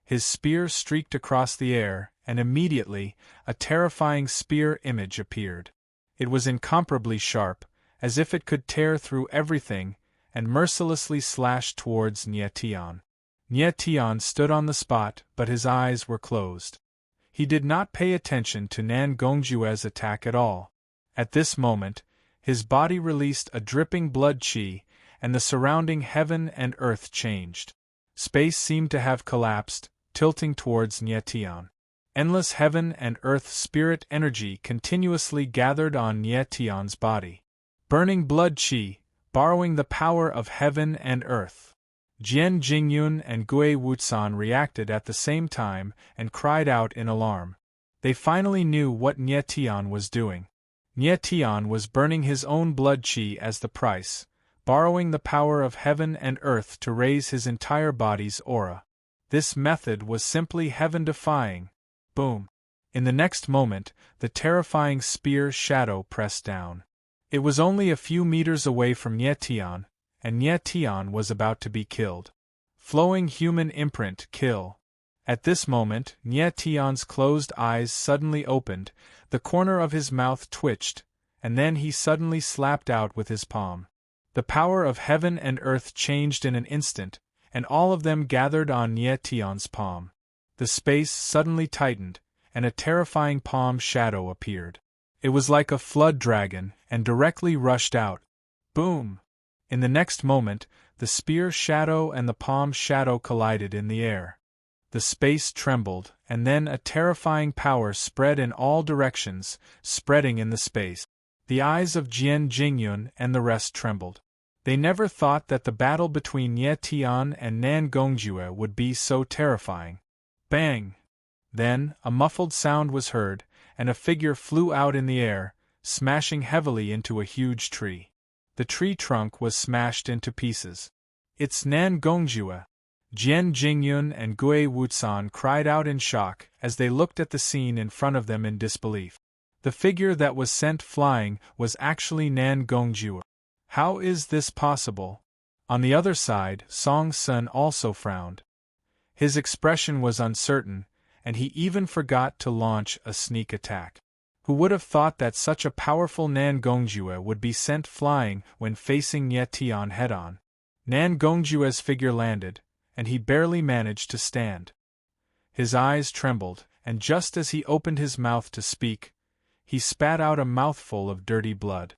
His spear streaked across the air, and immediately, a terrifying spear image appeared. It was incomparably sharp, as if it could tear through everything, and mercilessly slashed towards Nye Tian. Nye Tian stood on the spot, but his eyes were closed. He did not pay attention to Nan Gongjue's attack at all. At this moment, his body released a dripping blood qi, and the surrounding heaven and earth changed. Space seemed to have collapsed, tilting towards Nye Tian. Endless heaven and earth spirit energy continuously gathered on Nye Tian's body. Burning blood qi, borrowing the power of heaven and earth. Jian Jingyun and Gui Wusan reacted at the same time and cried out in alarm. They finally knew what Nye Tian was doing. Nye Tian was burning his own blood qi as the price, borrowing the power of heaven and earth to raise his entire body's aura. This method was simply heaven-defying. Boom! In the next moment, the terrifying spear shadow pressed down. It was only a few meters away from Nye Tian, and Nye Tian was about to be killed. Flowing human imprint, kill. At this moment, Nye Tian's closed eyes suddenly opened, the corner of his mouth twitched, and then he suddenly slapped out with his palm. The power of heaven and earth changed in an instant, and all of them gathered on Nye Tian's palm. The space suddenly tightened, and a terrifying palm shadow appeared. It was like a flood dragon, and directly rushed out. Boom! In the next moment, the spear shadow and the palm shadow collided in the air. The space trembled, and then a terrifying power spread in all directions, spreading in the space. The eyes of Jian Jingyun and the rest trembled. They never thought that the battle between Nye Tian and Nan Gongjue would be so terrifying. Bang! Then, a muffled sound was heard, and a figure flew out in the air, smashing heavily into a huge tree. The tree trunk was smashed into pieces. It's Nan Gongjue! Jian Jingyun and Gui Wusan cried out in shock as they looked at the scene in front of them in disbelief. The figure that was sent flying was actually Nan Gongjue. How is this possible? On the other side, Song Sen also frowned. His expression was uncertain, and he even forgot to launch a sneak attack. Who would have thought that such a powerful Nan Gongjue would be sent flying when facing Nye Tian head-on? Nan Gongjue's figure landed, and he barely managed to stand. His eyes trembled, and just as he opened his mouth to speak, he spat out a mouthful of dirty blood.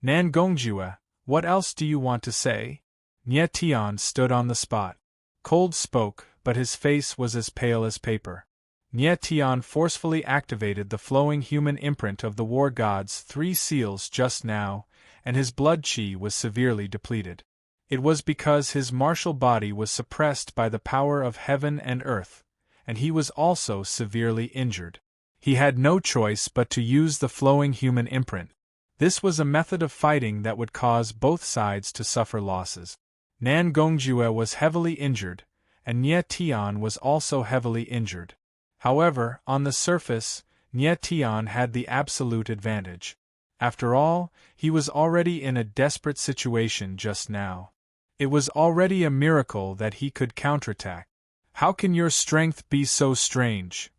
Nan Gongjue, what else do you want to say? Nye Tian stood on the spot. Cold spoke, but his face was as pale as paper. Nye Tian forcefully activated the flowing human imprint of the war god's 3 seals just now, and his blood qi was severely depleted. It was because his martial body was suppressed by the power of heaven and earth, and he was also severely injured. He had no choice but to use the flowing human imprint. This was a method of fighting that would cause both sides to suffer losses. Nan Gongjue was heavily injured, and Nye Tian was also heavily injured. However, on the surface, Nye Tian had the absolute advantage. After all, he was already in a desperate situation just now. It was already a miracle that he could counterattack. How can your strength be so strange?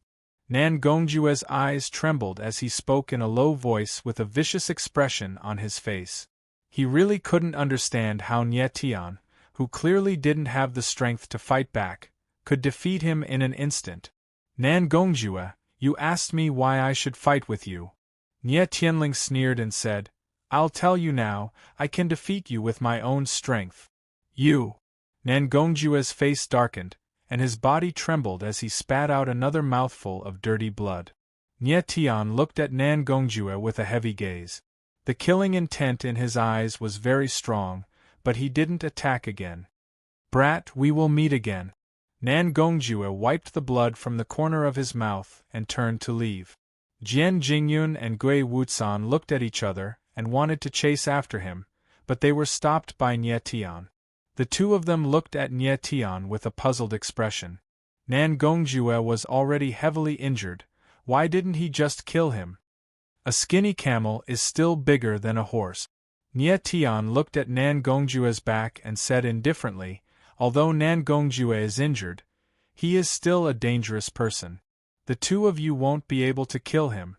Nan Gongjue's eyes trembled as he spoke in a low voice with a vicious expression on his face. He really couldn't understand how Nye Tian, who clearly didn't have the strength to fight back, could defeat him in an instant. Nan Gongjue, you asked me why I should fight with you. Nye Tianling sneered and said, I'll tell you now, I can defeat you with my own strength. You! Nangongjue's face darkened, and his body trembled as he spat out another mouthful of dirty blood. Nie Tian looked at Nangongjue with a heavy gaze. The killing intent in his eyes was very strong, but he didn't attack again. Brat, we will meet again. Nangongjue wiped the blood from the corner of his mouth and turned to leave. Jian Jingyun and Gui Wusan looked at each other and wanted to chase after him, but they were stopped by Nie Tian. The two of them looked at Nie Tian with a puzzled expression. Nangongjue was already heavily injured. Why didn't he just kill him? A skinny camel is still bigger than a horse. Nie Tian looked at Nangongjue's back and said indifferently, although Nangongjue is injured, he is still a dangerous person. The two of you won't be able to kill him.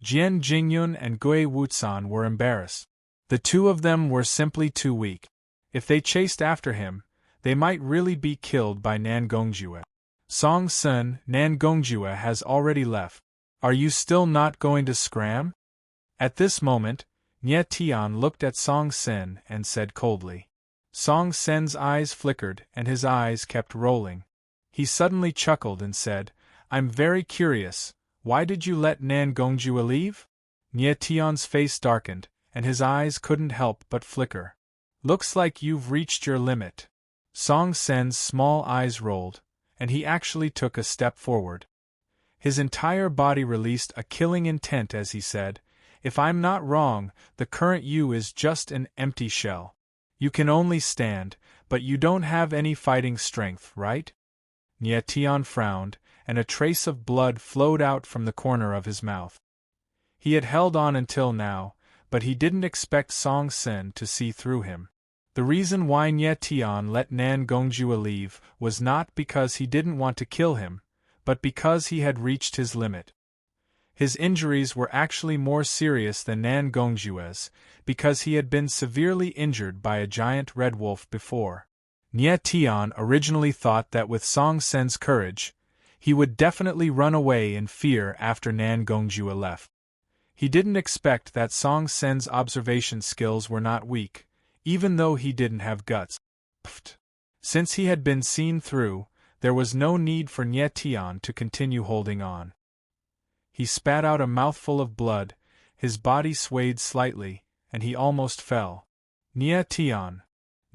Jian Jingyun and Gui Wusan were embarrassed. The two of them were simply too weak. If they chased after him, they might really be killed by Nangongjue. Song Sun, Nangongjue has already left. Are you still not going to scram? At this moment, Nie Tian looked at Song Sen and said coldly. Song Sen's eyes flickered and his eyes kept rolling. He suddenly chuckled and said, I'm very curious, why did you let Nangongjue leave? Nie Tian's face darkened, and his eyes couldn't help but flicker. Looks like you've reached your limit. Song Sen's small eyes rolled, and he actually took a step forward. His entire body released a killing intent as he said, if I'm not wrong, the current you is just an empty shell. You can only stand, but you don't have any fighting strength, right? Nie Tian frowned, and a trace of blood flowed out from the corner of his mouth. He had held on until now, but he didn't expect Song Sen to see through him. The reason why Nie Tian let Nangongjue leave was not because he didn't want to kill him, but because he had reached his limit. His injuries were actually more serious than Nangongjue's, because he had been severely injured by a giant red wolf before. Nie Tian originally thought that with Song Sen's courage, he would definitely run away in fear after Nangongjue left. He didn't expect that Song Sen's observation skills were not weak, even though he didn't have guts. Pfft. Since he had been seen through, there was no need for Nie Tian to continue holding on. He spat out a mouthful of blood, his body swayed slightly, and he almost fell. Nie Tian.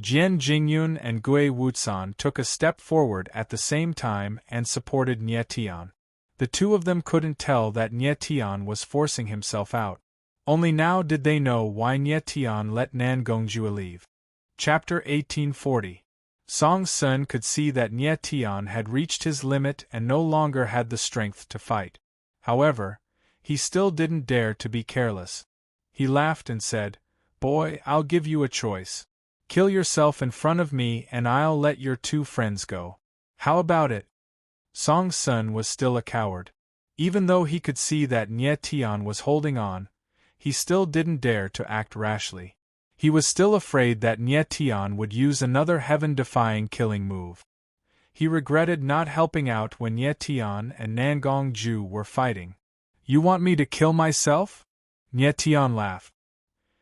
Jian Jingyun and Gui Wusan took a step forward at the same time and supported Nie Tian. The two of them couldn't tell that Nie Tian was forcing himself out. Only now did they know why Nie Tian let Nangongjue leave. Chapter 1840. Song Sun could see that Nie Tian had reached his limit and no longer had the strength to fight. However, he still didn't dare to be careless. He laughed and said, Boy, I'll give you a choice. Kill yourself in front of me and I'll let your two friends go. How about it? Song Sun was still a coward. Even though he could see that Nie Tian was holding on, he still didn't dare to act rashly. He was still afraid that Nie Tian would use another heaven-defying killing move. He regretted not helping out when Nie Tian and Nangongjue were fighting. You want me to kill myself? Nie Tian laughed.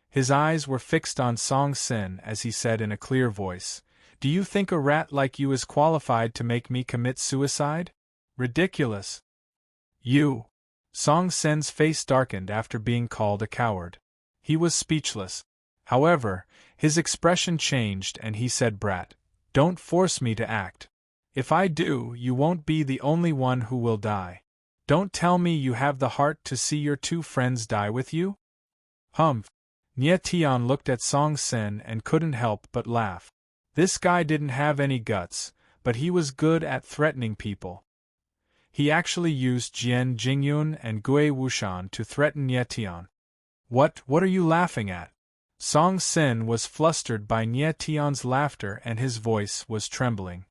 His eyes were fixed on Song Sen as he said in a clear voice, Do you think a rat like you is qualified to make me commit suicide? Ridiculous. You. Song Sen's face darkened after being called a coward. He was speechless. However, his expression changed and he said, Brat, don't force me to act. If I do, you won't be the only one who will die. Don't tell me you have the heart to see your two friends die with you? Humph. Nie Tian looked at Song Sen and couldn't help but laugh. This guy didn't have any guts, but he was good at threatening people. He actually used Jian Jingyun and Gui Wusan to threaten Nie Tian. What are you laughing at? Song Sen was flustered by Nie Tian's laughter and his voice was trembling.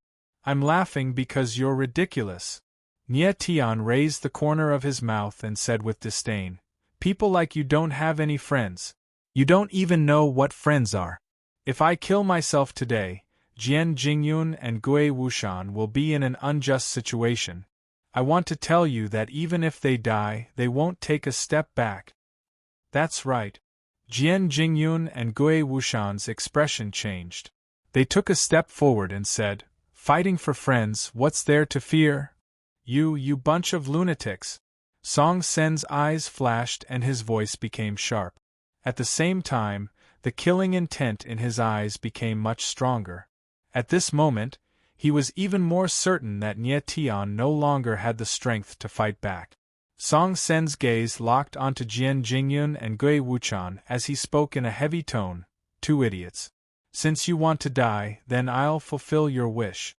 I'm laughing because you're ridiculous. Nie Tian raised the corner of his mouth and said with disdain, People like you don't have any friends. You don't even know what friends are. If I kill myself today, Jian Jingyun and Gui Wusan will be in an unjust situation. I want to tell you that even if they die, they won't take a step back. That's right. Jian Jingyun and Gui Wushan's expression changed. They took a step forward and said, "Fighting for friends, what's there to fear? You bunch of lunatics." Song Sen's eyes flashed and his voice became sharp. At the same time, the killing intent in his eyes became much stronger. At this moment, he was even more certain that Nie Tian no longer had the strength to fight back. Song Sen's gaze locked onto Jian Jingyun and Gui Wuchan as he spoke in a heavy tone, "Two idiots. Since you want to die, then I'll fulfill your wish."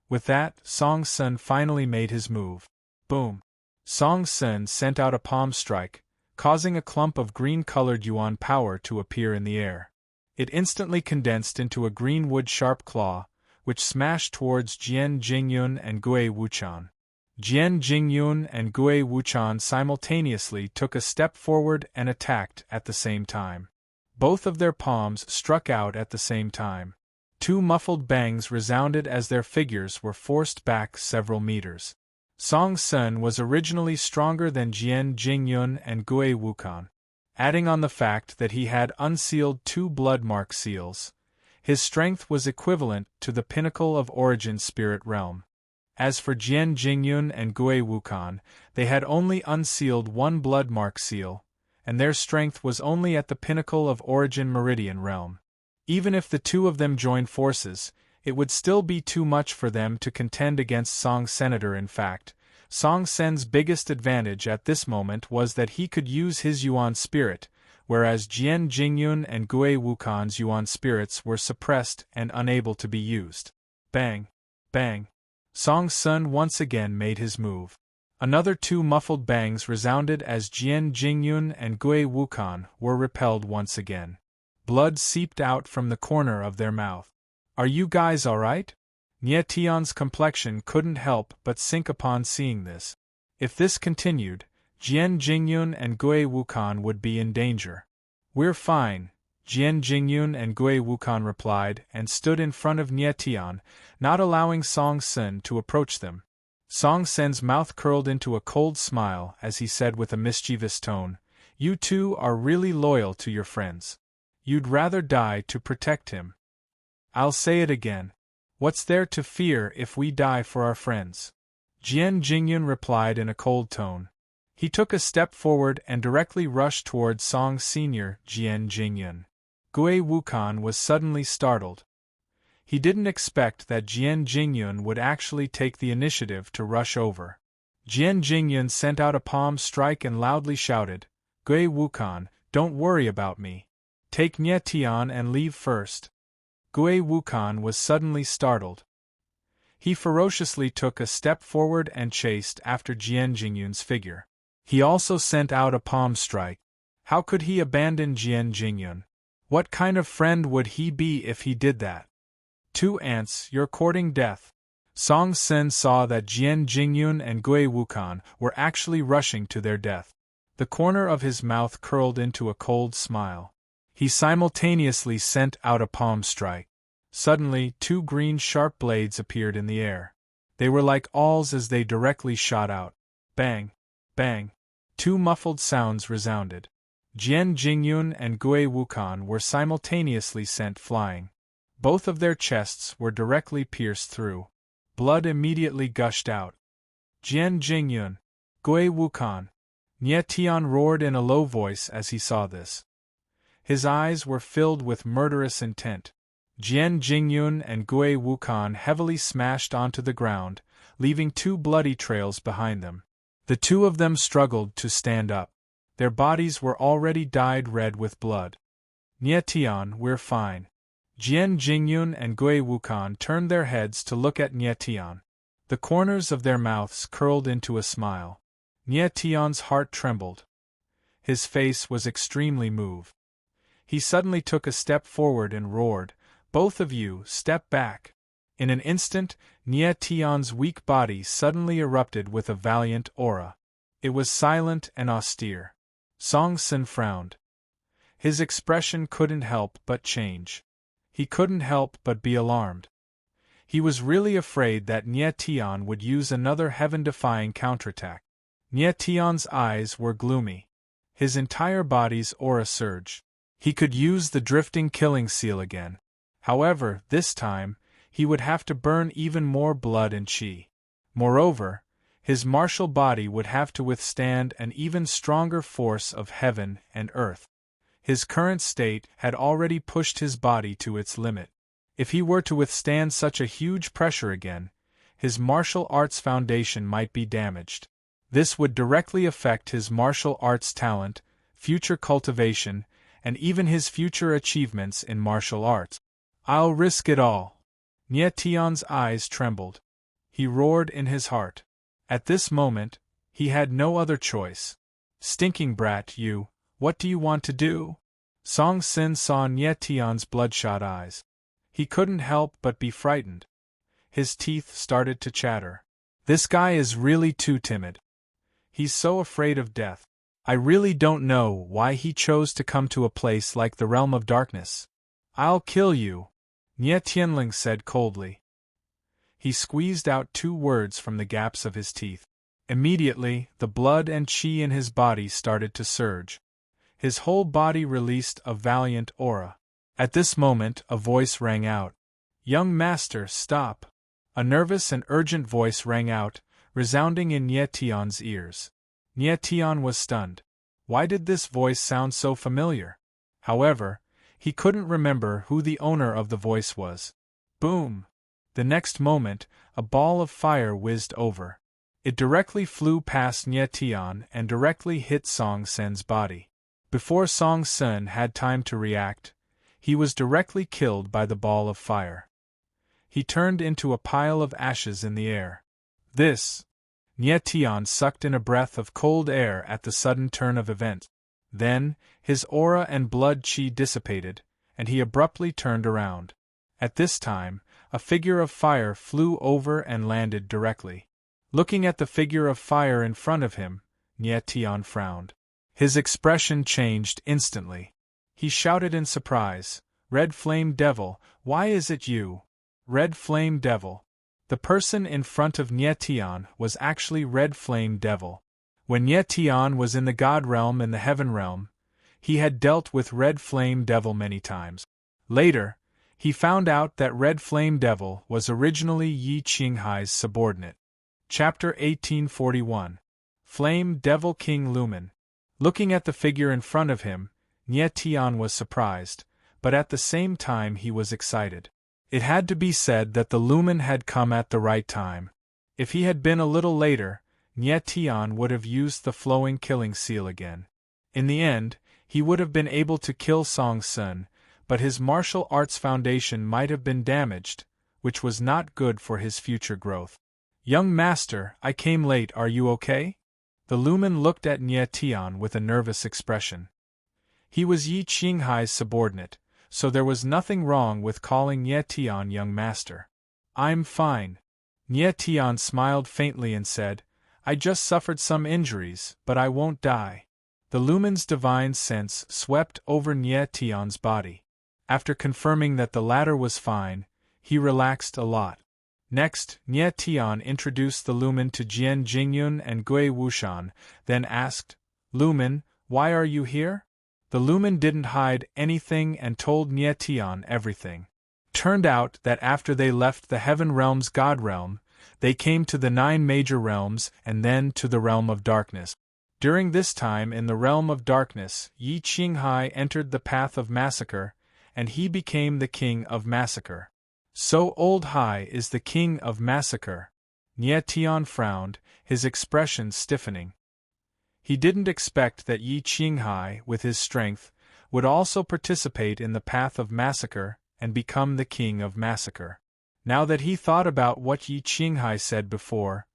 With that, Song Sen finally made his move. Boom! Song Sen sent out a palm strike, causing a clump of green-colored yuan power to appear in the air. It instantly condensed into a green wood-sharp claw, which smashed towards Jian Jingyun and Gui Wuchan. Jian Jingyun and Gui Wuchan simultaneously took a step forward and attacked at the same time. Both of their palms struck out at the same time. Two muffled bangs resounded as their figures were forced back several meters. Song Sen was originally stronger than Jian Jingyun and Gui Wuchan. Adding on the fact that he had unsealed 2 blood mark seals, his strength was equivalent to the pinnacle of origin spirit realm. As for Jian Jingyun and Gui Wuchan, they had only unsealed 1 blood mark seal, and their strength was only at the pinnacle of origin meridian realm. Even if the two of them joined forces, it would still be too much for them to contend against Song Senator. In fact, Song Sen's biggest advantage at this moment was that he could use his Yuan spirit, whereas Jian Jingyun and Gui Wuchan's Yuan spirits were suppressed and unable to be used. Bang! Bang! Song Sen once again made his move. Another 2 muffled bangs resounded as Jian Jingyun and Gui Wuchan were repelled once again. Blood seeped out from the corner of their mouth. "Are you guys alright?" Nie Tian's complexion couldn't help but sink upon seeing this. If this continued, Jian Jingyun and Gui Wuchan would be in danger. "We're fine," Jian Jingyun and Gui Wuchan replied and stood in front of Nie Tian, not allowing Song Sen to approach them. Song Sen's mouth curled into a cold smile as he said with a mischievous tone, "You two are really loyal to your friends. You'd rather die to protect him. I'll say it again. What's there to fear if we die for our friends?" Jian Jingyun replied in a cold tone. He took a step forward and directly rushed toward Song Senior Jian Jingyun. Gui Wuchan was suddenly startled. He didn't expect that Jian Jingyun would actually take the initiative to rush over. Jian Jingyun sent out a palm strike and loudly shouted, "Gui Wuchan, don't worry about me. Take Nie Tian and leave first." Gui Wuchan was suddenly startled. He ferociously took a step forward and chased after Jian Jingyun's figure. He also sent out a palm strike. How could he abandon Jian Jingyun? What kind of friend would he be if he did that? "Two ants, you're courting death." Song Sen saw that Jian Jingyun and Gui Wuchan were actually rushing to their death. The corner of his mouth curled into a cold smile. He simultaneously sent out a palm strike. Suddenly, 2 green sharp blades appeared in the air. They were like awls as they directly shot out. Bang! Bang! 2 muffled sounds resounded. Jian Jingyun and Gui Wuchan were simultaneously sent flying. Both of their chests were directly pierced through. Blood immediately gushed out. "Jian Jingyun! Gui Wuchan!" Nie Tian roared in a low voice as he saw this. His eyes were filled with murderous intent. Jian Jingyun and Gui Wuchan heavily smashed onto the ground, leaving 2 bloody trails behind them. The 2 of them struggled to stand up. Their bodies were already dyed red with blood. "Nie Tian, we're fine." Jian Jingyun and Gui Wuchan turned their heads to look at Nie Tian. The corners of their mouths curled into a smile. Nie Tian's heart trembled. His face was extremely moved. He suddenly took a step forward and roared, "Both of you, step back." In an instant, Nie Tian's weak body suddenly erupted with a valiant aura. It was silent and austere. Song Sen frowned. His expression couldn't help but change. He couldn't help but be alarmed. He was really afraid that Nie Tian would use another heaven-defying counterattack. Nie Tian's eyes were gloomy. His entire body's aura surged. He could use the drifting killing seal again. However, this time, he would have to burn even more blood and chi. Moreover, his martial body would have to withstand an even stronger force of heaven and earth. His current state had already pushed his body to its limit. If he were to withstand such a huge pressure again, his martial arts foundation might be damaged. This would directly affect his martial arts talent, future cultivation, and even his future achievements in martial arts. I'll risk it all. Nie Tian's eyes trembled. He roared in his heart. At this moment, he had no other choice. Stinking brat, you, what do you want to do? Song Sin saw Nie Tian's bloodshot eyes. He couldn't help but be frightened. His teeth started to chatter. This guy is really too timid. He's so afraid of death. I really don't know why he chose to come to a place like the Realm of Darkness. I'll kill you, Nie Tianling said coldly. He squeezed out 2 words from the gaps of his teeth. Immediately, the blood and chi in his body started to surge. His whole body released a valiant aura. At this moment, a voice rang out. Young master, stop! A nervous and urgent voice rang out, resounding in Nie Tian's ears. Nie Tian was stunned. Why did this voice sound so familiar? However, he couldn't remember who the owner of the voice was. Boom! The next moment, a ball of fire whizzed over. It directly flew past Nie Tian and directly hit Song Sen's body. Before Song Sen had time to react, he was directly killed by the ball of fire. He turned into a pile of ashes in the air. This! Nie Tian sucked in a breath of cold air at the sudden turn of events. Then, his aura and blood chi dissipated, and he abruptly turned around. At this time, a figure of fire flew over and landed directly. Looking at the figure of fire in front of him, Nie Tian frowned. His expression changed instantly. He shouted in surprise, Red Flame Devil, why is it you? Red Flame Devil. The person in front of Nie Tian was actually Red Flame Devil. When Nie Tian was in the God Realm and the Heaven Realm, he had dealt with Red Flame Devil many times. Later, he found out that Red Flame Devil was originally Yi Qinghai's subordinate. Chapter 1841. Flame Devil King Lumen. Looking at the figure in front of him, Nie Tian was surprised, but at the same time he was excited. It had to be said that the Lumen had come at the right time. If he had been a little later, Nie Tian would have used the flowing killing seal again. In the end, he would have been able to kill Song Sen, but his martial arts foundation might have been damaged, which was not good for his future growth. Young master, I came late, are you okay? The Lumen looked at Nie Tian with a nervous expression. He was Yi Qinghai's subordinate, so there was nothing wrong with calling Nie Tian young master. I'm fine. Nie Tian smiled faintly and said, I just suffered some injuries, but I won't die. The Lumen's divine sense swept over Nie Tian's body. After confirming that the latter was fine, he relaxed a lot. Next, Nie Tian introduced the Lumen to Jian Jingyun and Gui Wushan, then asked, Lumen, why are you here? The Lumen didn't hide anything and told Nie Tian everything. Turned out that after they left the Heaven Realm's God Realm, they came to the 9 major realms and then to the Realm of Darkness. During this time in the Realm of Darkness, Yi Qinghai entered the path of massacre, and he became the King of Massacre. So Old Hai is the King of Massacre. Nie Tian frowned, his expression stiffening. He didn't expect that Yi Qinghai, with his strength, would also participate in the path of massacre and become the King of Massacre. Now that he thought about what Yi Qinghai said before,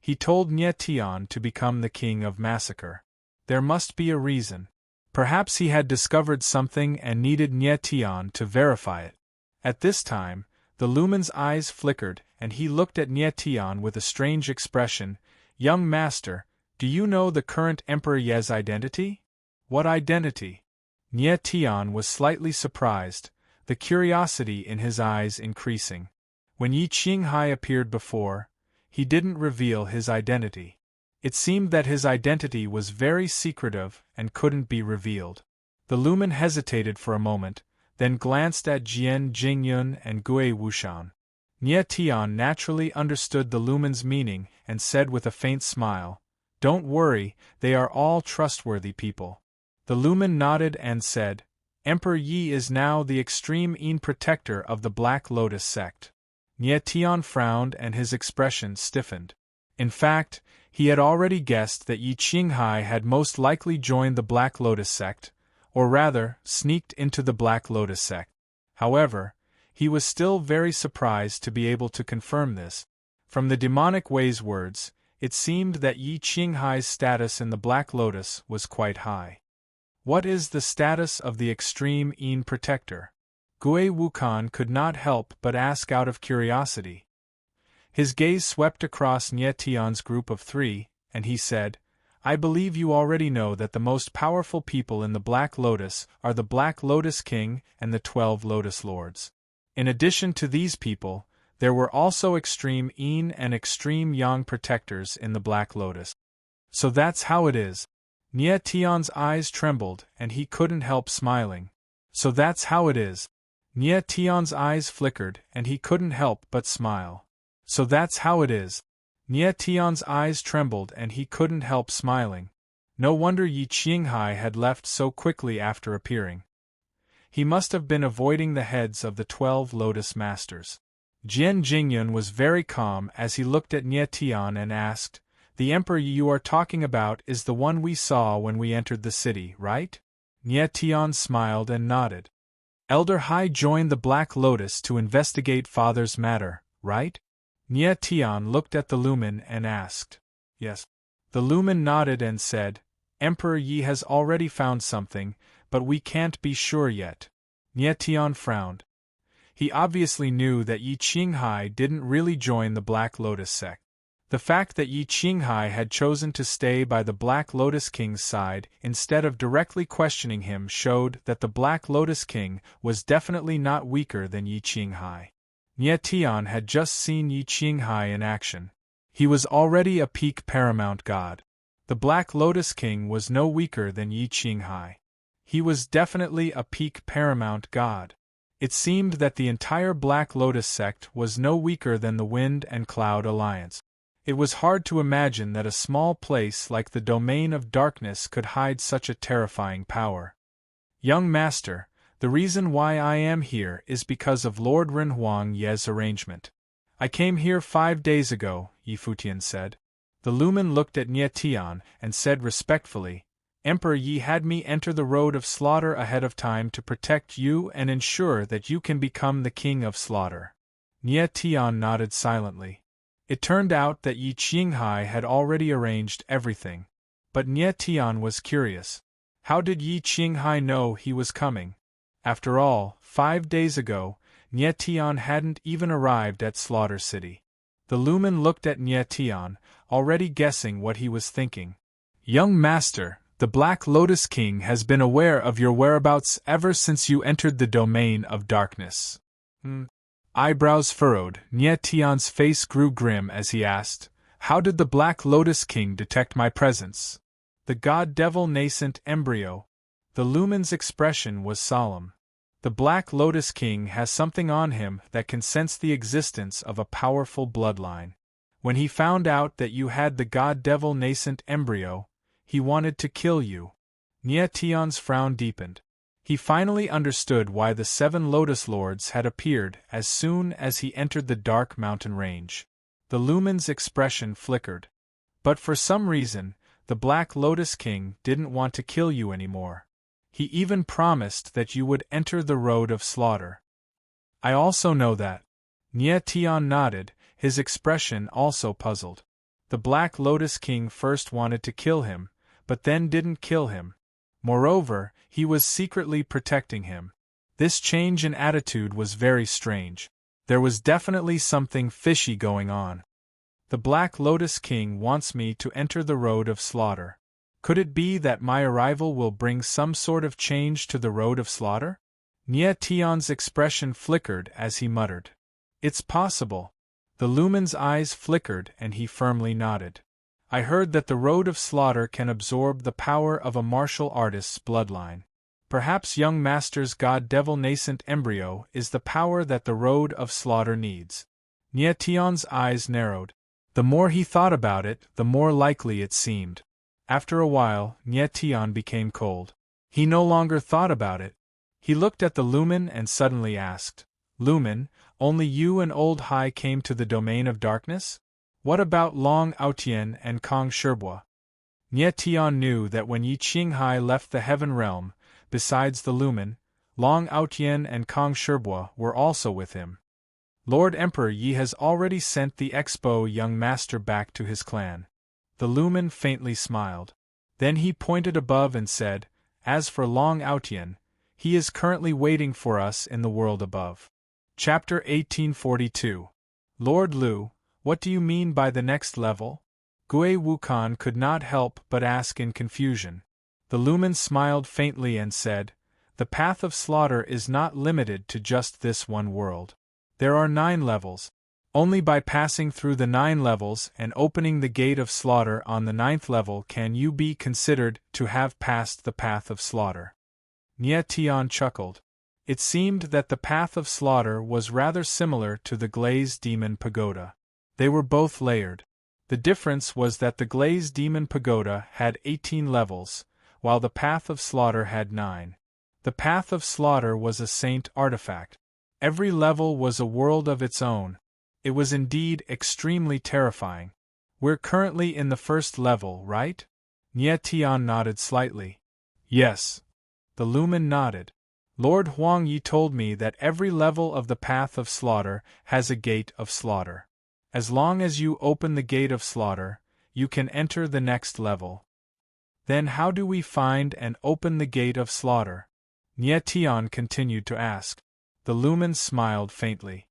he told Nie Tian to become the King of Massacre. There must be a reason. Perhaps he had discovered something and needed Nie Tian to verify it. At this time, the Lumen's eyes flickered and he looked at Nie Tian with a strange expression. Young master, do you know the current Emperor Ye's identity? What identity? Nie Tian was slightly surprised, the curiosity in his eyes increasing. When Yi Qinghai appeared before, he didn't reveal his identity. It seemed that his identity was very secretive and couldn't be revealed. The Lumen hesitated for a moment, then glanced at Jian Jingyun and Gui Wushan. Nie Tian naturally understood the Lumen's meaning and said with a faint smile, "Don't worry, they are all trustworthy people." The Lumen nodded and said, "Emperor Yi is now the extreme Yin protector of the Black Lotus sect." Nie Tian frowned and his expression stiffened. In fact, he had already guessed that Yi Qinghai had most likely joined the Black Lotus sect, or rather, sneaked into the Black Lotus sect. However, he was still very surprised to be able to confirm this. From the demonic Wei's words, it seemed that Yi Qinghai's status in the Black Lotus was quite high. What is the status of the extreme Yin protector? Gui Wukan could not help but ask out of curiosity. His gaze swept across Nie Tian's group of 3, and he said, "I believe you already know that the most powerful people in the Black Lotus are the Black Lotus King and the 12 Lotus Lords. In addition to these people, there were also extreme Yin and extreme Yang protectors in the Black Lotus. So that's how it is." Nie Tian's eyes trembled and he couldn't help smiling. "So that's how it is." Nie Tian's eyes flickered and he couldn't help but smile. "So that's how it is." Nie Tian's eyes trembled and he couldn't help smiling. No wonder Yi Qinghai had left so quickly after appearing. He must have been avoiding the heads of the 12 Lotus Masters. Jian Jingyun was very calm as he looked at Nie Tian and asked, "The emperor you are talking about is the one we saw when we entered the city, right?" Nie Tian smiled and nodded. "Elder Hai joined the Black Lotus to investigate father's matter, right?" Nie Tian looked at the Lumen and asked. "Yes." The Lumen nodded and said, "Emperor Yi has already found something, but we can't be sure yet." Nie Tian frowned. He obviously knew that Yi Qinghai didn't really join the Black Lotus sect. The fact that Yi Qinghai had chosen to stay by the Black Lotus King's side instead of directly questioning him showed that the Black Lotus King was definitely not weaker than Yi Qinghai. Nie Tian had just seen Yi Qinghai in action. He was already a peak paramount god. The Black Lotus King was no weaker than Yi Qinghai. He was definitely a peak paramount god. It seemed that the entire Black Lotus sect was no weaker than the Wind and Cloud Alliance. It was hard to imagine that a small place like the Domain of Darkness could hide such a terrifying power. "Young master, the reason why I am here is because of Lord Renhuang Ye's arrangement. I came here 5 days ago," Yi Futian said. The Lumen looked at Nie Tian and said respectfully, "Emperor Yi had me enter the road of slaughter ahead of time to protect you and ensure that you can become the king of slaughter." Nie Tian nodded silently. It turned out that Yi Qinghai had already arranged everything. But Nie Tian was curious. How did Yi Qinghai know he was coming? After all, 5 days ago, Nie Tian hadn't even arrived at Slaughter City. The Lumen looked at Nie Tian, already guessing what he was thinking. "Young master, the Black Lotus King has been aware of your whereabouts ever since you entered the Domain of Darkness." Eyebrows furrowed, Nie Tian's face grew grim as he asked, "How did the Black Lotus King detect my presence?" "The god-devil nascent embryo." The Lumen's expression was solemn. "The Black Lotus King has something on him that can sense the existence of a powerful bloodline. When he found out that you had the god-devil nascent embryo, he wanted to kill you." Nie Tian's frown deepened. He finally understood why the 7 Lotus Lords had appeared as soon as he entered the dark mountain range. The Lumen's expression flickered. "But for some reason, the Black Lotus King didn't want to kill you anymore. He even promised that you would enter the road of slaughter." "I also know that." Nie Tian nodded, his expression also puzzled. "The Black Lotus King first wanted to kill him, but then didn't kill him. Moreover, he was secretly protecting him. This change in attitude was very strange. There was definitely something fishy going on. The Black Lotus King wants me to enter the road of slaughter. Could it be that my arrival will bring some sort of change to the road of slaughter?" Nie Tian's expression flickered as he muttered, "It's possible." The Lumen's eyes flickered and he firmly nodded. "I heard that the road of slaughter can absorb the power of a martial artist's bloodline. Perhaps young master's god-devil nascent embryo is the power that the road of slaughter needs. Nietion's eyes narrowed. The more he thought about it, the more likely it seemed. After a while, Nietion became cold. He no longer thought about it. He looked at the Lumen and suddenly asked, "Lumen, only you and Old Hai came to the domain of darkness? What about Long Aotian and Kong Shibua?" Nietion knew that when Yi Qinghai left the heaven realm, besides the Lumen, Long Aotian and Kong Shibua were also with him. Lord Emperor Yi has already sent the Expo young master back to his clan. The Lumen faintly smiled. Then he pointed above and said, "As for Long Aotian, he is currently waiting for us in the world above." Chapter 1842. Lord Lu, what do you mean by the next level? Gui Wukan could not help but ask in confusion. The Lumen smiled faintly and said, "The path of slaughter is not limited to just this one world. There are 9 levels. Only by passing through the 9 levels and opening the gate of slaughter on the 9th level can you be considered to have passed the path of slaughter." Nietion chuckled. It seemed that the path of slaughter was rather similar to the Glazed Demon Pagoda. They were both layered. The difference was that the Glazed Demon Pagoda had 18 levels, while the path of slaughter had 9. The path of slaughter was a saint artifact. Every level was a world of its own. It was indeed extremely terrifying. We're currently in the 1st level, right? Nietion nodded slightly. Yes. The Lumen nodded. Lord Huang Yi told me that every level of the path of slaughter has a gate of slaughter. As long as you open the gate of slaughter, you can enter the next level. Then how do we find and open the gate of slaughter? Nietion continued to ask. The Lumen smiled faintly.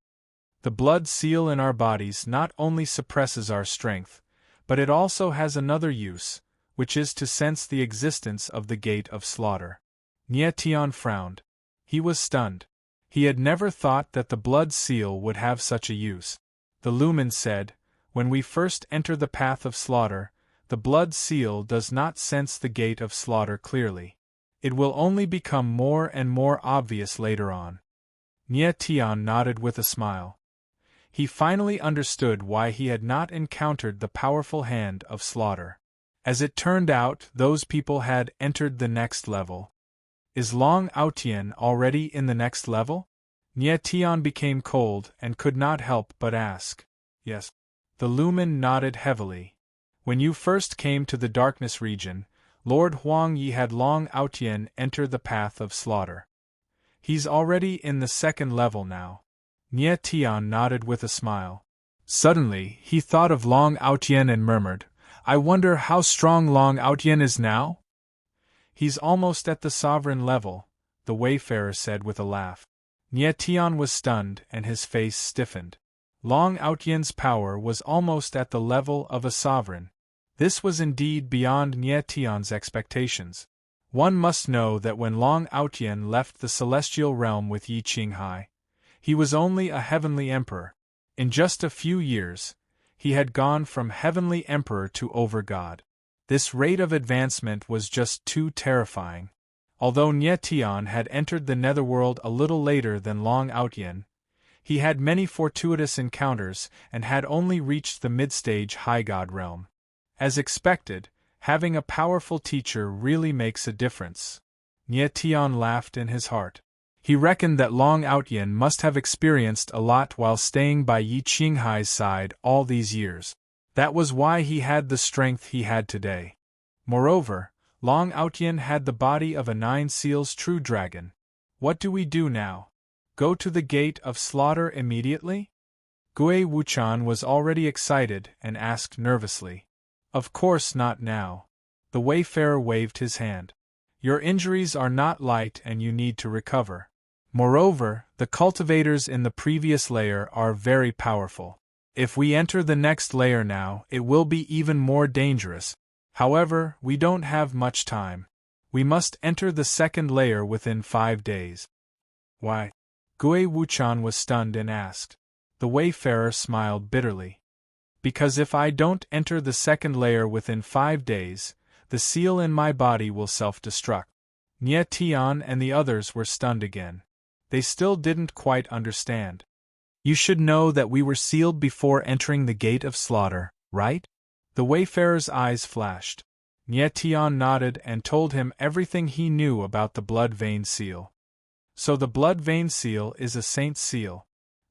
The blood seal in our bodies not only suppresses our strength, but it also has another use, which is to sense the existence of the gate of slaughter. Nietion frowned. He was stunned. He had never thought that the blood seal would have such a use. The Lumen said, "When we first enter the path of slaughter, the blood seal does not sense the gate of slaughter clearly. It will only become more and more obvious later on." Nietion nodded with a smile. He finally understood why he had not encountered the powerful hand of slaughter. As it turned out, those people had entered the next level. Is Long Aotian already in the next level? Nietion became cold and could not help but ask. Yes. The Lumen nodded heavily. When you first came to the darkness region, Lord Huang Yi had Long Aotian enter the path of slaughter. He's already in the 2nd level now. Nietion nodded with a smile. Suddenly, he thought of Long Aotian and murmured, "I wonder how strong Long Aotian is now?" "He's almost at the sovereign level," the Wayfarer said with a laugh. Nietion was stunned and his face stiffened. Long Aotian's power was almost at the level of a sovereign. This was indeed beyond Nietion's expectations. One must know that when Long Aotian left the celestial realm with Yi Qinghai, he was only a heavenly emperor. In just a few years, he had gone from heavenly emperor to overgod. This rate of advancement was just too terrifying. Although Nietion had entered the netherworld a little later than Long Aotian, he had many fortuitous encounters and had only reached the mid-stage high god realm. As expected, having a powerful teacher really makes a difference. Nietion laughed in his heart. He reckoned that Long Aotian must have experienced a lot while staying by Yi Qinghai's side all these years. That was why he had the strength he had today. Moreover, Long Aotian had the body of a 9 seals true dragon. What do we do now? Go to the gate of slaughter immediately? Gui Wuchan was already excited and asked nervously. Of course not now. The Wayfarer waved his hand. Your injuries are not light and you need to recover. Moreover, the cultivators in the previous layer are very powerful. If we enter the next layer now, it will be even more dangerous. However, we don't have much time. We must enter the 2nd layer within 5 days. Why? Gui Wuchan was stunned and asked. The Wayfarer smiled bitterly. Because if I don't enter the 2nd layer within 5 days, the seal in my body will self-destruct. Nie Tian and the others were stunned again. They still didn't quite understand. You should know that we were sealed before entering the gate of slaughter, right? The wayfarer's eyes flashed. Nie Tian nodded and told him everything he knew about the blood vein seal. So the blood vein seal is a saint's seal.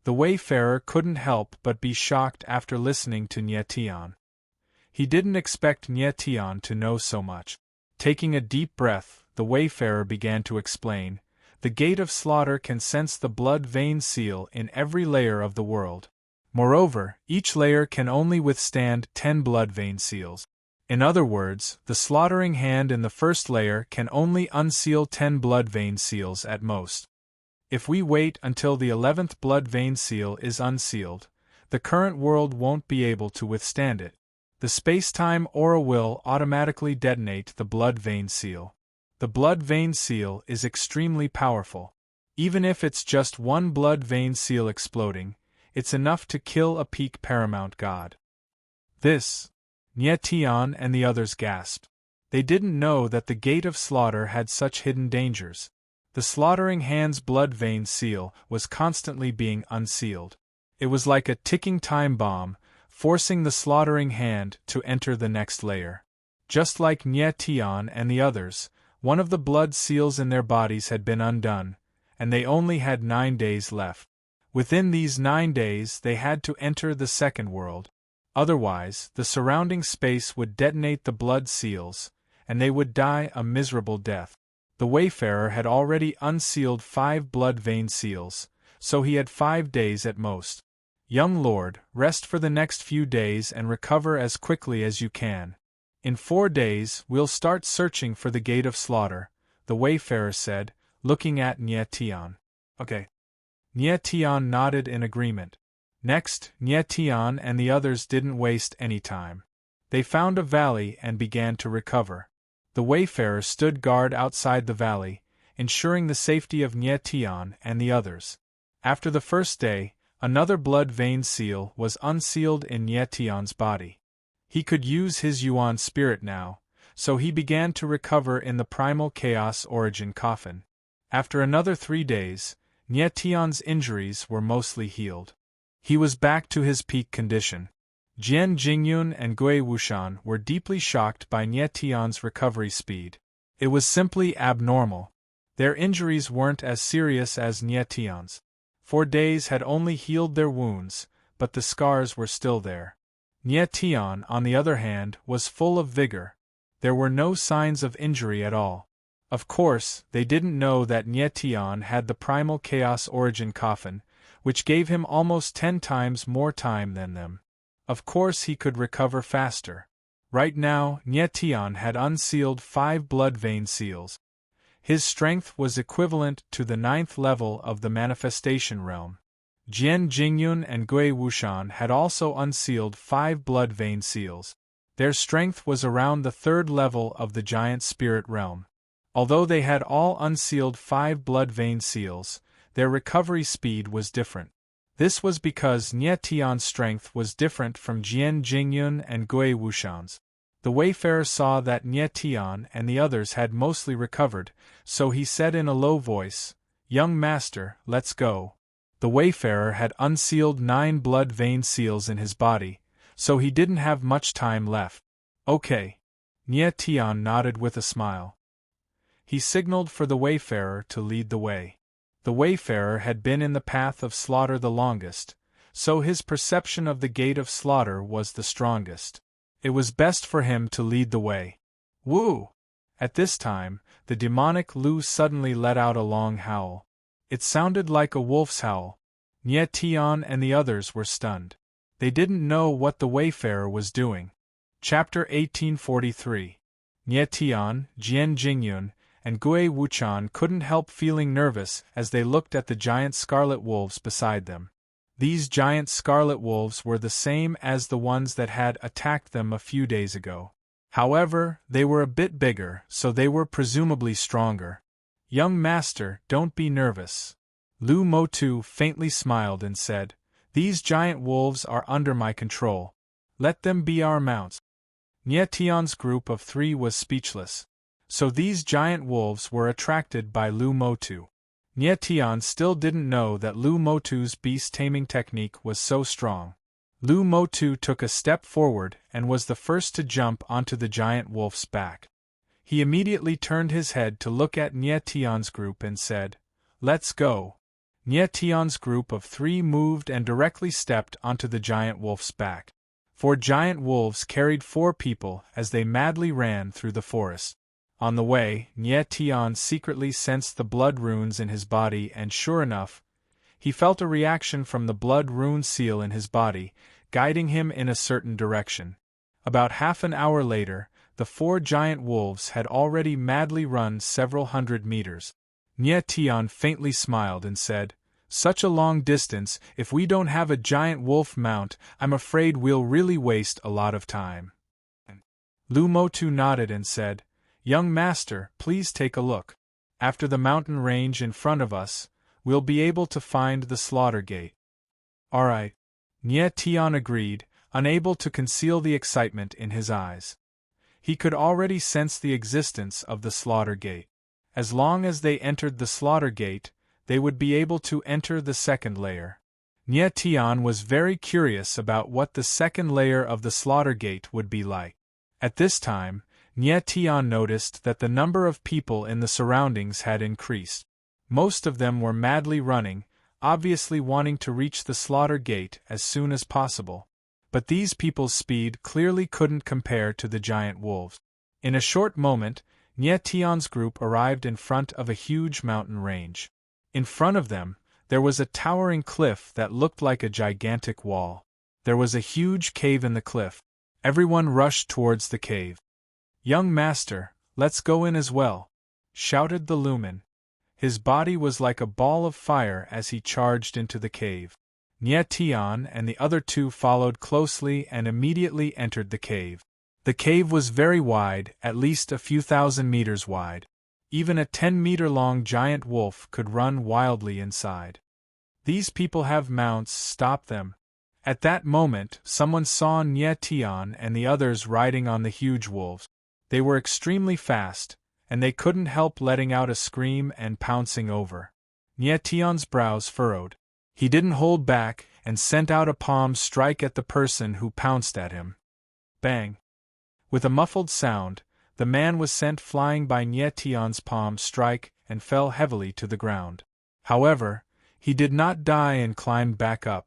The wayfarer couldn't help but be shocked after listening to Nie Tian. He didn't expect Nie Tian to know so much. Taking a deep breath, the wayfarer began to explain. The gate of slaughter can sense the blood vein seal in every layer of the world. Moreover, each layer can only withstand 10 blood vein seals. In other words, the slaughtering hand in the first layer can only unseal 10 blood vein seals at most. If we wait until the 11th blood vein seal is unsealed, the current world won't be able to withstand it. The space-time aura will automatically detonate the blood vein seal. The blood vein seal is extremely powerful. Even if it's just one blood vein seal exploding, it's enough to kill a peak paramount god. This, Nie Tian and the others gasped. They didn't know that the gate of slaughter had such hidden dangers. The slaughtering hand's blood vein seal was constantly being unsealed. It was like a ticking time bomb, forcing the slaughtering hand to enter the next layer. Just like Nie Tian and the others, one of the blood seals in their bodies had been undone, and they only had 9 days left. Within these 9 days they had to enter the second world. Otherwise, the surrounding space would detonate the blood seals, and they would die a miserable death. The wayfarer had already unsealed 5 blood vein seals, so he had 5 days at most. Young lord, rest for the next few days and recover as quickly as you can. In 4 days, we'll start searching for the gate of slaughter, the wayfarer said, looking at Nie Tian. Okay. Nie Tian nodded in agreement. Next, Nie Tian and the others didn't waste any time. They found a valley and began to recover. The wayfarer stood guard outside the valley, ensuring the safety of Nie Tian and the others. After the first day, another blood vein seal was unsealed in Nie Tian's body. He could use his Yuan spirit now, so he began to recover in the primal chaos origin coffin. After another 3 days, Nie Tian's injuries were mostly healed. He was back to his peak condition. Jian Jingyun and Gui Wushan were deeply shocked by Nie Tian's recovery speed. It was simply abnormal. Their injuries weren't as serious as Nie Tian's. 4 days had only healed their wounds, but the scars were still there. Nie Tian, on the other hand, was full of vigor. There were no signs of injury at all. Of course, they didn't know that Nie Tian had the primal chaos origin coffin, which gave him almost 10 times more time than them. Of course he could recover faster. Right now, Nie Tian had unsealed 5 blood vein seals. His strength was equivalent to the 9th level of the manifestation realm. Jian Jingyun and Gui Wushan had also unsealed 5 blood vein seals. Their strength was around the 3rd level of the giant spirit realm. Although they had all unsealed 5 blood vein seals, their recovery speed was different. This was because Nie Tian's strength was different from Jian Jingyun and Gui Wushan's. The wayfarer saw that Nie Tian and the others had mostly recovered, so he said in a low voice, "Young master, let's go." The wayfarer had unsealed 9 blood vein seals in his body, so he didn't have much time left. Okay. Nie Tian nodded with a smile. He signaled for the wayfarer to lead the way. The wayfarer had been in the path of slaughter the longest, so his perception of the gate of slaughter was the strongest. It was best for him to lead the way. Woo! At this time, the demonic Lu suddenly let out a long howl. It sounded like a wolf's howl. Nie Tian and the others were stunned. They didn't know what the wayfarer was doing. Chapter 1843. Nie Tian, Jian Jingyun, and Gui Wuchan couldn't help feeling nervous as they looked at the giant scarlet wolves beside them. These giant scarlet wolves were the same as the ones that had attacked them a few days ago. However, they were a bit bigger, so they were presumably stronger. "Young master, don't be nervous." Lu Motu faintly smiled and said, "These giant wolves are under my control. Let them be our mounts." Nie Tian's group of 3 was speechless. So these giant wolves were attracted by Lu Motu. Nye Tian still didn't know that Lu Motu's beast-taming technique was so strong. Lu Motu took a step forward and was the first to jump onto the giant wolf's back. He immediately turned his head to look at Nye Tian's group and said, "Let's go." Nye Tian's group of 3 moved and directly stepped onto the giant wolf's back. 4 giant wolves carried 4 people as they madly ran through the forest. On the way, Nye Tian secretly sensed the blood runes in his body, and sure enough, he felt a reaction from the blood rune seal in his body, guiding him in a certain direction. About half an hour later, the 4 giant wolves had already madly run several hundred meters. Nye Tian faintly smiled and said, "Such a long distance, if we don't have a giant wolf mount, I'm afraid we'll really waste a lot of time." Lu Motu nodded and said, "Young master, please take a look. After the mountain range in front of us, we'll be able to find the slaughter gate." "All right." Nye Tian agreed, unable to conceal the excitement in his eyes. He could already sense the existence of the slaughter gate. As long as they entered the slaughter gate, they would be able to enter the second layer. Nye Tian was very curious about what the second layer of the slaughter gate would be like. At this time, Nye Tian noticed that the number of people in the surroundings had increased. Most of them were madly running, obviously wanting to reach the slaughter gate as soon as possible. But these people's speed clearly couldn't compare to the giant wolves. In a short moment, Nye Tian's group arrived in front of a huge mountain range. In front of them, there was a towering cliff that looked like a gigantic wall. There was a huge cave in the cliff. Everyone rushed towards the cave. "Young master, let's go in as well," shouted the Lumen. His body was like a ball of fire as he charged into the cave. Nye Tian and the other 2 followed closely and immediately entered the cave. The cave was very wide, at least a few thousand meters wide. Even a 10-meter-long giant wolf could run wildly inside. "These people have mounts, stop them." At that moment, someone saw Nye Tian and the others riding on the huge wolves. They were extremely fast, and they couldn't help letting out a scream and pouncing over. Nye Tian's brows furrowed. He didn't hold back and sent out a palm strike at the person who pounced at him. Bang! With a muffled sound, the man was sent flying by Nye Tian's palm strike and fell heavily to the ground. However, he did not die and climbed back up.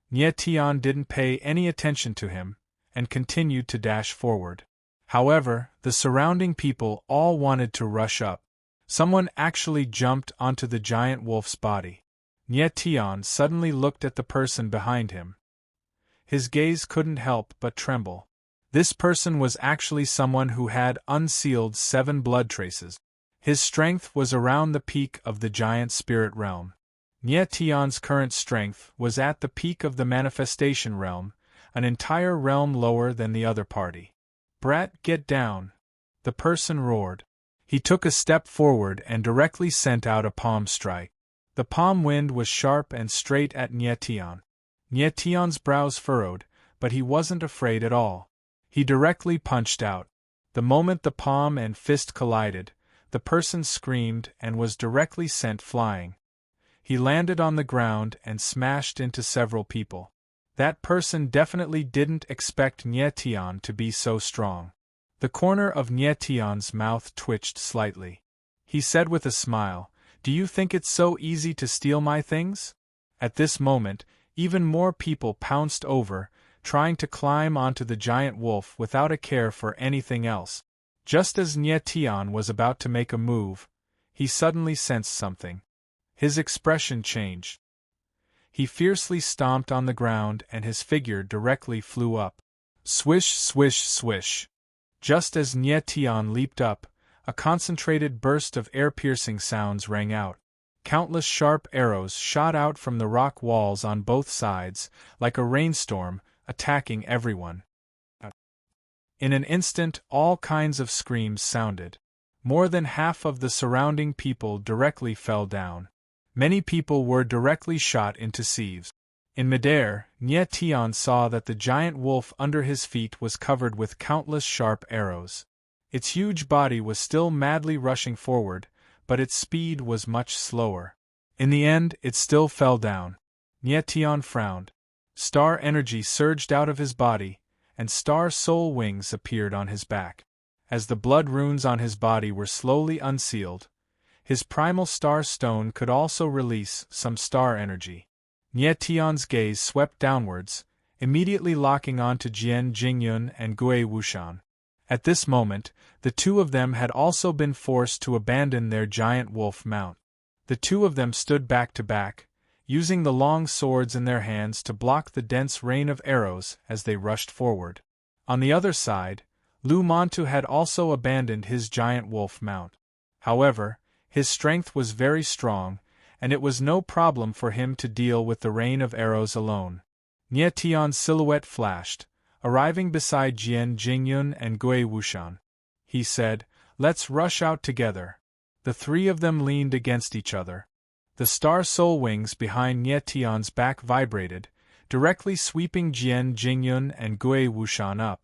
Nye Tian didn't pay any attention to him, and continued to dash forward. However, the surrounding people all wanted to rush up. Someone actually jumped onto the giant wolf's body. Nye Tian suddenly looked at the person behind him. His gaze couldn't help but tremble. This person was actually someone who had unsealed 7 blood traces. His strength was around the peak of the giant spirit realm. Nye Tian's current strength was at the peak of the manifestation realm, an entire realm lower than the other party. "Brat, get down!" the person roared. He took a step forward and directly sent out a palm strike. The palm wind was sharp and straight at Nye Tian. Nye Tian's brows furrowed, but he wasn't afraid at all. He directly punched out. The moment the palm and fist collided, the person screamed and was directly sent flying. He landed on the ground and smashed into several people. That person definitely didn't expect Nye Tian to be so strong. The corner of Nye Tian's mouth twitched slightly. He said with a smile, "Do you think it's so easy to steal my things?" At this moment, even more people pounced over, trying to climb onto the giant wolf without a care for anything else. Just as Nye Tian was about to make a move, he suddenly sensed something. His expression changed. He fiercely stomped on the ground and his figure directly flew up. Swish, swish, swish. Just as Nye Tian leaped up, a concentrated burst of air-piercing sounds rang out. Countless sharp arrows shot out from the rock walls on both sides, like a rainstorm, attacking everyone. In an instant, all kinds of screams sounded. More than half of the surrounding people directly fell down. Many people were directly shot into sieves. In midair, Nye Tian saw that the giant wolf under his feet was covered with countless sharp arrows. Its huge body was still madly rushing forward, but its speed was much slower. In the end, it still fell down. Nie Tian frowned. Star energy surged out of his body, and star soul wings appeared on his back. As the blood runes on his body were slowly unsealed, his primal star stone could also release some star energy. Nie Tian's gaze swept downwards, immediately locking onto Jian Jingyun and Gui Wushan. At this moment, the two of them had also been forced to abandon their giant wolf mount. The two of them stood back to back, using the long swords in their hands to block the dense rain of arrows as they rushed forward. On the other side, Lu Mantu had also abandoned his giant wolf mount. However, his strength was very strong, and it was no problem for him to deal with the rain of arrows alone. Nie Tian's silhouette flashed, arriving beside Jian Jingyun and Gui Wushan. He said, "Let's rush out together." The three of them leaned against each other. The star soul wings behind Nie Tian's back vibrated, directly sweeping Jian Jingyun and Gui Wushan up.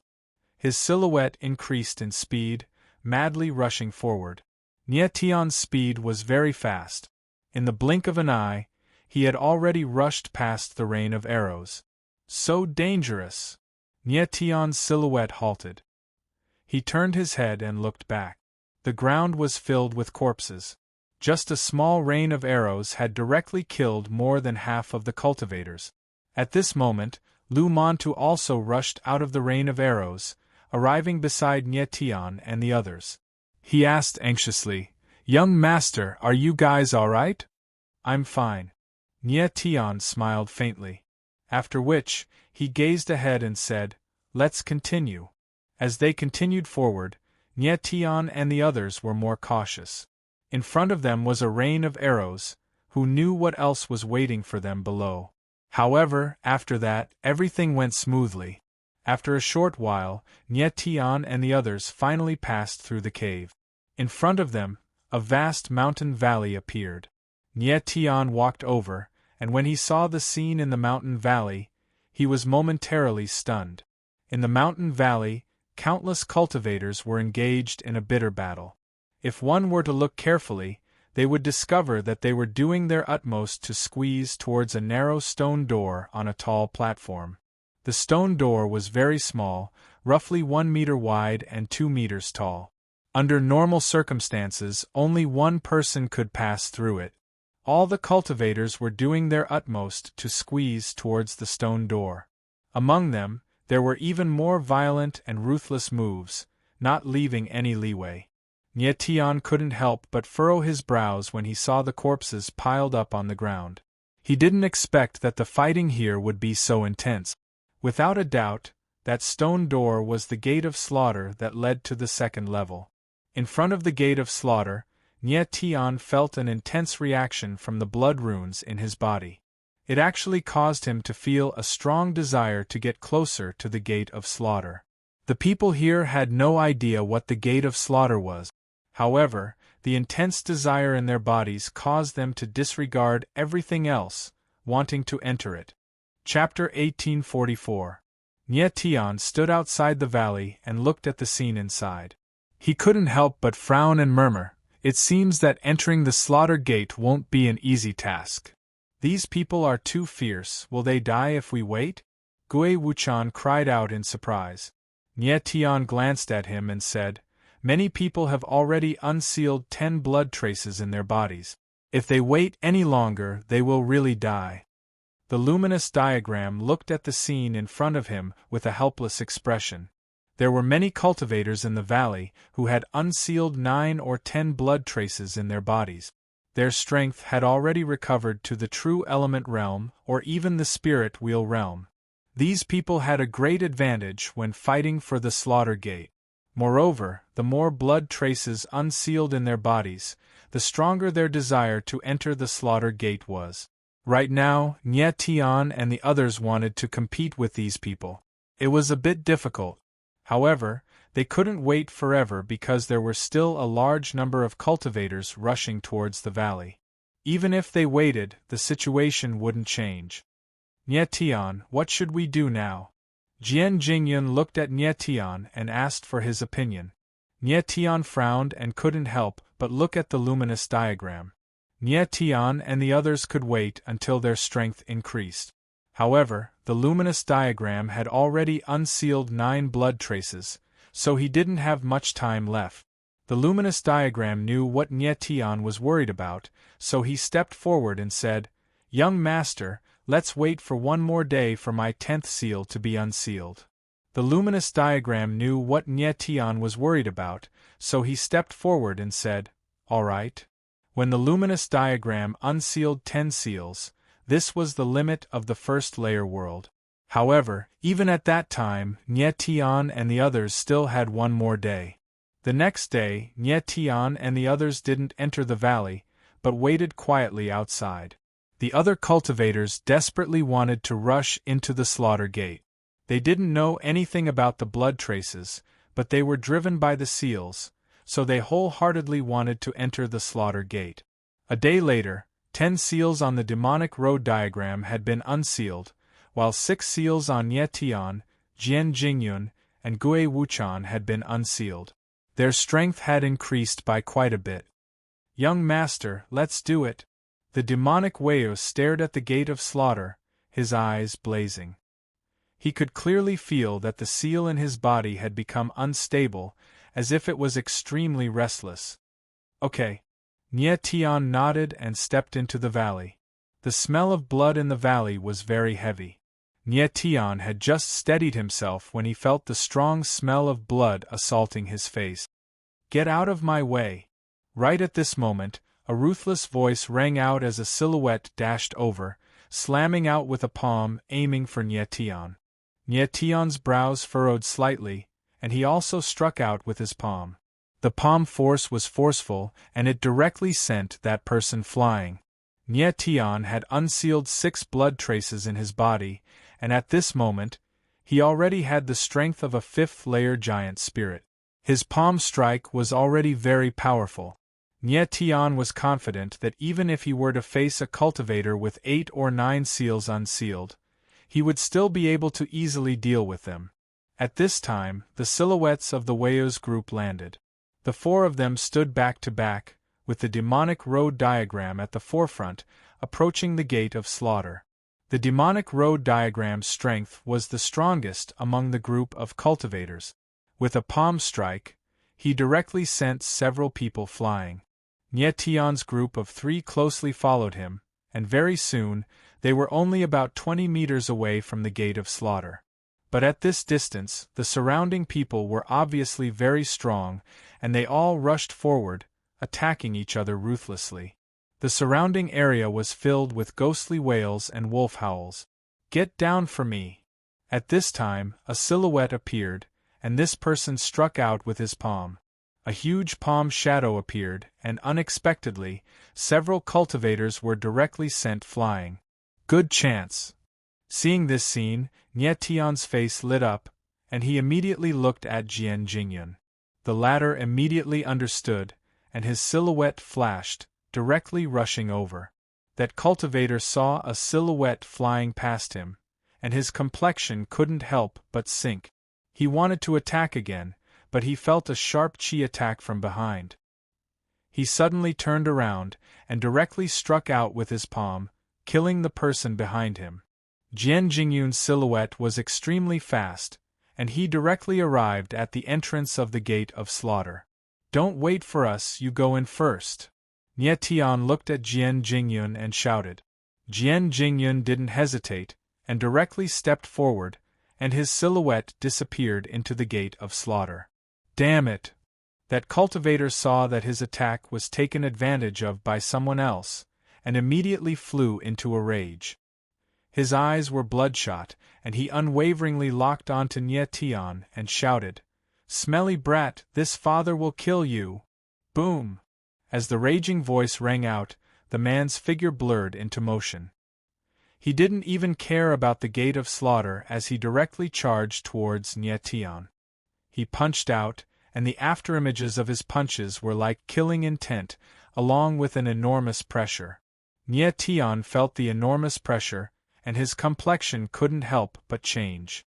His silhouette increased in speed, madly rushing forward. Nie Tian's speed was very fast. In the blink of an eye, he had already rushed past the rain of arrows. So dangerous! Nie Tian's silhouette halted. He turned his head and looked back. The ground was filled with corpses. Just a small rain of arrows had directly killed more than half of the cultivators. At this moment, Lu Mantu also rushed out of the rain of arrows, arriving beside Nie Tian and the others. He asked anxiously, "Young master, are you guys all right?" "I'm fine." Nie Tian smiled faintly. After which, he gazed ahead and said, "Let's continue." As they continued forward, Nie Tian and the others were more cautious. In front of them was a rain of arrows, who knew what else was waiting for them below. However, after that, everything went smoothly. After a short while, Nie Tian and the others finally passed through the cave. In front of them, a vast mountain valley appeared. Nie Tian walked over, and when he saw the scene in the mountain valley, he was momentarily stunned. In the mountain valley, countless cultivators were engaged in a bitter battle. If one were to look carefully, they would discover that they were doing their utmost to squeeze towards a narrow stone door on a tall platform. The stone door was very small, roughly 1 meter wide and 2 meters tall. Under normal circumstances, only one person could pass through it. All the cultivators were doing their utmost to squeeze towards the stone door. Among them, there were even more violent and ruthless moves, not leaving any leeway. Nie Tian couldn't help but furrow his brows when he saw the corpses piled up on the ground. He didn't expect that the fighting here would be so intense. Without a doubt, that stone door was the gate of slaughter that led to the second level. In front of the gate of slaughter, Nie Tian felt an intense reaction from the blood runes in his body. It actually caused him to feel a strong desire to get closer to the gate of slaughter. The people here had no idea what the gate of slaughter was. However, the intense desire in their bodies caused them to disregard everything else, wanting to enter it. Chapter 1844. Nie Tian stood outside the valley and looked at the scene inside. He couldn't help but frown and murmur, "It seems that entering the slaughter gate won't be an easy task. These people are too fierce. Will they die if we wait?" Gui Wuchan cried out in surprise. Nie Tian glanced at him and said, "Many people have already unsealed 10 blood traces in their bodies. If they wait any longer, they will really die." The luminous diagram looked at the scene in front of him with a helpless expression. There were many cultivators in the valley who had unsealed 9 or 10 blood traces in their bodies. Their strength had already recovered to the true element realm or even the spirit wheel realm. These people had a great advantage when fighting for the slaughter gate. Moreover, the more blood traces unsealed in their bodies, the stronger their desire to enter the slaughter gate was. Right now, Nie Tian and the others wanted to compete with these people. It was a bit difficult. However, they couldn't wait forever because there were still a large number of cultivators rushing towards the valley. Even if they waited, the situation wouldn't change. "Nie Tian, what should we do now?" Jian Jingyun looked at Nie Tian and asked for his opinion. Nie Tian frowned and couldn't help but look at the luminous diagram. Nie Tian and the others could wait until their strength increased. However, the luminous diagram had already unsealed 9 blood traces, so he didn't have much time left. The luminous diagram knew what Nie Tian was worried about, so he stepped forward and said, "Young master, let's wait for one more day for my 10th seal to be unsealed." The luminous diagram knew what Nie Tian was worried about, so he stepped forward and said, "All right." When the luminous diagram unsealed 10 seals, this was the limit of the first layer world. However, even at that time, Nie Tian and the others still had one more day. The next day, Nie Tian and the others didn't enter the valley, but waited quietly outside. The other cultivators desperately wanted to rush into the slaughter gate. They didn't know anything about the blood traces, but they were driven by the seals, so they wholeheartedly wanted to enter the slaughter gate. A day later, 10 seals on the demonic road diagram had been unsealed, while 6 seals on Nie Tian, Jian Jingyun, and Gue Wuchan had been unsealed. Their strength had increased by quite a bit. "Young master, let's do it." The demonic Wei stared at the gate of slaughter, his eyes blazing. He could clearly feel that the seal in his body had become unstable, as if it was extremely restless. "Okay." Nie Tian nodded and stepped into the valley. The smell of blood in the valley was very heavy. Nie Tian had just steadied himself when he felt the strong smell of blood assaulting his face. "Get out of my way!" Right at this moment, a ruthless voice rang out as a silhouette dashed over, slamming out with a palm, aiming for Nie Tian. Nie Tian's brows furrowed slightly, and he also struck out with his palm. The palm force was forceful, and it directly sent that person flying. Nie Tian had unsealed 6 blood traces in his body, and at this moment, he already had the strength of a 5th-layer giant spirit. His palm strike was already very powerful. Nie Tian was confident that even if he were to face a cultivator with 8 or 9 seals unsealed, he would still be able to easily deal with them. At this time, the silhouettes of the Weio's group landed. The 4 of them stood back to back, with the demonic road diagram at the forefront, approaching the gate of slaughter. The demonic road diagram's strength was the strongest among the group of cultivators. With a palm strike, he directly sent several people flying. Nie Tian's group of 3 closely followed him, and very soon, they were only about 20 meters away from the gate of slaughter. But at this distance, the surrounding people were obviously very strong, and they all rushed forward, attacking each other ruthlessly. The surrounding area was filled with ghostly wails and wolf howls. "Get down for me!" At this time, a silhouette appeared, and this person struck out with his palm. A huge palm shadow appeared, and unexpectedly, several cultivators were directly sent flying. "Good chance!" Seeing this scene, Nie Tian's face lit up, and he immediately looked at Jian Jingyun. The latter immediately understood, and his silhouette flashed, directly rushing over. That cultivator saw a silhouette flying past him, and his complexion couldn't help but sink. He wanted to attack again, but he felt a sharp chi attack from behind. He suddenly turned around, and directly struck out with his palm, killing the person behind him. Jian Jingyun's silhouette was extremely fast, and he directly arrived at the entrance of the gate of slaughter. "Don't wait for us, you go in first." Nie Tian looked at Jian Jingyun and shouted. Jian Jingyun didn't hesitate, and directly stepped forward, and his silhouette disappeared into the gate of slaughter. "Damn it!" That cultivator saw that his attack was taken advantage of by someone else, and immediately flew into a rage. His eyes were bloodshot, and he unwaveringly locked onto Nie Tian and shouted, "Smelly brat, this father will kill you!" Boom! As the raging voice rang out, the man's figure blurred into motion. He didn't even care about the gate of slaughter as he directly charged towards Nie Tian. He punched out, and the afterimages of his punches were like killing intent, along with an enormous pressure. Nie Tian felt the enormous pressure, and his complexion couldn't help but change.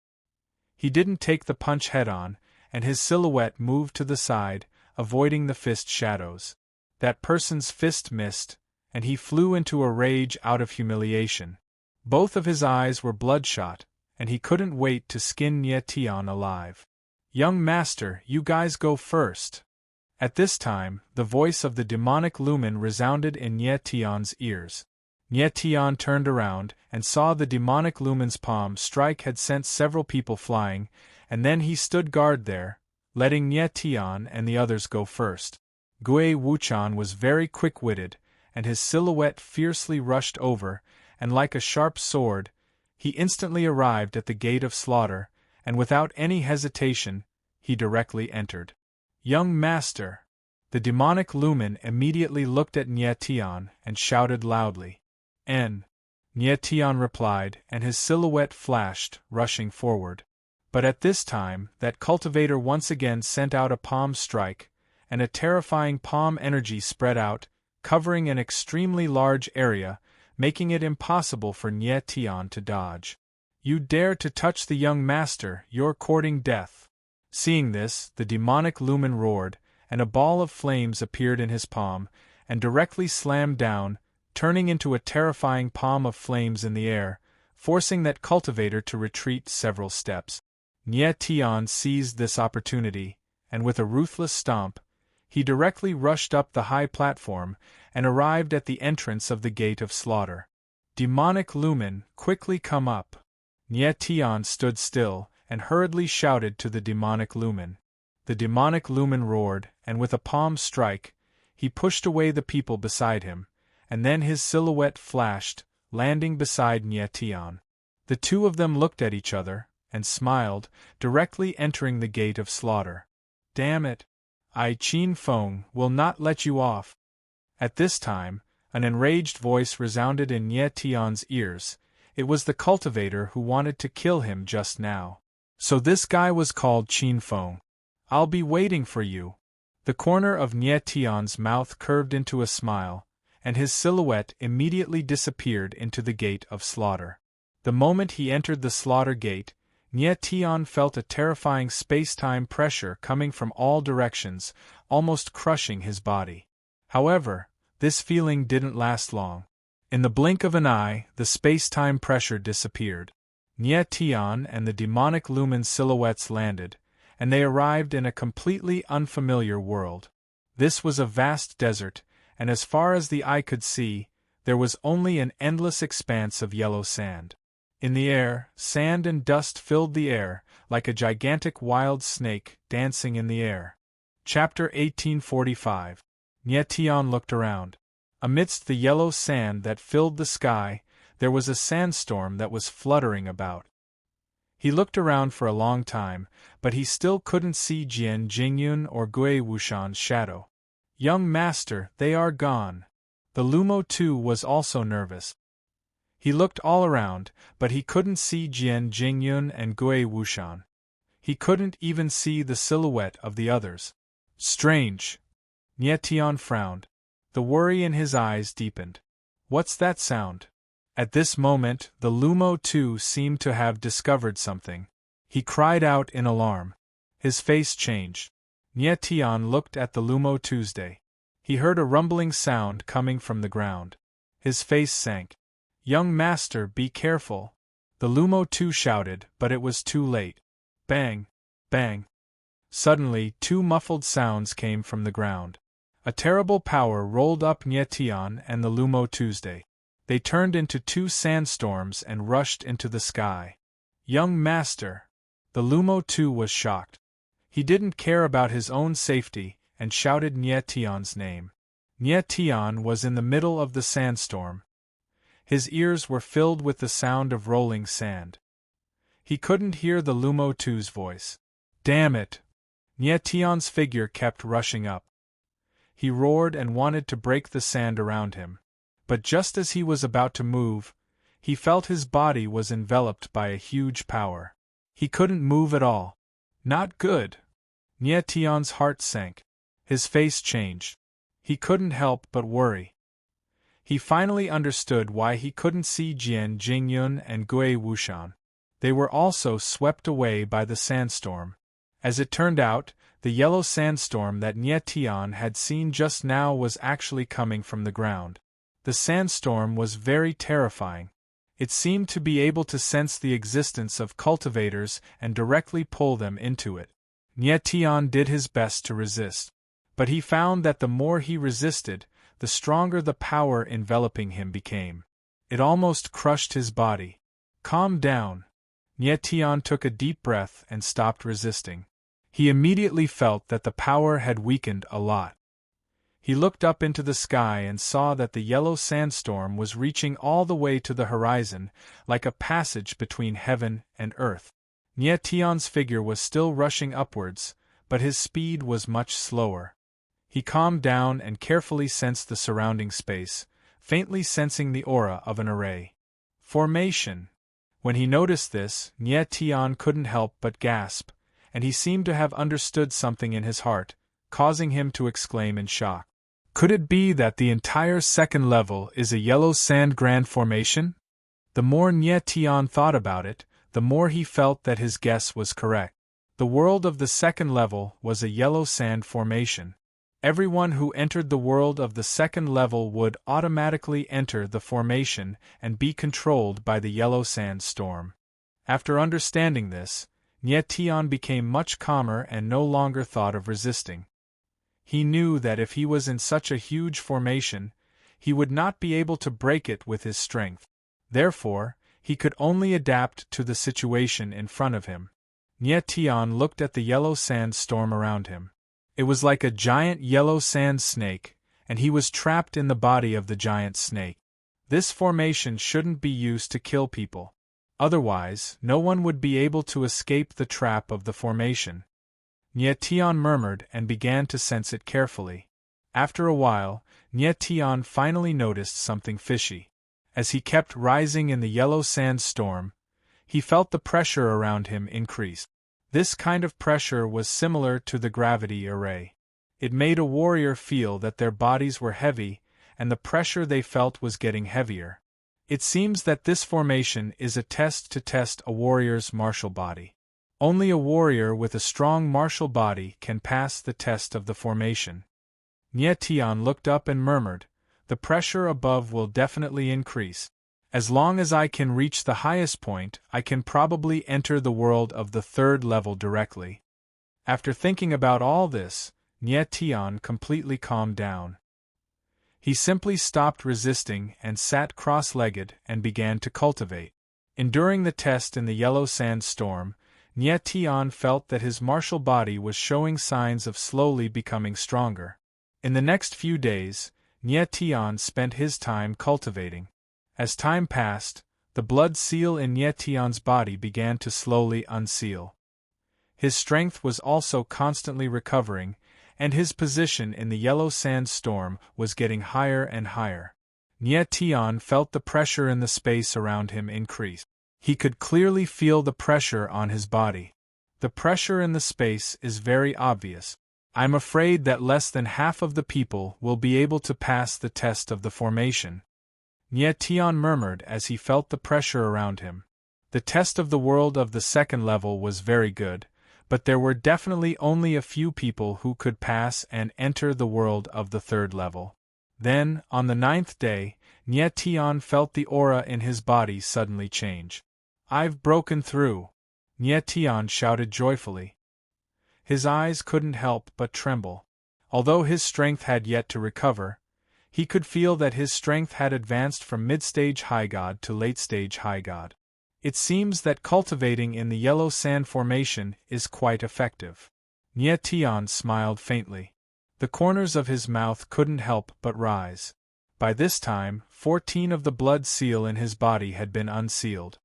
He didn't take the punch head-on, and his silhouette moved to the side, avoiding the fist shadows. That person's fist missed, and he flew into a rage out of humiliation. Both of his eyes were bloodshot, and he couldn't wait to skin Nye Tian alive. "Young master, you guys go first." At this time, the voice of the demonic lumen resounded in Nye Tian's ears. Nye Tian turned around and saw the demonic lumen's palm strike had sent several people flying, and then he stood guard there, letting Nye Tian and the others go first. Gui Wuchan was very quick-witted, and his silhouette fiercely rushed over, and like a sharp sword, he instantly arrived at the gate of slaughter, and without any hesitation, he directly entered. "Young master!" The demonic lumen immediately looked at Nye Tian and shouted loudly. "N." Nye Tian replied, and his silhouette flashed, rushing forward. But at this time, that cultivator once again sent out a palm strike, and a terrifying palm energy spread out, covering an extremely large area, making it impossible for Nye Tian to dodge. "You dare to touch the young master, you're courting death." Seeing this, the demonic lumen roared, and a ball of flames appeared in his palm, and directly slammed down, turning into a terrifying palm of flames in the air, forcing that cultivator to retreat several steps. Nye Tian seized this opportunity, and with a ruthless stomp, he directly rushed up the high platform, and arrived at the entrance of the gate of slaughter. "Demonic lumen, quickly come up." Nye Tian stood still, and hurriedly shouted to the demonic lumen. The demonic lumen roared, and with a palm strike, he pushed away the people beside him, and then his silhouette flashed, landing beside Nye Tian. The two of them looked at each other, and smiled, directly entering the gate of slaughter. "Damn it! I, Qin Feng, will not let you off." At this time, an enraged voice resounded in Nye Tian's ears. It was the cultivator who wanted to kill him just now. "So this guy was called Qin Feng. I'll be waiting for you." The corner of Nye Tian's mouth curved into a smile, and his silhouette immediately disappeared into the gate of slaughter. The moment he entered the slaughter gate, Nye Tian felt a terrifying space-time pressure coming from all directions, almost crushing his body. However, this feeling didn't last long. In the blink of an eye, the space-time pressure disappeared. Nye Tian and the demonic lumen silhouettes landed, and they arrived in a completely unfamiliar world. This was a vast desert, and as far as the eye could see, there was only an endless expanse of yellow sand. In the air, sand and dust filled the air, like a gigantic wild snake dancing in the air. Chapter 1845. Nye Tian looked around. Amidst the yellow sand that filled the sky, there was a sandstorm that was fluttering about. He looked around for a long time, but he still couldn't see Jian Jingyun or Gui Wushan's shadow. "Young master, they are gone." The Lumo too was also nervous. He looked all around, but he couldn't see Jian Jingyun and Gui Wushan. He couldn't even see the silhouette of the others. "Strange." Nye Tian frowned. The worry in his eyes deepened. "What's that sound?" At this moment, the Lumo too seemed to have discovered something. He cried out in alarm. His face changed. Nye Tian looked at the Lumo Tuesday. He heard a rumbling sound coming from the ground. His face sank. "Young master, be careful." The Lumo too shouted, but it was too late. Bang! Bang! Suddenly, two muffled sounds came from the ground. A terrible power rolled up Nye Tian and the Lumo Tuesday. They turned into two sandstorms and rushed into the sky. "Young master!" The Lumo too was shocked. He didn't care about his own safety, and shouted Nye Tian's name. Nye Tian was in the middle of the sandstorm. His ears were filled with the sound of rolling sand. He couldn't hear the Lumo two's voice. "Damn it!" Nye Tian's figure kept rushing up. He roared and wanted to break the sand around him. But just as he was about to move, he felt his body was enveloped by a huge power. He couldn't move at all. Not good. Nye Tian's heart sank. His face changed. He couldn't help but worry. He finally understood why he couldn't see Jian Jingyun and Gui Wushan. They were also swept away by the sandstorm. As it turned out, the yellow sandstorm that Nie Tian had seen just now was actually coming from the ground. The sandstorm was very terrifying. It seemed to be able to sense the existence of cultivators and directly pull them into it. Nie Tian did his best to resist. But he found that the more he resisted, the stronger the power enveloping him became. It almost crushed his body. Calm down. Nie Tian took a deep breath and stopped resisting. He immediately felt that the power had weakened a lot. He looked up into the sky and saw that the yellow sandstorm was reaching all the way to the horizon, like a passage between heaven and earth. Nie Tian's figure was still rushing upwards, but his speed was much slower. He calmed down and carefully sensed the surrounding space, faintly sensing the aura of an array. Formation. When he noticed this, Nie Tian couldn't help but gasp, and he seemed to have understood something in his heart, causing him to exclaim in shock. Could it be that the entire second level is a yellow sand grand formation? The more Nie Tian thought about it, the more he felt that his guess was correct. The world of the second level was a yellow sand formation. Everyone who entered the world of the second level would automatically enter the formation and be controlled by the yellow sand storm. After understanding this, Nie Tian became much calmer and no longer thought of resisting. He knew that if he was in such a huge formation, he would not be able to break it with his strength. Therefore, he could only adapt to the situation in front of him. Nie Tian looked at the yellow sand storm around him. It was like a giant yellow sand snake, and he was trapped in the body of the giant snake. This formation shouldn't be used to kill people. Otherwise, no one would be able to escape the trap of the formation. Nie Tian murmured and began to sense it carefully. After a while, Nie Tian finally noticed something fishy. As he kept rising in the yellow sand storm, he felt the pressure around him increase. This kind of pressure was similar to the gravity array. It made a warrior feel that their bodies were heavy, and the pressure they felt was getting heavier. It seems that this formation is a test to test a warrior's martial body. Only a warrior with a strong martial body can pass the test of the formation. Nie Tian looked up and murmured, "The pressure above will definitely increase. As long as I can reach the highest point, I can probably enter the world of the third level directly." After thinking about all this, Nie Tian completely calmed down. He simply stopped resisting and sat cross-legged and began to cultivate. Enduring the test in the yellow sand storm, Nie Tian felt that his martial body was showing signs of slowly becoming stronger. In the next few days, Nie Tian spent his time cultivating. As time passed, the blood seal in Nie Tian's body began to slowly unseal. His strength was also constantly recovering, and his position in the yellow sand storm was getting higher and higher. Nie Tian felt the pressure in the space around him increase. He could clearly feel the pressure on his body. The pressure in the space is very obvious. I'm afraid that less than half of the people will be able to pass the test of the formation. Nie Tian murmured as he felt the pressure around him. The test of the world of the second level was very good, but there were definitely only a few people who could pass and enter the world of the third level. Then, on the 9th day, Nie Tian felt the aura in his body suddenly change. "I've broken through!" Nie Tian shouted joyfully. His eyes couldn't help but tremble. Although his strength had yet to recover, he could feel that his strength had advanced from mid-stage high god to late-stage high god. It seems that cultivating in the yellow sand formation is quite effective. Nie Tian smiled faintly. The corners of his mouth couldn't help but rise. By this time, 14 of the blood seal in his body had been unsealed.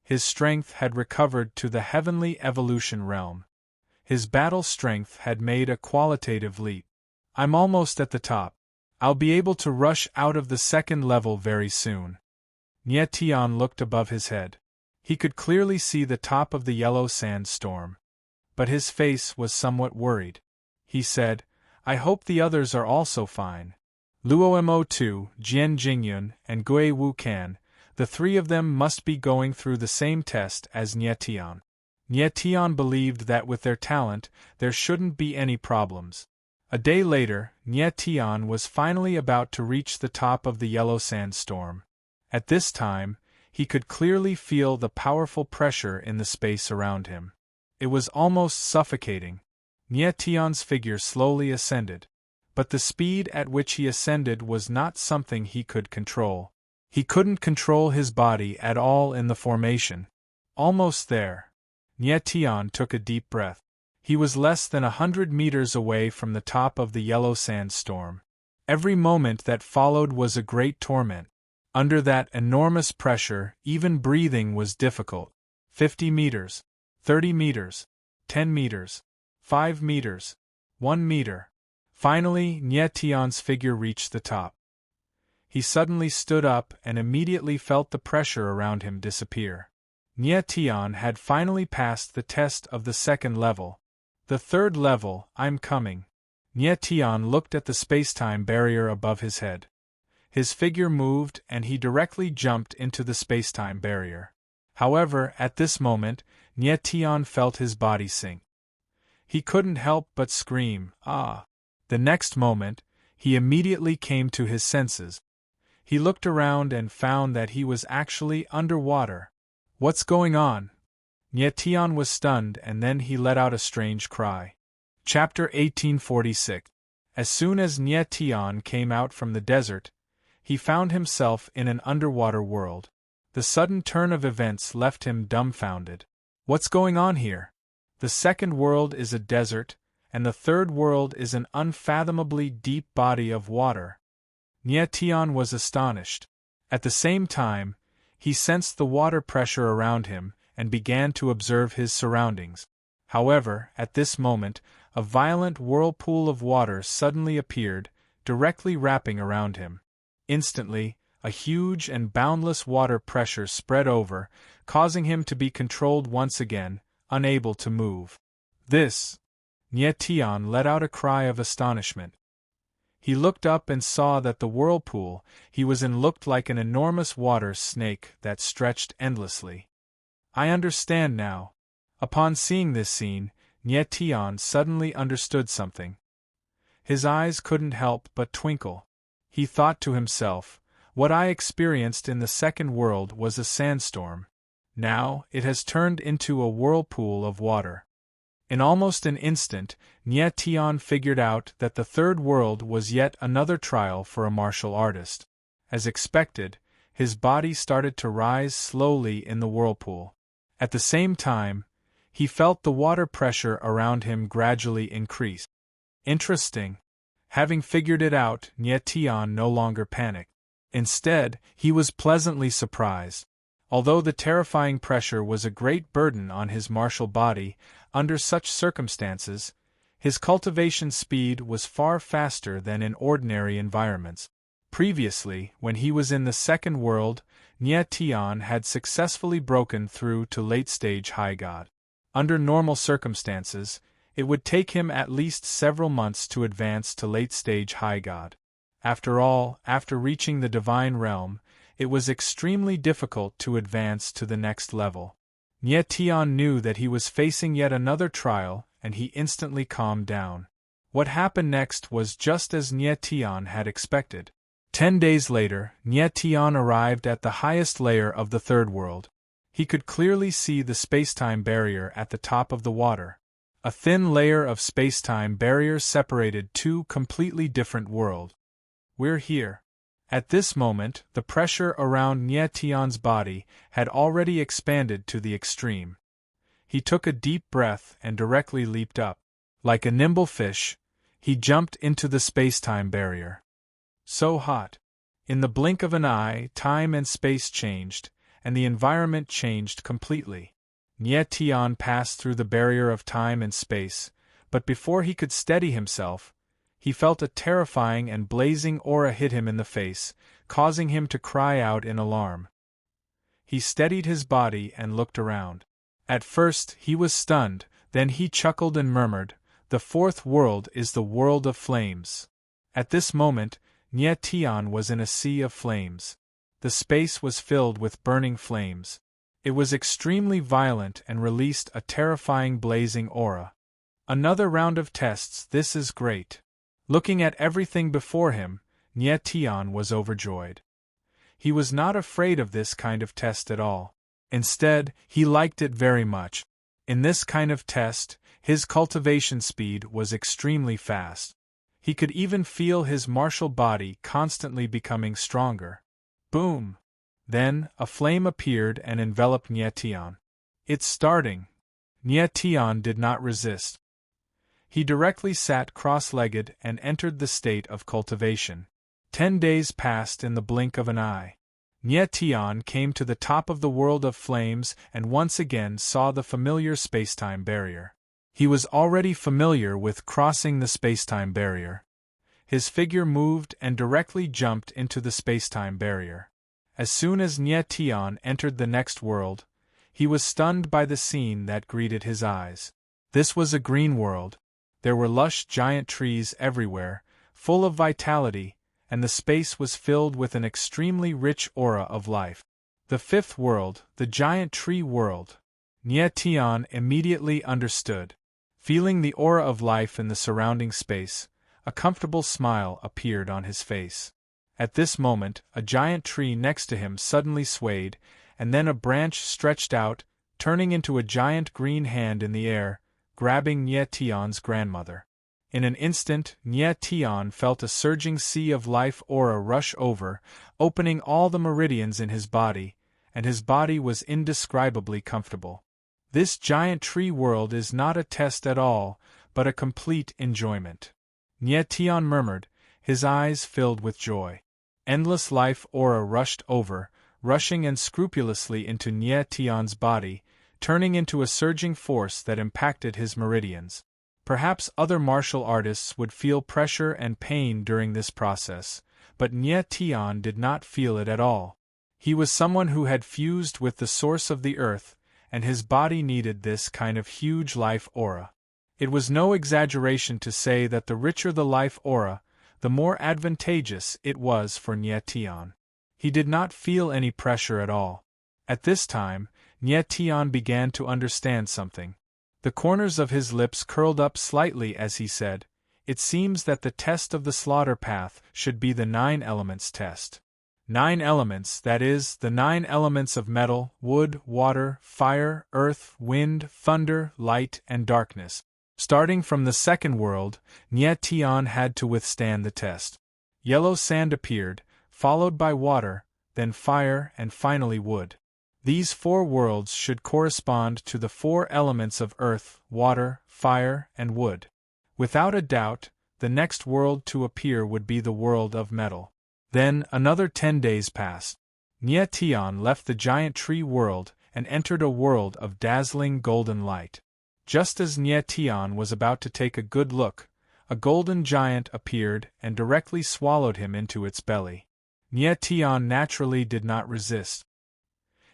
His strength had recovered to the heavenly evolution realm. His battle strength had made a qualitative leap. "I'm almost at the top. I'll be able to rush out of the second level very soon." Nie Tian looked above his head. He could clearly see the top of the yellow sand storm. But his face was somewhat worried. He said, "I hope the others are also fine. Luo Mo2, Jian Jingyun, and Gui Wukan, the three of them must be going through the same test as Nie Tian." Tian believed that with their talent, there shouldn't be any problems. A day later, Tian was finally about to reach the top of the yellow sandstorm. At this time, he could clearly feel the powerful pressure in the space around him. It was almost suffocating. Tian's figure slowly ascended. But the speed at which he ascended was not something he could control. He couldn't control his body at all in the formation. Almost there. Tian took a deep breath. He was less than 100 meters away from the top of the yellow sandstorm. Every moment that followed was a great torment. Under that enormous pressure, even breathing was difficult. 50 meters, 30 meters, 10 meters, 5 meters, 1 meter. Finally, Tian's figure reached the top. He suddenly stood up and immediately felt the pressure around him disappear. Tian had finally passed the test of the second level. The third level, I'm coming. Tian looked at the spacetime barrier above his head. His figure moved and he directly jumped into the spacetime barrier. However, at this moment, Tian felt his body sink. He couldn't help but scream, "Ah!" The next moment, he immediately came to his senses. He looked around and found that he was actually underwater. What's going on? Tian was stunned and then he let out a strange cry. Chapter 1846. As soon as Tian came out from the desert, he found himself in an underwater world. The sudden turn of events left him dumbfounded. What's going on here? The second world is a desert, and the third world is an unfathomably deep body of water. Tian was astonished. At the same time, he sensed the water pressure around him and began to observe his surroundings. However, at this moment, a violent whirlpool of water suddenly appeared, directly wrapping around him. Instantly, a huge and boundless water pressure spread over, causing him to be controlled once again, unable to move. This! Tian let out a cry of astonishment. He looked up and saw that the whirlpool he was in looked like an enormous water snake that stretched endlessly. I understand now. Upon seeing this scene, Tian suddenly understood something. His eyes couldn't help but twinkle. He thought to himself, what I experienced in the second world was a sandstorm. Now, it has turned into a whirlpool of water. In almost an instant, Tian figured out that the third world was yet another trial for a martial artist. As expected, his body started to rise slowly in the whirlpool. At the same time, he felt the water pressure around him gradually increase. Interesting. Having figured it out, Tian no longer panicked. Instead, he was pleasantly surprised. Although the terrifying pressure was a great burden on his martial body, under such circumstances, his cultivation speed was far faster than in ordinary environments. Previously, when he was in the second world, Tian had successfully broken through to late-stage high god. Under normal circumstances, it would take him at least several months to advance to late-stage high god. After all, after reaching the divine realm, it was extremely difficult to advance to the next level. Tian knew that he was facing yet another trial, and he instantly calmed down. What happened next was just as Tian had expected. 10 days later, Tian arrived at the highest layer of the third world. He could clearly see the spacetime barrier at the top of the water. A thin layer of spacetime barrier separated two completely different worlds. We're here. At this moment, the pressure around Tian's body had already expanded to the extreme. He took a deep breath and directly leaped up. Like a nimble fish, he jumped into the spacetime barrier. So hot. In the blink of an eye, time and space changed, and the environment changed completely. Tian passed through the barrier of time and space, but before he could steady himself, he felt a terrifying and blazing aura hit him in the face, causing him to cry out in alarm. He steadied his body and looked around. At first, he was stunned, then he chuckled and murmured, "The fourth world is the world of flames." At this moment, Tian was in a sea of flames. The space was filled with burning flames. It was extremely violent and released a terrifying blazing aura. Another round of tests, this is great. Looking at everything before him, Nye Tian was overjoyed. He was not afraid of this kind of test at all. Instead, he liked it very much. In this kind of test, his cultivation speed was extremely fast. He could even feel his martial body constantly becoming stronger. Boom! Then, a flame appeared and enveloped Nye Tian. It's starting. Nye Tian did not resist. He directly sat cross-legged and entered the state of cultivation. 10 days passed in the blink of an eye. Nye Tian came to the top of the world of flames and once again saw the familiar spacetime barrier. He was already familiar with crossing the spacetime barrier. His figure moved and directly jumped into the spacetime barrier. As soon as Nye Tian entered the next world, he was stunned by the scene that greeted his eyes. This was a green world. There were lush giant trees everywhere, full of vitality, and the space was filled with an extremely rich aura of life. The fifth world, the giant tree world. Nye Tian immediately understood. Feeling the aura of life in the surrounding space, a comfortable smile appeared on his face. At this moment, a giant tree next to him suddenly swayed, and then a branch stretched out, turning into a giant green hand in the air, grabbing Nye Tian's grandmother. In an instant, Nye Tian felt a surging sea of life aura rush over, opening all the meridians in his body, and his body was indescribably comfortable. This giant tree world is not a test at all, but a complete enjoyment. Nye Tian murmured, his eyes filled with joy. Endless life aura rushed over, rushing unscrupulously into Nye Tian's body, turning into a surging force that impacted his meridians. Perhaps other martial artists would feel pressure and pain during this process, but Nye Tian did not feel it at all. He was someone who had fused with the source of the earth, and his body needed this kind of huge life aura. It was no exaggeration to say that the richer the life aura, the more advantageous it was for Nye Tian. He did not feel any pressure at all. At this time, Nye Tian began to understand something. The corners of his lips curled up slightly as he said, "It seems that the test of the slaughter path should be the 9 elements test." 9 elements, that is, the 9 elements of metal, wood, water, fire, earth, wind, thunder, light, and darkness. Starting from the second world, Nye Tian had to withstand the test. Yellow sand appeared, followed by water, then fire, and finally wood. These 4 worlds should correspond to the 4 elements of earth, water, fire, and wood. Without a doubt, the next world to appear would be the world of metal. Then another 10 days passed. Nye Tian left the giant tree world and entered a world of dazzling golden light. Just as Nye Tian was about to take a good look, a golden giant appeared and directly swallowed him into its belly. Nye Tian naturally did not resist.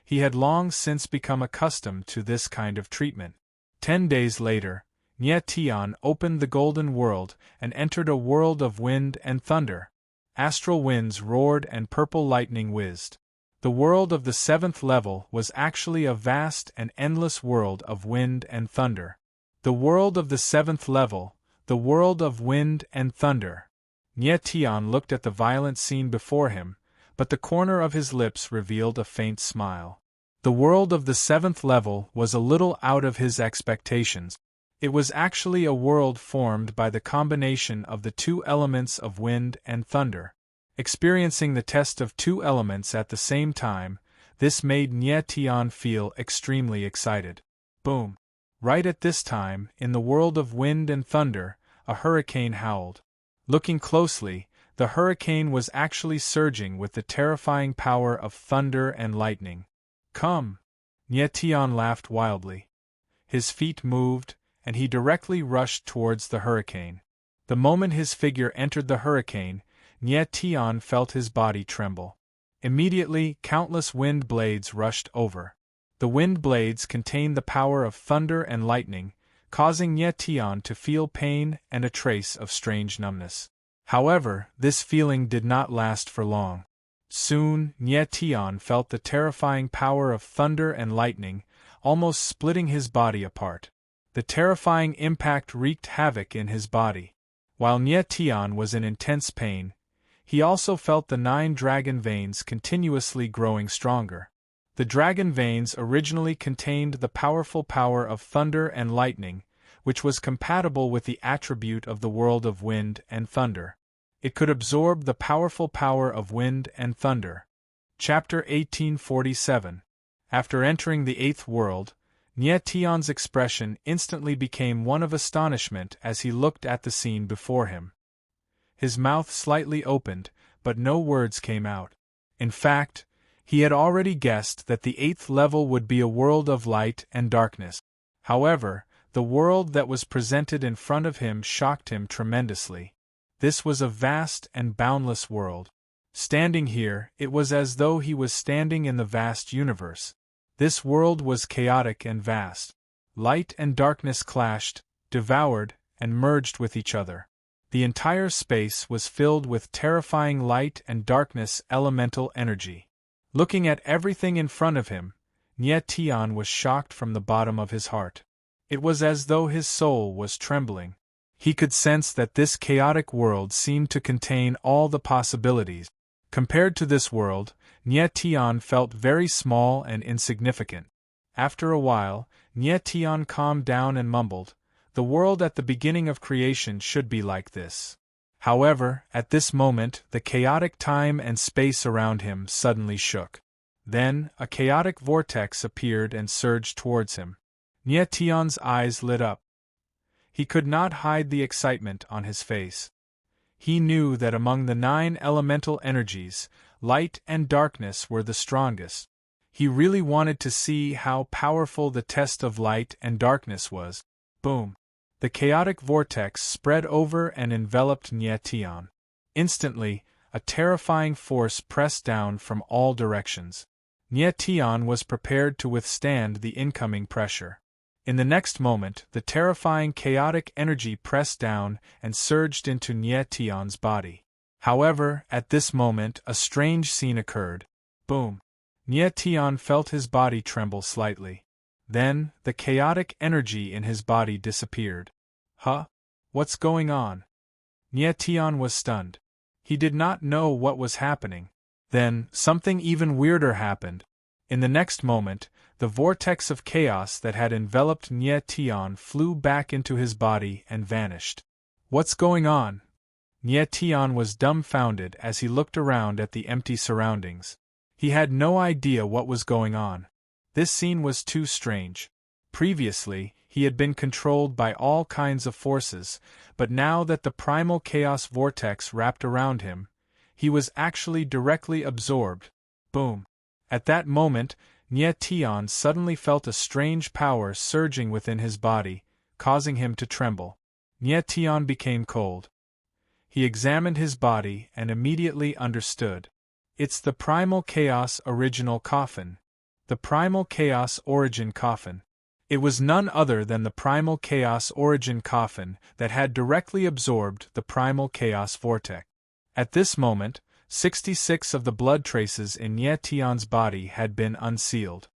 He had long since become accustomed to this kind of treatment. 10 days later, Nye Tian opened the golden world and entered a world of wind and thunder. Astral winds roared and purple lightning whizzed. The world of the 7th level was actually a vast and endless world of wind and thunder. The world of the 7th level, the world of wind and thunder. Nye Tian looked at the violent scene before him, but the corner of his lips revealed a faint smile. The world of the 7th level was a little out of his expectations. It was actually a world formed by the combination of the 2 elements of wind and thunder. Experiencing the test of 2 elements at the same time, this made Nye Tian feel extremely excited. Boom! Right at this time, in the world of wind and thunder, a hurricane howled. Looking closely, the hurricane was actually surging with the terrifying power of thunder and lightning. "Come!" Nye Tian laughed wildly. His feet moved, and he directly rushed towards the hurricane. The moment his figure entered the hurricane, Nye Tian felt his body tremble. Immediately, countless wind blades rushed over. The wind blades contained the power of thunder and lightning, causing Nye Tian to feel pain and a trace of strange numbness. However, this feeling did not last for long. Soon, Nye felt the terrifying power of thunder and lightning, almost splitting his body apart. The terrifying impact wreaked havoc in his body. While Nye was in intense pain, he also felt the 9 dragon veins continuously growing stronger. The dragon veins originally contained the powerful power of thunder and lightning, which was compatible with the attribute of the world of wind and thunder. It could absorb the powerful power of wind and thunder. Chapter 1847. After entering the 8th world, Nye expression instantly became one of astonishment as he looked at the scene before him. His mouth slightly opened, but no words came out. In fact, he had already guessed that the 8th level would be a world of light and darkness. However, the world that was presented in front of him shocked him tremendously. This was a vast and boundless world. Standing here, it was as though he was standing in the vast universe. This world was chaotic and vast. Light and darkness clashed, devoured, and merged with each other. The entire space was filled with terrifying light and darkness elemental energy. Looking at everything in front of him, Nye was shocked from the bottom of his heart. It was as though his soul was trembling. He could sense that this chaotic world seemed to contain all the possibilities. Compared to this world, Nye felt very small and insignificant. After a while, Nye calmed down and mumbled, "The world at the beginning of creation should be like this." However, at this moment, the chaotic time and space around him suddenly shook. Then, a chaotic vortex appeared and surged towards him. Nye eyes lit up. He could not hide the excitement on his face. He knew that among the 9 elemental energies, light and darkness were the strongest. He really wanted to see how powerful the test of light and darkness was. Boom! The chaotic vortex spread over and enveloped Nye. Instantly, a terrifying force pressed down from all directions. Nye was prepared to withstand the incoming pressure. In the next moment, the terrifying chaotic energy pressed down and surged into Nye body. However, at this moment, a strange scene occurred. Boom! Nye felt his body tremble slightly. Then, the chaotic energy in his body disappeared. Huh? What's going on? Nye was stunned. He did not know what was happening. Then, something even weirder happened. In the next moment, the vortex of chaos that had enveloped Nye flew back into his body and vanished. What's going on? Nye was dumbfounded as he looked around at the empty surroundings. He had no idea what was going on. This scene was too strange. Previously, he had been controlled by all kinds of forces, but now that the primal chaos vortex wrapped around him, he was actually directly absorbed. Boom! At that moment, Nye suddenly felt a strange power surging within his body, causing him to tremble. Nye became cold. He examined his body and immediately understood. It's the primal chaos original coffin. The primal chaos origin coffin. It was none other than the primal chaos origin coffin that had directly absorbed the primal chaos vortex. At this moment, 66 of the blood traces in Nye body had been unsealed.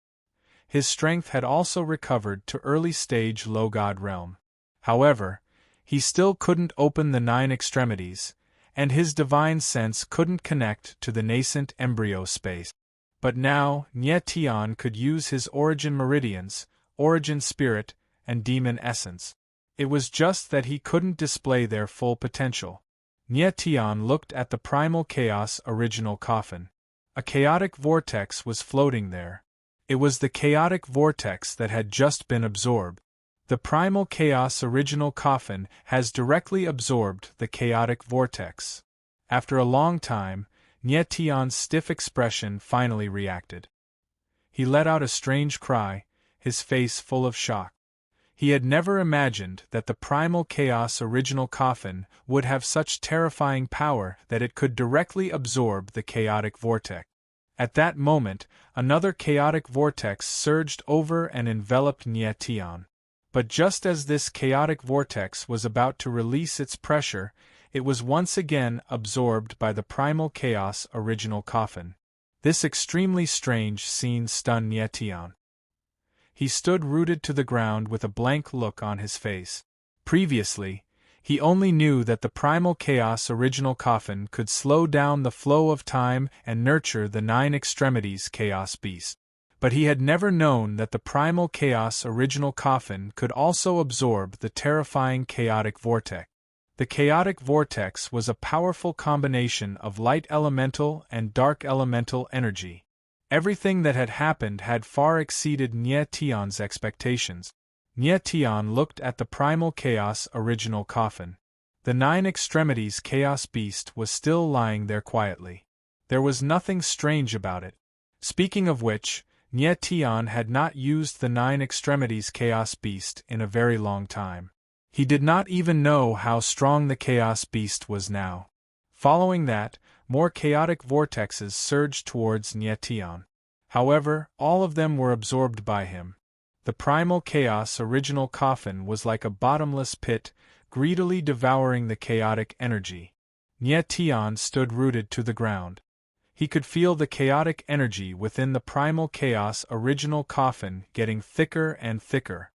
His strength had also recovered to early-stage low-god realm. However, he still couldn't open the 9 extremities, and his divine sense couldn't connect to the nascent embryo space. But now, Nye could use his origin meridians, origin spirit, and demon essence. It was just that he couldn't display their full potential. Nye looked at the primal chaos original coffin. A chaotic vortex was floating there. It was the chaotic vortex that had just been absorbed. The primal chaos original coffin has directly absorbed the chaotic vortex. After a long time, Nye stiff expression finally reacted. He let out a strange cry, his face full of shock. He had never imagined that the primal chaos original coffin would have such terrifying power that it could directly absorb the chaotic vortex. At that moment, another chaotic vortex surged over and enveloped Nye. But just as this chaotic vortex was about to release its pressure, it was once again absorbed by the primal chaos original coffin. This extremely strange scene stunned Nietian. He stood rooted to the ground with a blank look on his face. Previously, he only knew that the primal chaos original coffin could slow down the flow of time and nurture the nine extremities chaos beast. But he had never known that the primal chaos original coffin could also absorb the terrifying chaotic vortex. The chaotic vortex was a powerful combination of light elemental and dark elemental energy. Everything that had happened had far exceeded Nietian's expectations. Nietian looked at the primal chaos original coffin. The nine extremities chaos beast was still lying there quietly. There was nothing strange about it. Speaking of which, Nietian had not used the nine extremities chaos beast in a very long time. He did not even know how strong the chaos beast was now. Following that, more chaotic vortexes surged towards Nietian. However, all of them were absorbed by him. The primal chaos original coffin was like a bottomless pit, greedily devouring the chaotic energy. Nietian stood rooted to the ground. He could feel the chaotic energy within the primal chaos original coffin getting thicker and thicker.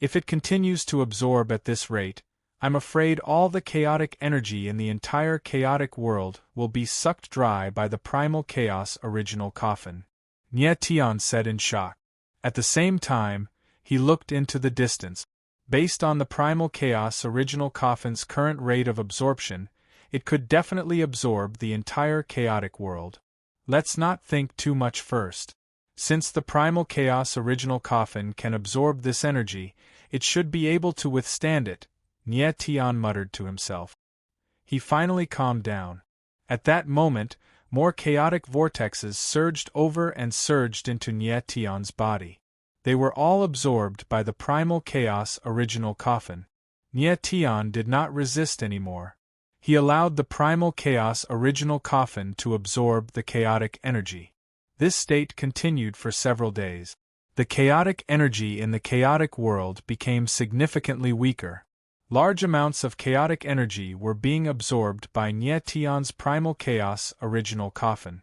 If it continues to absorb at this rate, I'm afraid all the chaotic energy in the entire chaotic world will be sucked dry by the primal chaos original coffin. Nietian said in shock. At the same time, he looked into the distance. Based on the primal chaos original coffin's current rate of absorption, it could definitely absorb the entire chaotic world. Let's not think too much first. Since the primal chaos original coffin can absorb this energy, it should be able to withstand it, Nietian muttered to himself. He finally calmed down. At that moment, more chaotic vortexes surged over and surged into Nietian's body. They were all absorbed by the primal chaos original coffin. Nietian did not resist anymore. He allowed the primal chaos original coffin to absorb the chaotic energy. This state continued for several days. The chaotic energy in the chaotic world became significantly weaker. Large amounts of chaotic energy were being absorbed by Nietian's primal chaos original coffin.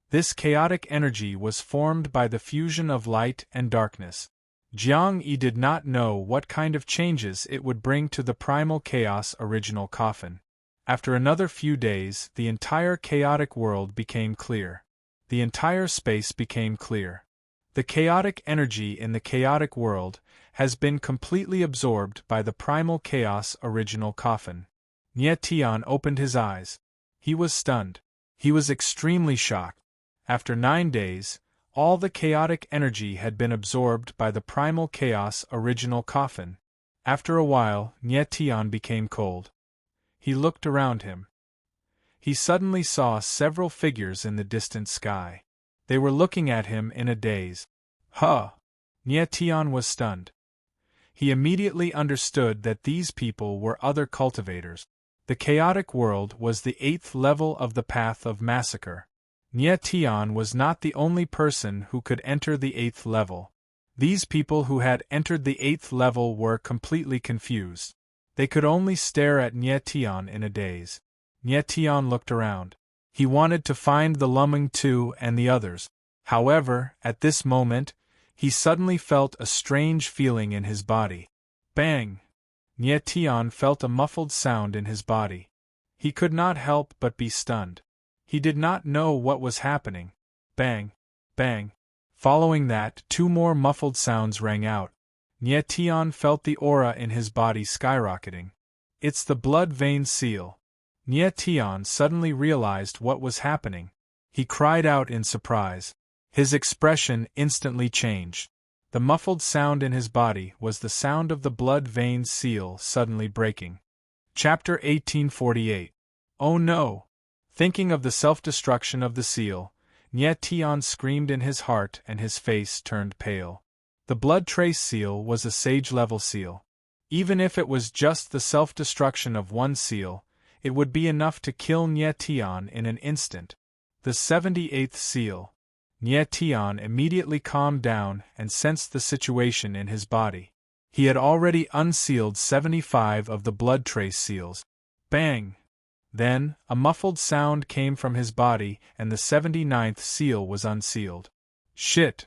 This chaotic energy was formed by the fusion of light and darkness. Jiang Yi did not know what kind of changes it would bring to the primal chaos original coffin. After another few days, the entire chaotic world became clear. The entire space became clear. The chaotic energy in the chaotic world has been completely absorbed by the primal chaos original coffin. Nietian opened his eyes. He was stunned. He was extremely shocked. After 9 days, all the chaotic energy had been absorbed by the primal chaos original coffin. After a while, Nietian became cold. He looked around him. He suddenly saw several figures in the distant sky. They were looking at him in a daze. Huh! Nietian was stunned. He immediately understood that these people were other cultivators. The chaotic world was the 8th level of the path of massacre. Nietian was not the only person who could enter the 8th level. These people who had entered the 8th level were completely confused. They could only stare at Nietian in a daze. Nietian looked around. He wanted to find the Luming Tu and the others. However, at this moment, he suddenly felt a strange feeling in his body. Bang! Nietian felt a muffled sound in his body. He could not help but be stunned. He did not know what was happening. Bang! Bang! Following that, 2 more muffled sounds rang out. Nietian felt the aura in his body skyrocketing. It's the blood vein seal. Nietian suddenly realized what was happening. He cried out in surprise. His expression instantly changed. The muffled sound in his body was the sound of the blood vein seal suddenly breaking. Chapter 1848. Oh no! Thinking of the self-destruction of the seal, Nietian screamed in his heart and his face turned pale. The blood trace seal was a sage-level seal. Even if it was just the self-destruction of one seal, it would be enough to kill Nietian in an instant. The 78th seal. Nietian immediately calmed down and sensed the situation in his body. He had already unsealed 75 of the blood trace seals. Bang! Then, a muffled sound came from his body and the 79th seal was unsealed. Shit!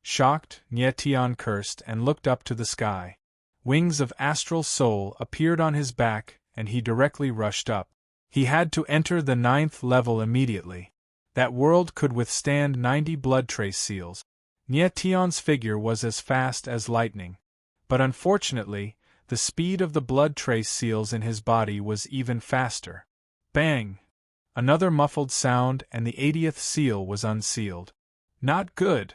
Shocked, Nyetian cursed and looked up to the sky. Wings of astral soul appeared on his back and he directly rushed up. He had to enter the 9th level immediately. That world could withstand 90 blood trace seals. Nyetian's figure was as fast as lightning. But unfortunately, the speed of the blood trace seals in his body was even faster. Bang! Another muffled sound and the 80th seal was unsealed. Not good!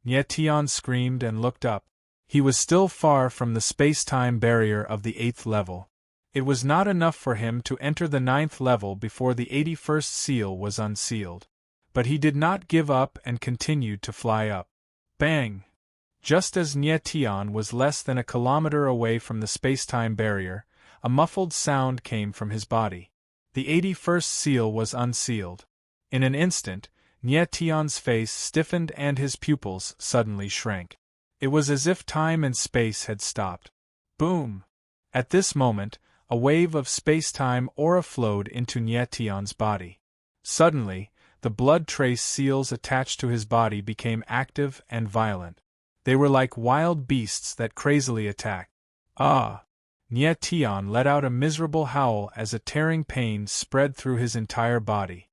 Nyetian screamed and looked up. He was still far from the space-time barrier of the 8th level. It was not enough for him to enter the 9th level before the 81st seal was unsealed. But he did not give up and continued to fly up. Bang! Just as Nyetian was less than a kilometer away from the space-time barrier, a muffled sound came from his body. The 81st seal was unsealed. In an instant, Nyetian's face stiffened and his pupils suddenly shrank. It was as if time and space had stopped. Boom! At this moment, a wave of space-time aura flowed into Nyetian's body. Suddenly, the blood trace seals attached to his body became active and violent. They were like wild beasts that crazily attacked. Ah! Nyetian let out a miserable howl as a tearing pain spread through his entire body.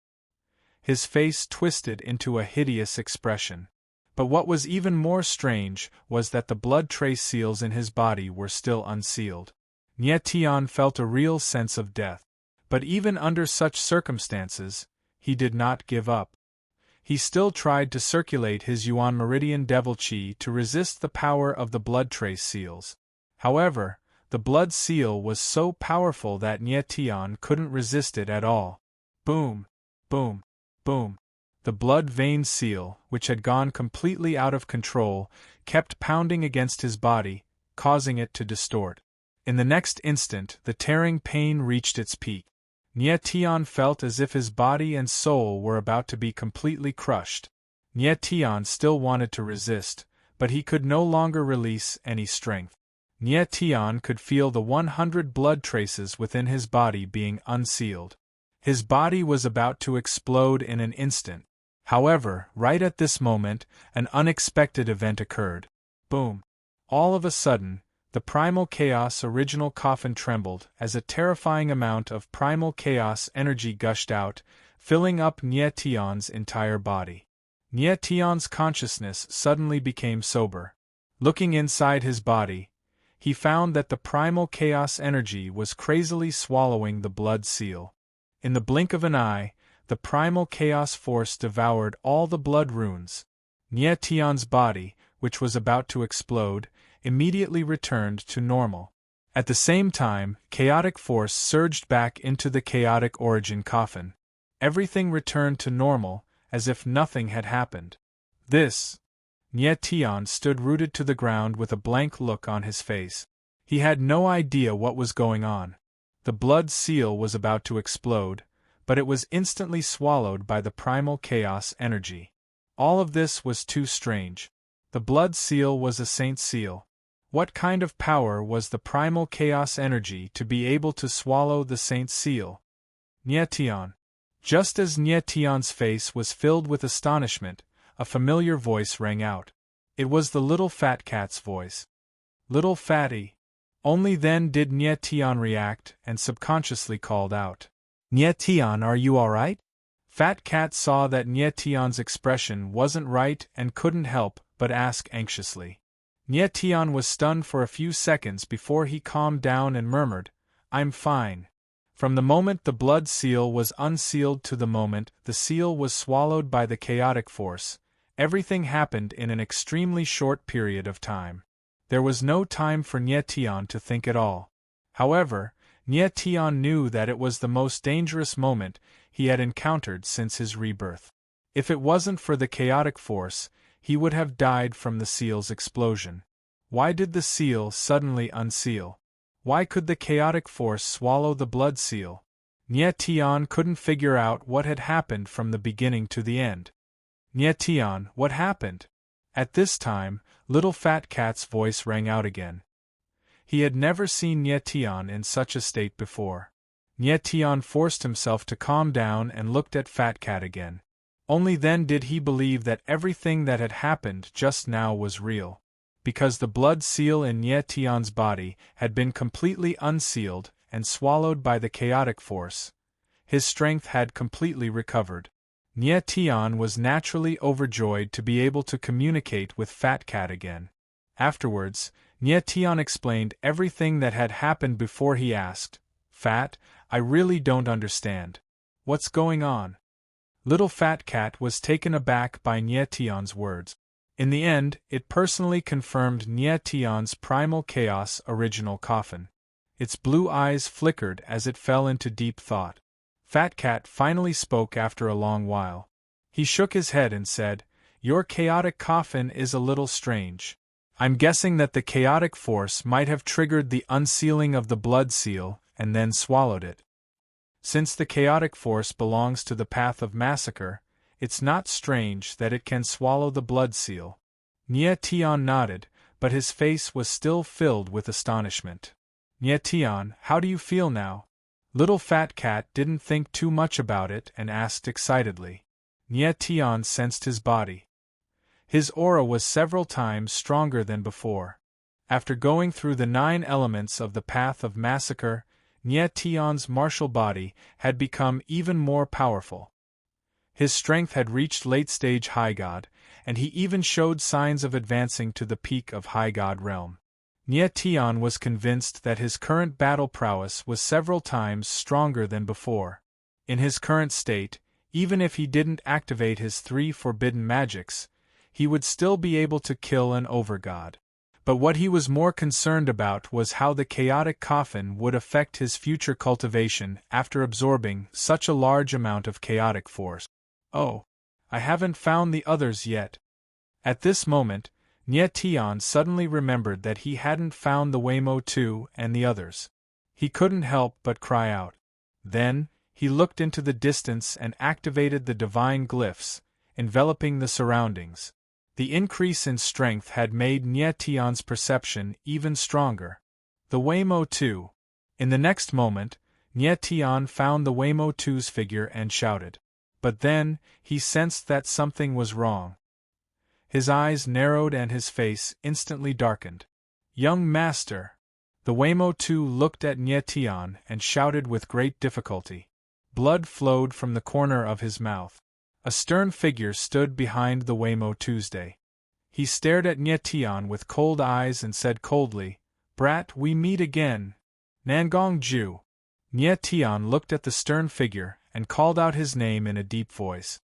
His face twisted into a hideous expression. But what was even more strange was that the blood trace seals in his body were still unsealed. Nyetian felt a real sense of death. But even under such circumstances, he did not give up. He still tried to circulate his Yuan Meridian Devil Chi to resist the power of the blood trace seals. However, the blood seal was so powerful that Nyetian couldn't resist it at all. Boom! Boom! Boom! The blood vein seal, which had gone completely out of control, kept pounding against his body, causing it to distort. In the next instant, the tearing pain reached its peak. Nyetian felt as if his body and soul were about to be completely crushed. Nyetian still wanted to resist, but he could no longer release any strength. Nyetian could feel the 100 blood traces within his body being unsealed. His body was about to explode in an instant. However, right at this moment, an unexpected event occurred. Boom! All of a sudden, the primal chaos original coffin trembled as a terrifying amount of primal chaos energy gushed out, filling up Nyetian's entire body. Nyetian's consciousness suddenly became sober. Looking inside his body, he found that the primal chaos energy was crazily swallowing the blood seal. In the blink of an eye, the primal chaos force devoured all the blood runes. Nyetian's body, which was about to explode, immediately returned to normal. At the same time, chaotic force surged back into the chaotic origin coffin. Everything returned to normal, as if nothing had happened. Nyetian stood rooted to the ground with a blank look on his face. He had no idea what was going on. The blood seal was about to explode, but it was instantly swallowed by the primal chaos energy. All of this was too strange. The blood seal was a saint seal. What kind of power was the primal chaos energy to be able to swallow the saint seal? Nyetian. Just as Nyetian's face was filled with astonishment, a familiar voice rang out. It was the little fat cat's voice. Little fatty. Only then did Nyetian react and subconsciously called out. Nyetian, are you alright? Fat Cat saw that Nyetian's expression wasn't right and couldn't help but ask anxiously. Nyetian was stunned for a few seconds before he calmed down and murmured, I'm fine. From the moment the blood seal was unsealed to the moment the seal was swallowed by the chaotic force, everything happened in an extremely short period of time. There was no time for Nyetian to think at all. However, Nyetian knew that it was the most dangerous moment he had encountered since his rebirth. If it wasn't for the chaotic force, he would have died from the seal's explosion. Why did the seal suddenly unseal? Why could the chaotic force swallow the blood seal? Nyetian couldn't figure out what had happened from the beginning to the end. Nyetian, what happened? At this time, little fat cat's voice rang out again. He had never seen Nie Tian in such a state before. Nie Tian forced himself to calm down and looked at Fat Cat again. Only then did he believe that everything that had happened just now was real. Because the blood seal in Nie Tian's body had been completely unsealed and swallowed by the chaotic force, his strength had completely recovered. Nie Tian was naturally overjoyed to be able to communicate with Fat Cat again. Afterwards, Nie Tian explained everything that had happened before he asked, "Fat, I really don't understand. What's going on?" Little Fat Cat was taken aback by Nie Tian's words. In the end, it personally confirmed Nie Tian's primal chaos original coffin. Its blue eyes flickered as it fell into deep thought. Fat Cat finally spoke after a long while. He shook his head and said, "Your chaotic coffin is a little strange. I'm guessing that the chaotic force might have triggered the unsealing of the blood seal and then swallowed it. Since the chaotic force belongs to the path of massacre, it's not strange that it can swallow the blood seal." Nie Tian nodded, but his face was still filled with astonishment. "Nie Tian, how do you feel now?" Little Fat Cat didn't think too much about it and asked excitedly. Nie Tian sensed his body. His aura was several times stronger than before. After going through the 9 elements of the path of massacre, Nie Tian's martial body had become even more powerful. His strength had reached late-stage High God, and he even showed signs of advancing to the peak of High God realm. Nie Tian was convinced that his current battle prowess was several times stronger than before. In his current state, even if he didn't activate his 3 forbidden magics, he would still be able to kill an overgod. But what he was more concerned about was how the chaotic coffin would affect his future cultivation after absorbing such a large amount of chaotic force. "Oh, I haven't found the others yet." At this moment, Nie Tian suddenly remembered that he hadn't found the Waymo 2 and the others. He couldn't help but cry out. Then, he looked into the distance and activated the divine glyphs, enveloping the surroundings. The increase in strength had made Nie Tian's perception even stronger. The Waymo 2. In the next moment, Nie Tian found the Waymo 2's figure and shouted. But then, he sensed that something was wrong. His eyes narrowed and his face instantly darkened. "Young master!" The Waymo 2 looked at Nie Tian and shouted with great difficulty. Blood flowed from the corner of his mouth. A stern figure stood behind the Waymo Tuesday. He stared at Nie Tian with cold eyes and said coldly, "Brat, we meet again. Nangong Ju." Nie Tian looked at the stern figure and called out his name in a deep voice.